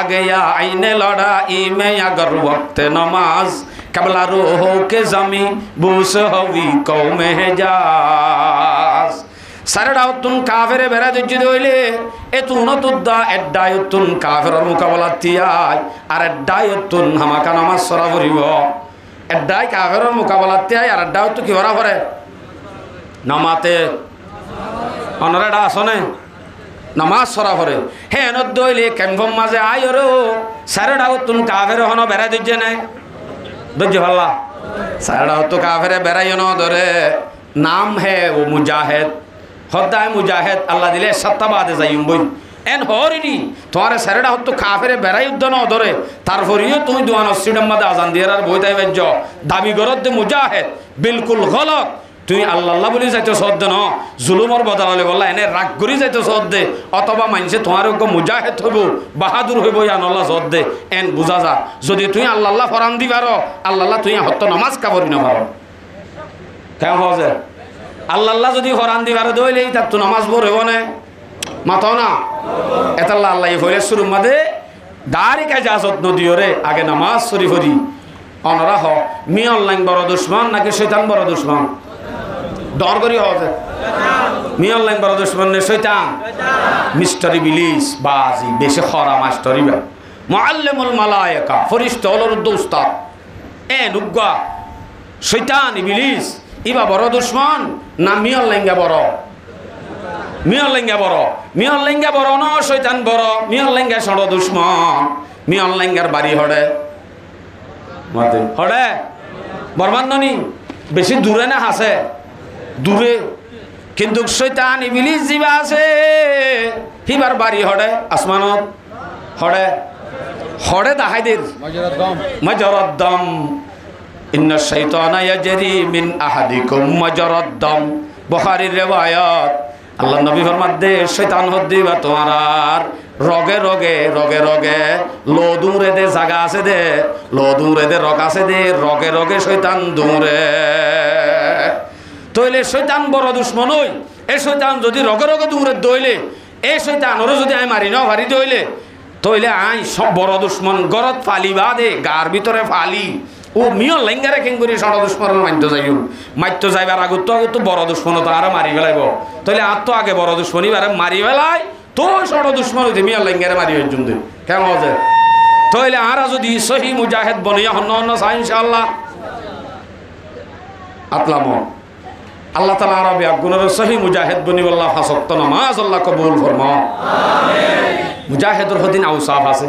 আগে আইনে লড়া ইমে আগর ওয়াক্তে নামাজ কবলা রোহ কে জামি বুস হবি কৌমে জাস সারেডাউতুন কাফেরে বেড়া দিচ্ছি হইলে এ তুনতুদ্দা এড্ডায়তুন কাফেরের মোকাবেলা তিয়াই আর এড্ডায়তুন হামাকা নামাজ সরা করিব এড্ডাই কাফেরের মোকাবেলা তিয়াই আর এড্ডায়তু কি হরা করে নামাতে অনরেডা আসনে নামাজ সরা করে হে এনত দইলে ক্যাম্পম মাঝে আয় রে সারেডাউতুন কাফেরে হন বেড়া দিচ্ছে নাই দজ্জে ভাল্লা সারেডাউতু কাফেরে বেড়াইও ন ধরে নাম হে ও মুজাহিদ হদ্দায় মুজাহিদ আল্লাহ দিলে সত্তাবাদে যাইম বই এন হরিনি তোমার সারেডা হতো কাফেরে বেড়াই উদ্যান ধরে তারপরেও তুমি দোয়ান অস্ট্রিডাম মাদে আজান দিয়ে আর বই তাই বেজ্য দাবি করত দে মুজাহিদ বিলকুল গলত তুমি আল্লাহ বলি যাইতো সদ্দে ন জুলুমর বদলালে বললা এনে রাগ করি যাইতো সদ্দে অথবা মানছে তোমার মুজাহিদ হইব বাহাদুর হইব আল্লাহ সদ্দে এন বুঝা যা যদি তুই আল্লাহ ফরান দি পারো আল্লাহ তুই হত্য নামাজ কাবরি না পারো কেমন হওয়া আল্লাহ যদি ফরান দি পারো দইলেই তার তো নামাজ বোর হইব না মাথাও না এতাল্লা আল্লাহ ফলে শুরু মাদে দাঁড়ি কাজ আসত নদীরে আগে নামাজ সরি ফরি অনরা হ মি অনলাইন বড় দুশ্মন নাকি শৈতান বড় দুশ্মন ডর করি হওয়া মি অনলাইন বড় দুশ্মন নে শৈতান মিস্টার ইবলিস বাজি বেশি খরা মাস্টারি বা মুআল্লিমুল মালায়েকা ফরিশতা হলোর উস্তাদ এ নুগা শৈতান ইবলিস ইবা বড় দুশ্মন না মি অনলাইন বড় মিয়র লেঙ্গা বড় ন শৈতান বড় মিয়র লেঙ্গা সড় দুশ্মন মিয়র লেঙ্গার বাড়ি হড়ে বরবান্দনী বেশি দূরে না হাসে দূরে কিন্তু শৈতান ইবলিস জিবা আছে হিবার বাড়ি হড়ে আসমানত হড়ে দাহাইদের মাজরাদ্দম ইন্না শাইতানা ইয়াজরি মিন আহাদিকুম মাজরাদ্দম বুখারীর রিওয়ায়াত আল্লাহ নবী ফরমাত দে শয়তান হদ্দি বা তোমার আর রগে লো দূরে দে জায়গা আছে দে লো দূরে দে রগ আছে দে রগে শয়তান দূরে তইলে শয়তান বড় দুশ্মন হই এই শয়তান যদি রগে দূরে দইলে এই শয়তানরে যদি আই মারি না ভারি দইলে তইলে আই সব বড় দুশ্মন গরত ফালি বা দে গার ভিতরে ফালি ও মিও লেঙ্গারে কেন করি সড় দুশ্মন মাইতো যাইবার আগত বড় দুশ্মন তো আরো মারি ফেলাইব তাহলে আর তো আগে বড় দুশ্মনী বারে মারি ফেলাই তো সড় দুশ্মন হইতে মিও লেঙ্গারে মারি হইম দে কেমন হচ্ছে তাহলে আর যদি সহি মুজাহিদ বনিয়া হন্য চাই ইনশাআল্লাহ আতলাম আল্লাহ তাআলা আরবি আগুনের সহি মুজাহিদ বনি আল্লাহ ফাসক্ত নামাজ আল্লাহ কবুল ফরমা আমিন মুজাহিদর হদিন আউসাফ আছে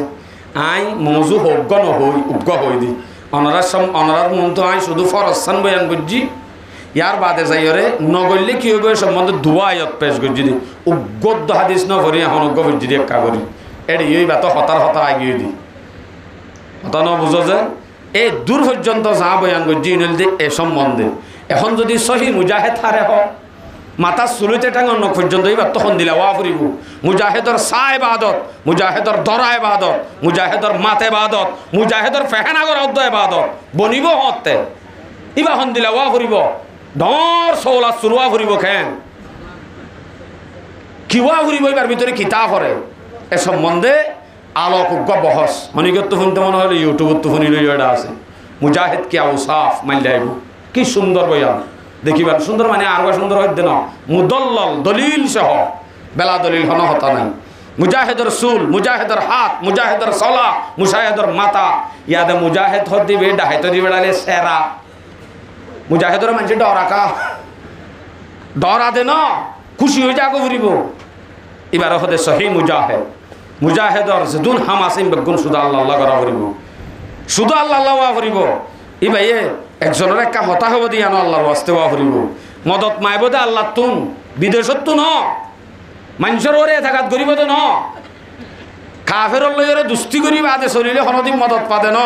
আই মওজু হজ্ঞ নহই উজ্ঞ হই দি অনারার মন তো আই শুধু ফরসান বয়ান করছি ইয়ার বাদে যাইরে নগরলে কি হইব সম্বন্ধে দুয়া আয়াত পেশ করছি দি উগদ্দ হাদিস ন ভরি এখন উগ্গ বুঝি দি একা করি এডি এই বাত হতার আগিয়ে দি হতা ন বুঝো যে এই দূর পর্যন্ত যা বয়ান করছি নইল দি এ সম্বন্ধে এখন যদি সহি মুজাহিদ হারে হ মাথা চুলিতে টাঙন পর্যন্ত এইবার তখন দিলা ওয়া ফুরিব মুজাহিদর সা ইবাদত মুজাহিদর দরা ইবাদত মুজাহিদর মাতে ইবাদত মুজাহিদর ফেহানাগর অদ্দ ইবাদত বনিব হতে ইবা হন দিলা ওয়া ফুরিব ডর সৌলা সুরওয়া ফুরিব খেন কিওয়া ফুরিব এবার ভিতরে কিতাব করে এ সম্বন্ধে আলোক বহস অনিকত শুনতে মনে হলে ইউটিউবত তো শুনিল এটা আছে মুজাহিদ কি আউসাফ মাইলাইব কি সুন্দর বয়ান দেখিবেন সুন্দর মানে আর সুন্দর হইতে না মুদল্লল দলিল সহ বেলা দলিল হন হতা নাই মুজাহিদর সুল মুজাহিদর হাত মুজাহিদর সলা মুজাহিদর মাতা ইয়াদে মুজাহিদ হত দিবে ডাহাইত দিবে ডালে সেরা মুজাহিদর মানুষ ডরা দে না খুশি হয়ে যাগো ফুরিব এবার হতে সহি মুজাহিদর যেদুন হামাসিম বেগুন সুদা আল্লাহ করা ফুরিব শুধু আল্লাহ ফুরিব ই ভাইয়ে একজনের একটা হতা হব দিয়া ন আল্লাহর ওয়াস্তে ওয়া ফুরিব মদত মাইব দে আল্লাহ তুন বিদেশত তো ন মানুষের ওরে থাকাত গরিব তো ন কাফের লইরে দুস্তি করিবা আদে চলিলে হনদিন মদত পাদে ন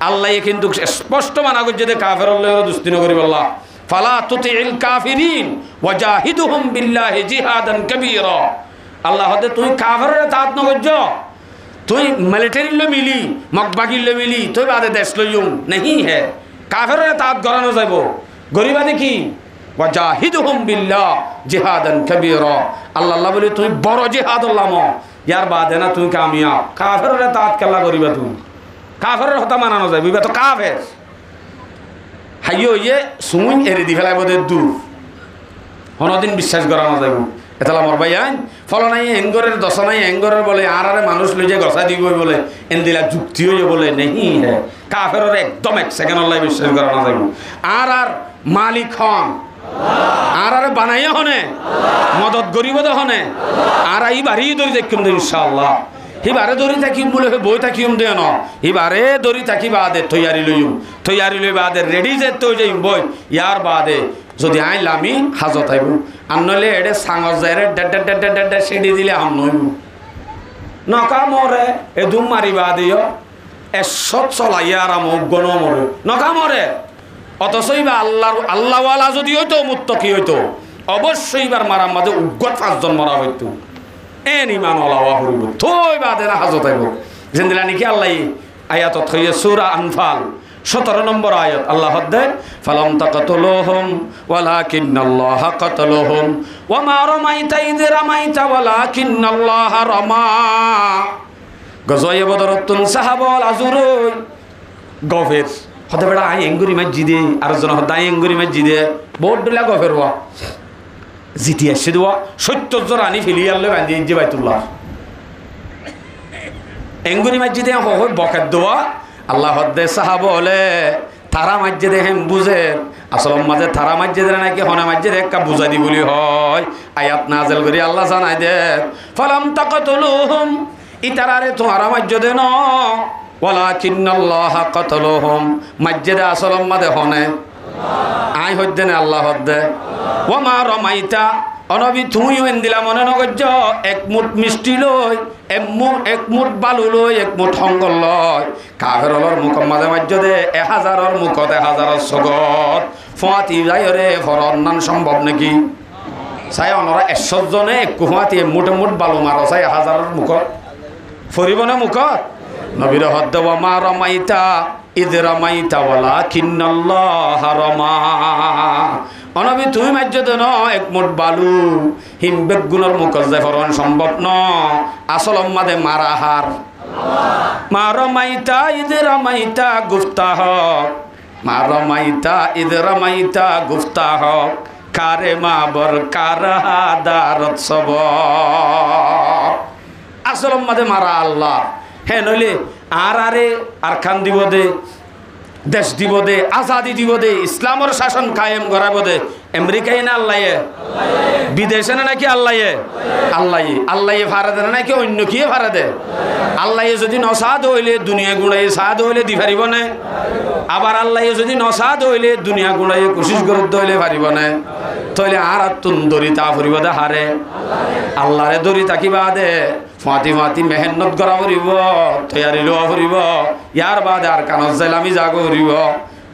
আল্লাহ কিন্তু স্পষ্ট মানা করছে যে কাফের লইরে দুস্তি নকরিব আল্লাহ ফালা তুতিল কাফিরিন ওয়াজাহিদুহুম বিল্লাহি জিহাদান কাবীরা আল্লাহ হতে তুই কাফেরের তাত নগজ্জ তুই মিলিটারি লো মিলি মকবাগি লো মিলি তুই বাদে দেশ লইম नहीं है কাফেরের তাত গরানো যাইব গরিবা দেখি ওয়াজাহিদুহুম বিল্লাহ জিহাদান কাবীরা আল্লাহ বলে তুই বড় জিহাদ আল্লাহ ইয়ার বাদে না তুই কামিয়াব কাফেরের তাত কেলা গরিবা তুই কাফেরের হতা মানানো যাইব ইবা তো কাফের হাইও ইয়ে সুমুন এরে দি ফেলাই বোধ দূর হনদিন বিশ্বাস করানো যাইব এতলা মর ভাই আইন ফল নাই এঙ্গরের দশ নাই এঙ্গরের বলে আর মানুষ লই যে গসা দিব বলে এন্দিলা যুক্তি হয়ে বলে নেই হ্যাঁ কাফেরের একদম এক সেকেন্ড আল্লাহ বিশ্বাস করানো যাইব আর মালিক হন আর বানাইয়া হনে মদত গরিব হনে আর এই বাড়ি ধরি দেখুন ইনশাআল্লাহ হিবারে দড়ি থাকিম বলে বই থাকিম দে ন হিবারে দড়ি থাকি বাদে তৈয়ারি লই বাদে রেডি যেতে হয়ে যাই বই ইয়ার বাদে যদি আইলামি হাজত আইব আর নইলে এডে সাঙর যায় ডে সিঁড়ি দিলে আম নইব নকা মরে এ ধুম মারি বাদিও এসত চলাইয়া আর মোক গণ মরে নকা মরে অথচ ইবা আল্লাহওয়ালা যদি হইতো মুত্তকি হইতো অবশ্যই এবার মারার মাঝে উগ্র 5 জন মরা হইতো এন ইমান ওলাওয়া হইব থই বাদে না হাজত আইব জিন্দিলা নাকি আল্লাহ আয়াত থইয়ে সূরা আনফাল 17 নম্বর আয়াত আল্লাহ হদ্দে ফালাম তাকাতুলুহুম ওয়ালাকিন্নাল্লাহ কাতালুহুম ওয়া মা রামাইতা ইয রামাইতা ওয়ালাকিন্নাল্লাহ রামা গজওয়ে বদরতুন সাহাবাল আজুরুই গফের হতে বেড়া আই এঙ্গুরি মসজিদে আর জন হদাই এঙ্গুরি মসজিদে বহুত ডলা গফের ওয়া জিতি আসছে দেওয়া 70 জন আনি ফেলি আনলে বাঁধি যে বাইতুল্লাহ এঙ্গুরি মসজিদে হয় বকের দেওয়া আল্লাহ হদ্দে সাহাব বলে তারা মসজিদে হেম বুঝে আসল মাঝে তারা মসজিদে নাকি হনে মসজিদে একটা বুঝা দি বলি হয় আয়াত নাজেল করি আল্লাহ জানাই দে ফালাম তাকাতুলুহুম ইতারারে তোমারা মসজিদে ন ওয়ালাকিন্নাল্লাহ কাতালুহুম মসজিদে আসল মাঝে হনে আই হদ্দে না আল্লাহ হদ্দে ওয়া মা রমাইতা অনবি তুমিও এন্দিলা মনে নগজ্য এক মুঠ মিষ্টি লই এক মুঠ বালু লই এক মুঠ হংগল লই কাফেরর মুখ মাঝে মাঝে দে 1000-এর মুখত 1000-এর সগত ফুয়াতি যায়রে ফরন্নান সম্ভব নাকি চাই অনরা 100 জনে এক ফুয়াতি মুঠ বালু মারো চাই 1000-এর মুখত ফরিব না মুখত নবীর হদ্দ ওয়া মা রমাইতা ইয রামাইতা ওয়ালাকিন্নাল্লাহ রামা অনবি তুমি মাজ্জদ ন এক মুঠ বালু হিমবেগ গুণর মুখত যায় ফরন সম্ভব ন আসল মাদে মারা হার মা রমাইতা ইয রামাইতা গুফতাহ মা রমাইতা ইয রামাইতা গুফতাহ কারে মা বর কারহা দারত সব আসল মাদে মারা আল্লাহ হ্যাঁ নইলে আর খান দিব দে দেশ দিব দে আজাদি দিব দে ইসলামের শাসন কায়েম করাবো দে আমেরিকাই না আল্লাহ বিদেশে না নাকি আল্লাহ ভাড়া দেয় নাকি অন্য কি ভাড়া দে আল্লাহ যদি নসাদ হইলে দুনিয়া গুণাই সাদ হইলে দি পারিব না আবার আল্লাহ যদি নসাদ হইলে দুনিয়া গুণাই কোশিশ করতে হইলে পারিব না তাহলে আর তুন দড়ি তা ফুরিব দে হারে আল্লাহরে দড়ি তাকিবা দে ফাতি মেহনত করা ফুরিব তৈয়ারি লোৱা ফুরিব ইয়ার বাদে আর কানত যাইলে আমি যাগো ফুরিব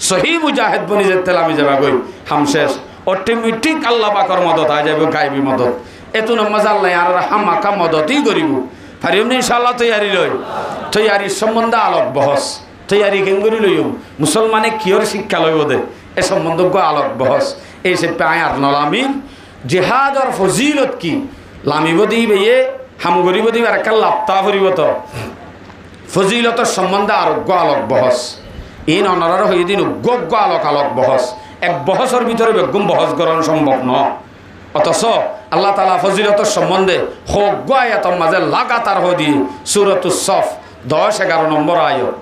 সহি মুজাহিদ বনি যেতে আমি যাবা গই হামশেষ অটোমেটিক আল্লাহ পাকর মদত আ যাবে গাইবি মদত এতো নামাজ আল্লাহ আর হামাকা মদতই করিব পারিম না ইনশাআল্লাহ তৈয়ারি লই তৈয়ারির সম্বন্ধে আলোক বহস তৈয়ারি কেন করি লইম মুসলমানে কিয়র শিক্ষা লইব দে এ সম্বন্ধ আলোক বহস এই সে পায় আর নলামি জিহাদর ফজিলত কি লামিব দিবে হাম গরিব দিবে আর একটা লাপ্তা ফুরিব তো ফজিলতর সম্বন্ধে আরোগ্য আলোক বহস ইন অনরার হয়ে দিন উগ্র আলোক বহস এক বহসের ভিতরে বেগুম বহস গ্রহণ সম্ভব ন অথচ আল্লাহ তাআলা ফজিলতর সম্বন্ধে হজ্ঞ আয়াতর মাঝে লাগাতার হয়ে দিয়ে সূরাতুস সফ 10-11 নম্বর আয়াত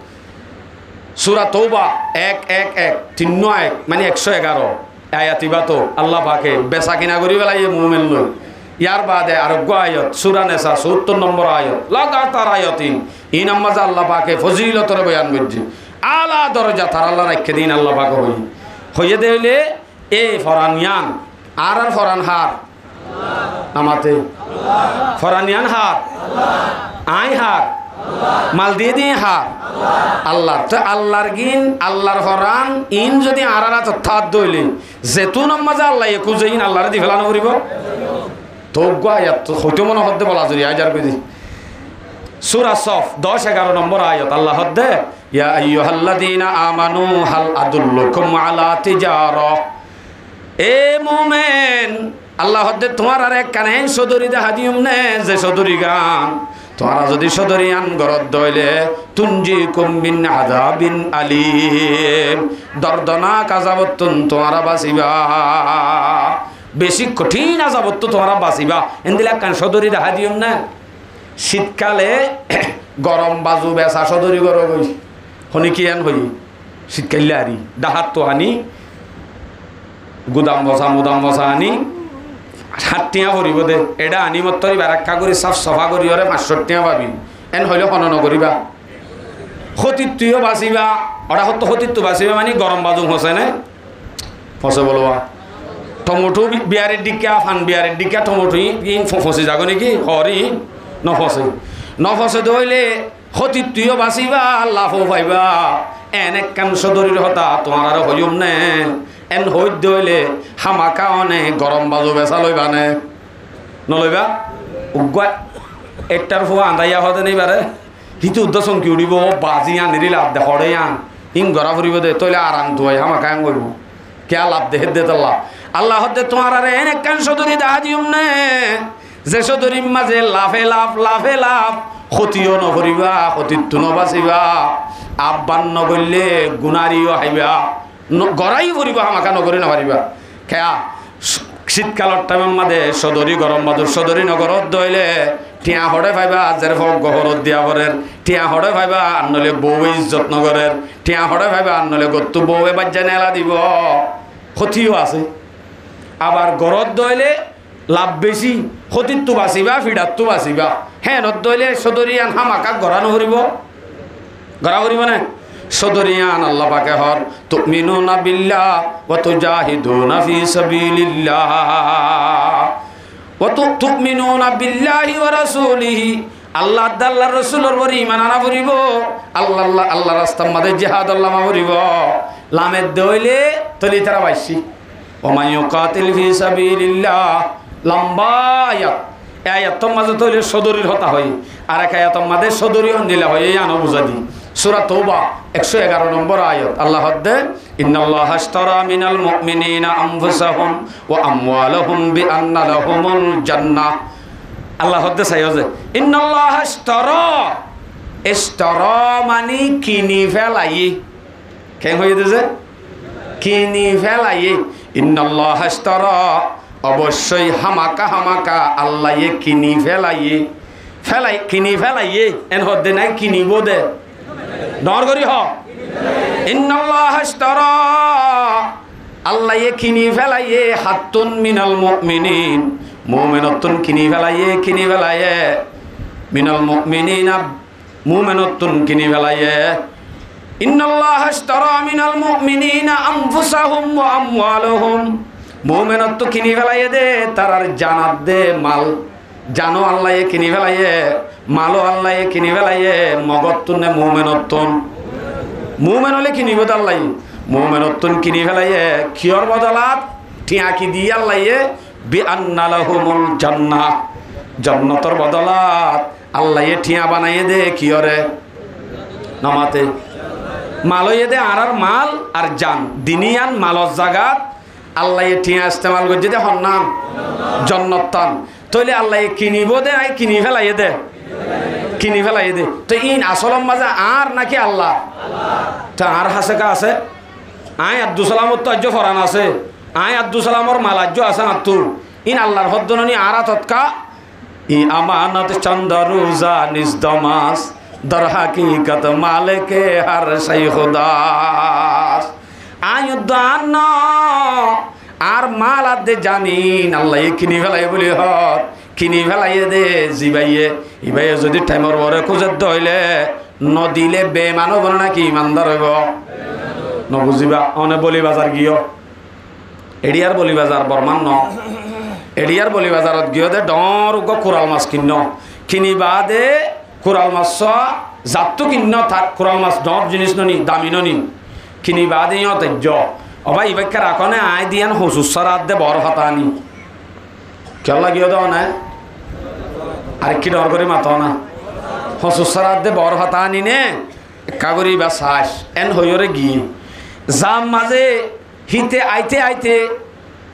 সূরা তওবা 1-1-1 মানে 111 আয়াতিবা তো আল্লাহ পাকে বেচা কিনা করি পেলাই মুমিন লই ইয়ার বাদে আরোগ্য আয়াত সূরা নেসা 70 নম্বর আয়াত লাগাতার আয়াত এই নামাজ আল্লাহ পাকে ফজিলতর বয়ান করছে আলা দরজা তার আল্লাহ রাখে দিন আল্লাহ পাকে হইয়ে দিলে এ ফরানিয়ান আর ফরান হার নামাতে ফরানিয়ান হার আই হার মাল দিয়ে দিয়ে হার আল্লাহর তো আল্লাহর গিন আল্লাহর ফরান ইন যদি আরারা তথাত দইলে যেতু নামাজ আল্লাহ একুজে ইন আল্লাহর দি ফেলানো করিব তো আয়াত হইতে মনে হদ্দে বলা যদি আজার বেদি সূরা সফ 10-11 নম্বর আয়াত আল্লাহ হদ্দে ইয়া আইয়ুহাল্লাযীনা আমানু হাল আদুল্লুকুম আলা তিজারা এ মুমিন আল্লাহ হদ্দে তোমার আর এক কানে সদরি দেখা দিউম নে যে সদরি গান তোমরা যদি সদরি আন গরদ দইলে তুনজিকুম মিন আযাবিন আলীম দর্দনাক আযাবতুন তোমরা বাসিবা বেশি কঠিন আযাবত তোমরা বাসিবা এন্দিলা কান সদরি দেখা দিউম না শীতকালে গরম বাজু বেসা সদরি গরম হই হনি কি আন হই শীতকালে আরি ডাহাত তো আনি গুদাম বসা আনি 60 টিয়া ভরিব দে এটা আনি মতরি বারাক্কা করে সাফ সফা করি ওরে 500 টিয়া পাবি এন হইলে খনন করিবা ক্ষতিত্বও বাঁচিবা ওরা হতো ক্ষতিত্ব বাঁচিবা মানে গরম বাজু হসে নে ফসে বলবা টমেটো বিয়ারের ডিকা ফান বিয়ারের ডিকা টমেটো ইন ফসে যাগো নাকি হরি নফসে দইলে ক্ষতিত্বও বাঁচিবা লাভও পাইবা এন এক কাম সদরির হতা তোমার আর হইম নে এন হইত দইলে হামাকা অনে গরম বাজু বেচা লইবা নে নলইবা উগুয়া একটার ফুয়া আন্দাইয়া হতে নেই বারে হিতু উদ্দেশ্য কি উড়িব বাজি আনিরি লাভ দে হরে আন ইন গড়া ফুরিব দে তইলে আরাম ধুয়াই হামাকা আন করব কে লাভ দে হেদ দে তাল্লাহ আল্লাহ হতে তোমার আর এন এক কাম সদরি দেখা দিম নে যে সদরির মাঝে লাভে লাভ ক্ষতিও নকরিবা ক্ষতিত্ব নবাচিবা আহ্বান নগরলে গুণারিও হাইবা গড়াই ফুরিবা আমাকা নগরী নাপারিবা খেয়া শীতকালের টাইমের মাঝে সদরি গরম বাদুর সদরি নগরত দইলে টিয়া হড়ে পাইবা আজের ফল গহরত দিয়া পরের টিয়া হড়ে পাইবা আর নলে বউ ইজ্জত নগরের টিয়া হড়ে পাইবা আর নলে গত্তু বউয়ে বাজ্যা নেলা দিব ক্ষতিও আছে আবার গরত দইলে লাভ বেশি ক্ষতিত্ব বাঁচিবা ফিডাত্ব বাঁচিবা হ্যাঁ নত দইলে সদরিয়ান হামাকা গড়া নহরিব গড়া করিব না সদরিয়ান আল্লাহ পাকে হর তুমিনুনা বিল্লাহ ওয়া তুজাহিদুনা ফি সাবিলিল্লাহ ওয়া তুমিনুনা বিল্লাহি ওয়া রাসূলিহি আল্লাহ আল্লাহর রাসূলের উপর ঈমান আনা করিব আল্লাহ রাস্তার মধ্যে জিহাদ আল্লাহ করিব লামের দইলে তলি তারা বাইছি ওয়া মান ইউকাতিল ফি সাবিলিল্লাহ লম্বা আয়াত আয়াতর মাঝে তৈলে সদরির হতা হয় আর এক আয়াতর মাঝে সদরি দিলা হয় এই আনো বুঝা দি সূরা তওবা 111 নম্বর আয়াত আল্লাহ হদ্দে ইন্নাল্লাহা আশতারা মিনাল মুমিনিনা আনফুসাহুম ওয়া আমওয়ালাহুম বিআন্না লাহুমুল জান্নাহ আল্লাহ হদ্দে চাইও যে ইন্নাল্লাহা আশতারা মানে কিনি ফেলাই কেন হয়ে যে কিনি ফেলাই ইন্নাল্লাহা আশতারা অবশ্যই হামাকা আল্লাহ কিনি ফেলাইয়ে এন হদ্দে নাই কিনিব দে ডর করি হ ইন্নাল্লাহ আশতারা আল্লাহ কিনি ফেলাইয়ে হাত্তুন মিনাল মুমিনিন মুমিনাতুন কিনি ফেলাইয়ে মিনাল মুমিনিনা মুমিনাতুন কিনি ফেলাইয়ে ইন্নাল্লাহ আশতারা মিনাল মুমিনিনা আনফুসাহুম ওয়া আমওয়ালাহুম মুমিনত তো কিনি ফেলাইয়ে দে তার জানাত দে মাল জানো আল্লাহ কিনি ফেলাইয়ে মালও আল্লাহ কিনি ফেলাইয়ে মগতুন মুমিন হলে কিনিব আল্লাহ মুমিনতুন কিনি ফেলাইয়ে কিয়র বদলাত ঠিয়া কি দিয়ে আল্লাহে বিআন্না লাহুমুল জান্নাহ জান্নাতের বদলাত আল্লাহে ঠিয়া বানাইয়ে দে কি ওরে নামাতে মালইয়ে দে আর মাল আর জান দিনিয়ান মালর জাগাত আল্লাহে ঠিয়া ইস্তেমাল করছে দে হন্নান জান্নাতান তইলে আল্লাহে কিনিব দে আই কিনি ফেলাইয়ে দে কিনি ফেলাইয়ে দে তো ইন আসলম মাঝে আর নাকি আল্লাহ তো আর হাসে কা আছে আই আব্দুল সালামর তো আজ্য ফরান আছে আই আব্দুল সালামর মালাজ্য আছে আত্তু ইন আল্লাহর হদ্দননি আরা তৎকা ই আমানত চন্দ রোজা নিজদমাস দর হাকিকত মালিকে হর সেই খুদাস আয়ুদান আর মাল আদে জানিন আল্লাহ কিনি ফেলাই বলি হত কিনি ফেলাইয়ে দে জিবাইয়ে ইবাইয়ে যদি টাইমর বরে খুঁজে দইলে নদিলে বেমানো বলে নাকি ইমানদার হইব নবুঝিবা অনে বলি বাজার গিয়ে এডিয়ার বলি বাজার বর্মান ন এডিয়ার বলি বাজারত গিয়ে দে ডর কোরাল মাছ কিনিবা দে কোরাল মাছ জাতটো কিন্ন থাক কোরাল মাছ ডর জিনিস ননি দামি ননি কিনিবা দে তেজ অবা ইবাক্কা রাখনে আই দিয়ান হসুসরাত দে বড় হাতানি কেউ লাগিয়ে দাও না আর কি ডর করে মাতো না হসুসরাত দে বড় হাতানি নে কাগরি বা শ্বাস এন হইরে গিয়ে জাম মাঝে হিতে আইতে আইতে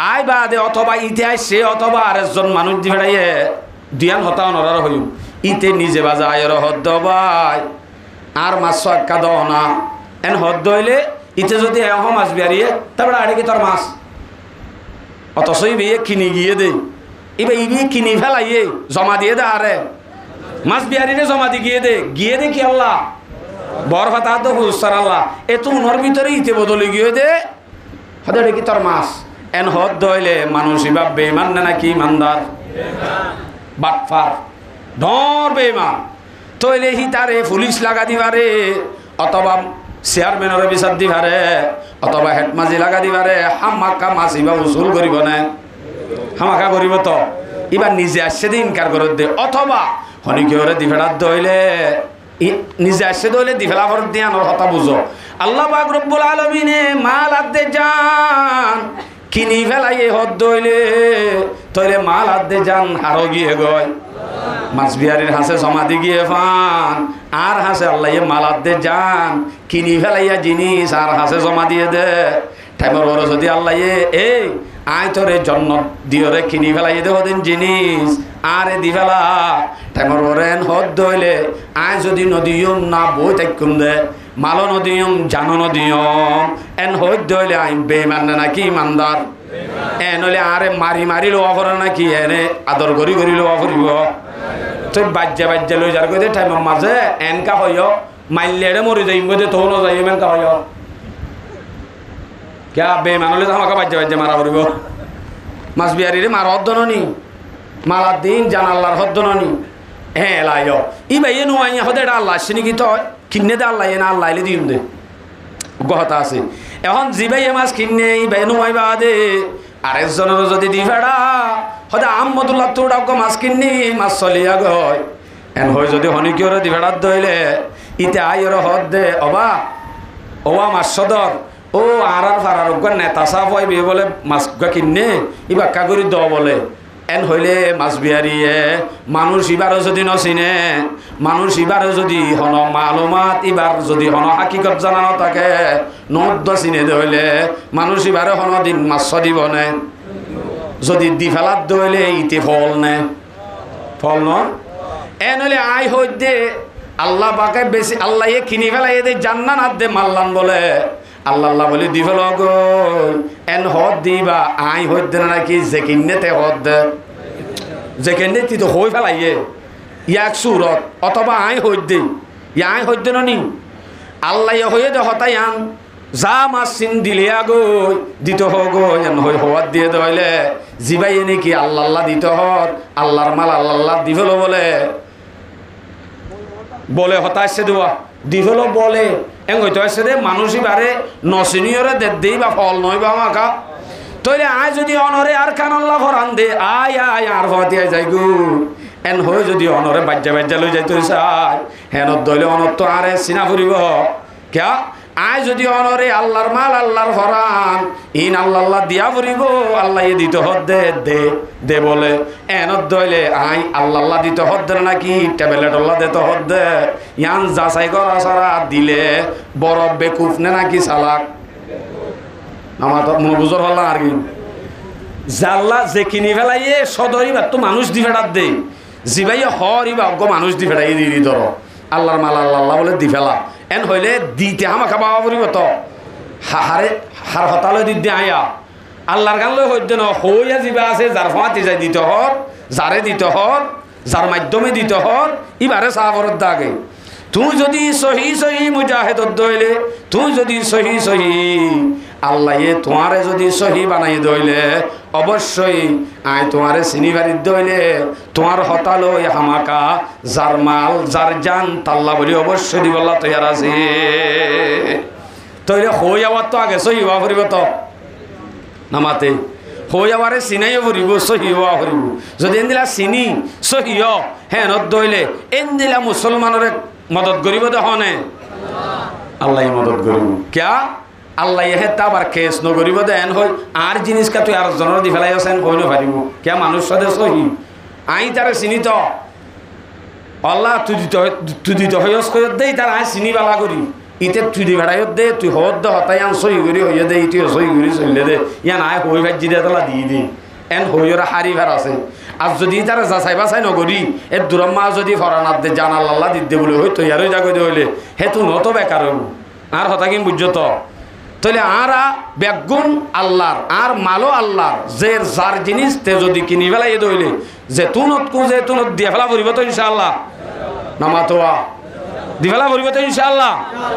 আই বাদে অথবা ইতে আইসে অথবা আরেকজন মানুষ দি ফেড়াইয়ে দিয়ান হতা নরার হইম ইতে নিজে বাজা আয়ের হদ্দ বাই আর মাছ একা দাও না এন হদ্দ হইলে ইতে যদি এহ মাছ বিয়ারিয়ে তারপরে আড়ে কি তোর মাছ অথচই বিয়ে কিনি গিয়ে দে এবার ইবি কিনি ফেলাইয়ে জমা দিয়ে দে আরে মাছ বিয়ারিরে জমা দি গিয়ে দে কি আল্লাহ বর ফাতা তো হুসার আল্লাহ এত উনর ভিতরে ইতে বদলে গিয়ে দে হতে কি তোর মাছ এন হদ দইলে মানুষ ইবা বেমান না নাকি ইমানদার বাটফার ডর বেমান তইলে হি তারে পুলিশ লাগা দিবারে অথবা চেয়ারম্যানের বিচার দিবারে অথবা হেডমাজি লাগা দিবারে হামাকা মাছ ইবা উসুল করিব না হামাকা করিব তো ইবা নিজে আসছে দিয়ে ইনকার করে দে অথবা হনিকেওরে দিফেড়ার দইলে নিজে আসছে দইলে দিফেলা করে দিয়ে আনোর হতা বুঝো আল্লাহ পাক রব্বুল আলামিনে মাল আদে যান কিনি ফেলাইয়ে হদ দইলে তইলে মাল আদে যান হারো গিয়ে গয় মাছ বিহারির হাসে সমাধি গিয়ে ফান আর হাসে আল্লাহ মাল আদে যান কিনি ফেলাইয়া জিনিস আর হাসে জমা দিয়ে দে টাইমর বড় যদি আল্লাহ এই আয় তোরে জন্ম দিয়রে কিনি ফেলাইয়ে দে হদিন জিনিস আরে দি ফেলা টাইমর বড়েন হদ দইলে আয় যদি নদীয়ম না বই তাইকুম দে মালো নদীয়ম জানো নদীয়ম এন হদ দইলে আই বেমান নাকি ইমানদার এন হলে আরে মারি মারি লোয়া করে নাকি এনে আদর করি লোয়া করিব তুই বাজ্যা লই যার কই দে টাইমের মাঝে এনকা হইও মাইলেড়ে মরি যাইব দে তো না যাইব এনকা হইও क्या बेमान হলে আমাকে বাজ্যা মারা করিব মাছ বিহারিরে মার হদ্দননি মালার দিন জান আল্লাহর হদ্দননি হ্যাঁ লাইও ই ভাইয়ে নুয়াইয়া হদে এটা আল্লাহ আসছে নাকি তো কিনে দে আল্লাহ না আল্লাহ এলে দিম দে গহতা আছে এখন জি ভাইয়ে মাছ কিনে ই ভাই নুয়াইবা দে আরেকজনের যদি দি ফেড়া হদে আহমদুল্লাহ তোড়া মাছ কিনি মাছ চলিয়া গয় এন হয় যদি হনিকিওরে দি ফেড়ার দইলে ইতে আইর হদ দে অবা মাছ সদর ও আর ফারার নেতা সাফ হয় বিয়ে বলে মাছ কিনে ইবা কাগরি দ বলে এন হইলে মাছ বিহারিয়ে মানুষ ইবারও যদি নচিনে মানুষ ইবারও যদি হন মালুমাত ইবার যদি হন হাকিকত জানানো থাকে নদ্য চিনে দইলে মানুষ ইবারে হন দিন মাছ দিব নে যদি দি ফেলার দইলে ইতে ফল নে ফল ন এন হইলে আয় হই দে আল্লাহ পাকে বেশি আল্লাহ কিনি ফেলাই দে জান্নাত না দে মাল্লান বলে আল্লাহ বলে দি ফেল গো এন হদ দিবা আই হদ দে নাকি যে কিনেতে হদ দে যে কিনে তুই তো হই ফেলাইয়ে ইয়াক সুরত অথবা আই হদ দে আই হদ দে নি আল্লাহ হয়ে দে হতাই আন যা মাছ চিন দিলে গো দিত হগো এন হই হওয়ার দিয়ে দইলে জিবাই নাকি আল্লাহ দিত হদ আল্লাহর মাল আল্লাহ দি ফেল বলে হতাশে দেওয়া দি ফেল বলে এং হইতে আসছে দে মানুষই বারে নসিনিয়রে দেই বা ফল নয় বা আমাকা তইলে আয় যদি অনরে আর খান আল্লাহ ফরান দে আয় আর হতে যাই গু এন হয়ে যদি অনরে বাজ্যা লই যাইতে চাই হেন দইলে অনত আরে চিনা ফুরিব কিয়া আয় যদি অনরে আল্লাহর মাল আল্লাহর ফরান ইন আল্লাহ দিয়া পড়িব আল্লাহ দিতে হদ দে দে বলে এনত দইলে আই আল্লাহ দিতে হদ দে নাকি ট্যাবলেট আল্লাহ দিতে হদ দে ইয়ান যাচাই করা সারা দিলে বড় বেকুফ নে নাকি চালাক আমার তো মনে বুঝর হল আর কি জাল্লা যে কিনি ফেলাইয়ে সদরিবা তো মানুষ দি ফেরাত দে জিবাইয়া হরিবা অজ্ঞ মানুষ দি ফেরাই দি ধর আল্লাহর মাল আল্লাহ বলে দি ফেলা এন হইলে দিতে হামা খাবা পড়িব তো হারে হার হতালে দি আয়া আল্লাহর গান লই হইতে ন হইয়া যিবা আছে যার ফাঁতি যাই দিতে হর যারে দিতে হর যার মাধ্যমে দিতে হর ইবারে সাহাবরত দাগে তুই যদি সহি সহি মুজাহিদত দইলে তুই যদি সহি সহি আল্লাহ তোমারে যদি সহি বানাই দইলে অবশ্যই আয় তোমারে চিনিবারি দইলে তোমার হতালো হামাকা যার মাল যার জান তাল্লা বলি অবশ্যই দিবল্লা তৈয়ার আছে তৈরি হই আবার তো আগে সহি হওয়া ফুরিব তো নামাতে হই আবারে চিনাইও ফুরিব সহি হওয়া ফুরিব যদি এন দিলা চিনি সহি হ্যাঁ দইলে এন দিলা মুসলমানরে মদত করিব দেখনে আল্লাহ মদত করিব কিয়া আল্লাহ হে তাবার কেস নগরিব দেন হই আর জিনিসকা তুই আর জনের দি ফেলাই আছেন কই নারিব কিয়া মানুষ সাথে সহি আই তারে চিনি তো আল্লাহ তুই দিত হইস কই দেই তার আই চিনি বালা করি ইতে তুই দি ভেড়াই দে তুই হদ দে হতাই আন সহি করি হইয়া দে ইতি সহি করি চলে দে ইয়ান আয় হই ভাজি দে তালা দি দি এন হইরা হারি ভের আছে আর যদি তারা যাচাই বাছাই নগরি এর দুরম্মা যদি ফরানাত দে জান আল্লাহ দিতে বলে হই তৈয়ার হয়ে যাগো হইলে হে তুই নত বেকার হইব আর হতা কি বুঝছো তো তাহলে আরা ব্যাগুণ আল্লাহর আর মালো আল্লাহর যে যার জিনিস তে যদি কিনি ফেলাই দইলে যে তুনত কু যে তুনত দিয়ে ফেলা পড়িব তো ইনশাআল্লাহ নামাতোয়া দি ফেলা পড়িব তো ইনশাআল্লাহ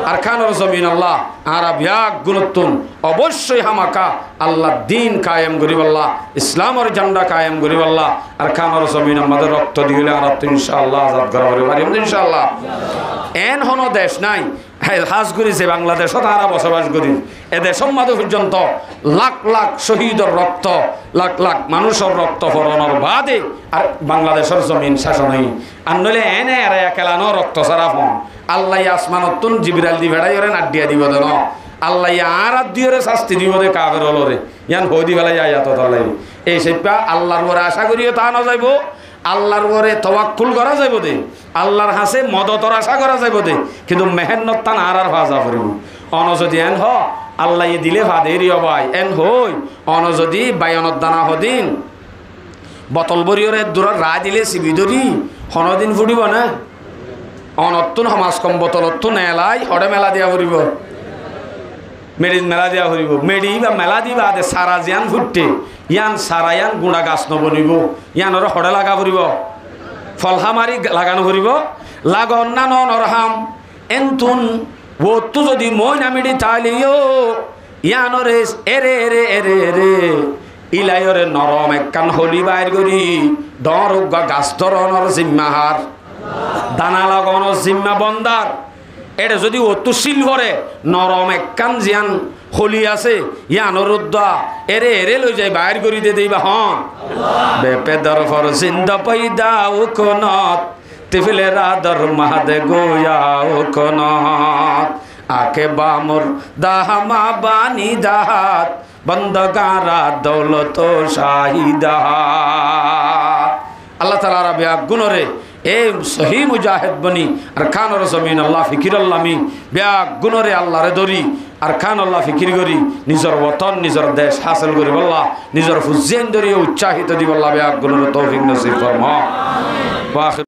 আর খানোর জমিন আল্লাহ আরা ব্যাগুণতুন অবশ্যই হামাকা আল্লাহ দিন কায়েম করিব আল্লাহ ইসলামের ঝান্ডা কায়েম করিব আল্লাহ আর খানোর জমিন আমাদের রক্ত দিলে আর ইনশাআল্লাহ আজাদ করা পারিব ইনশাআল্লাহ এন হনো দেশ নাই হাজ করেছে বাংলাদেশ তারা বসবাস করি এদেশের মাঝে পর্যন্ত লাখ লাখ শহীদের রক্ত লাখ লাখ মানুষের রক্ত ফরণের বাদে আর বাংলাদেশের জমিন শাসনই আর নইলে এনে এরা খেলানো রক্ত সারা ফোন আল্লাহ আসমানতুন জিবরাইল দি ভেড়াই ওরে নাডিয়া দিব দেন আল্লাহ আর দিওরে শাস্তি দিব দে কাফের হলরে ইয়ান হদি ফেলাই আয়াত তালাই এই সেপা আল্লাহর ওরে আশা করিও তা না যাইব আল্লাহর ওরে তাওয়াক্কুল করা যাইব দে আল্লাহর হাসে মদতর আশা করা যাইব দে কিন্তু মেহনত তান আর ভাজা পড়িব অন যদি এন হ আল্লাহ দিলে ভাদেরি ভাই এন হই অন যদি বায়নত দানা হদিন বতল বরিয়রে দূরের রা দিলে সিবি ধরি হনদিন ফুটিব না অনতুন সমাজ কম বতলতুন এলাই হরে মেলা দিয়া ফুরিব মেডিন মেলা দিয়া ফুরিব মেডি বা মেলা দিবা দে সারা জিয়ান ফুটতে ইয়ান সারা ইয়ান গুণা গাছ নবনিব ইয়ানর হরে লাগা ফুরিব ফলহা মারি লাগানো ফুরিব লাগ অন্যান্য নরহাম এন্তুন ওতু যদি মই নামিডি তালিও ইয়ানরে এরে এরে এরে এরে ইলাইরে নরম একখান হলি বাইর করি ডর গাছ ধরনের জিম্মাহার দানা লাগানোর জিম্মা বন্দার এটা যদি অতু শিল করে নরম একখান জিয়ান হলি আছে ইয়ানোর উদ্দা এরে এরে লই যায় বাইর করি দে দিবা হন বেপেদর ফর জিন্দা পয়দা উকনত তিফলে রাদর মাহাদে গোয়া উকনত আকে বামর দাহামা বানি দাহাত বন্দগারা দৌলত শাহিদাত আল্লাহ তাআলা রাবিয়া গুনরে এ সহি মুজাহিদ বনি আর খানোর জমিন আল্লাহ ফিকির আল্লামি ব্যাগ গুণরে আল্লাহরে ধরি আর খান আল্লাহ ফিকির করি নিজের বতন নিজের দেশ হাসিল করি বল্লাহ নিজের ফুজিয়ান ধরিয়ে উৎসাহিত দিব আল্লাহ ব্যাগ গুণরে তৌফিক নসিব ফরমা।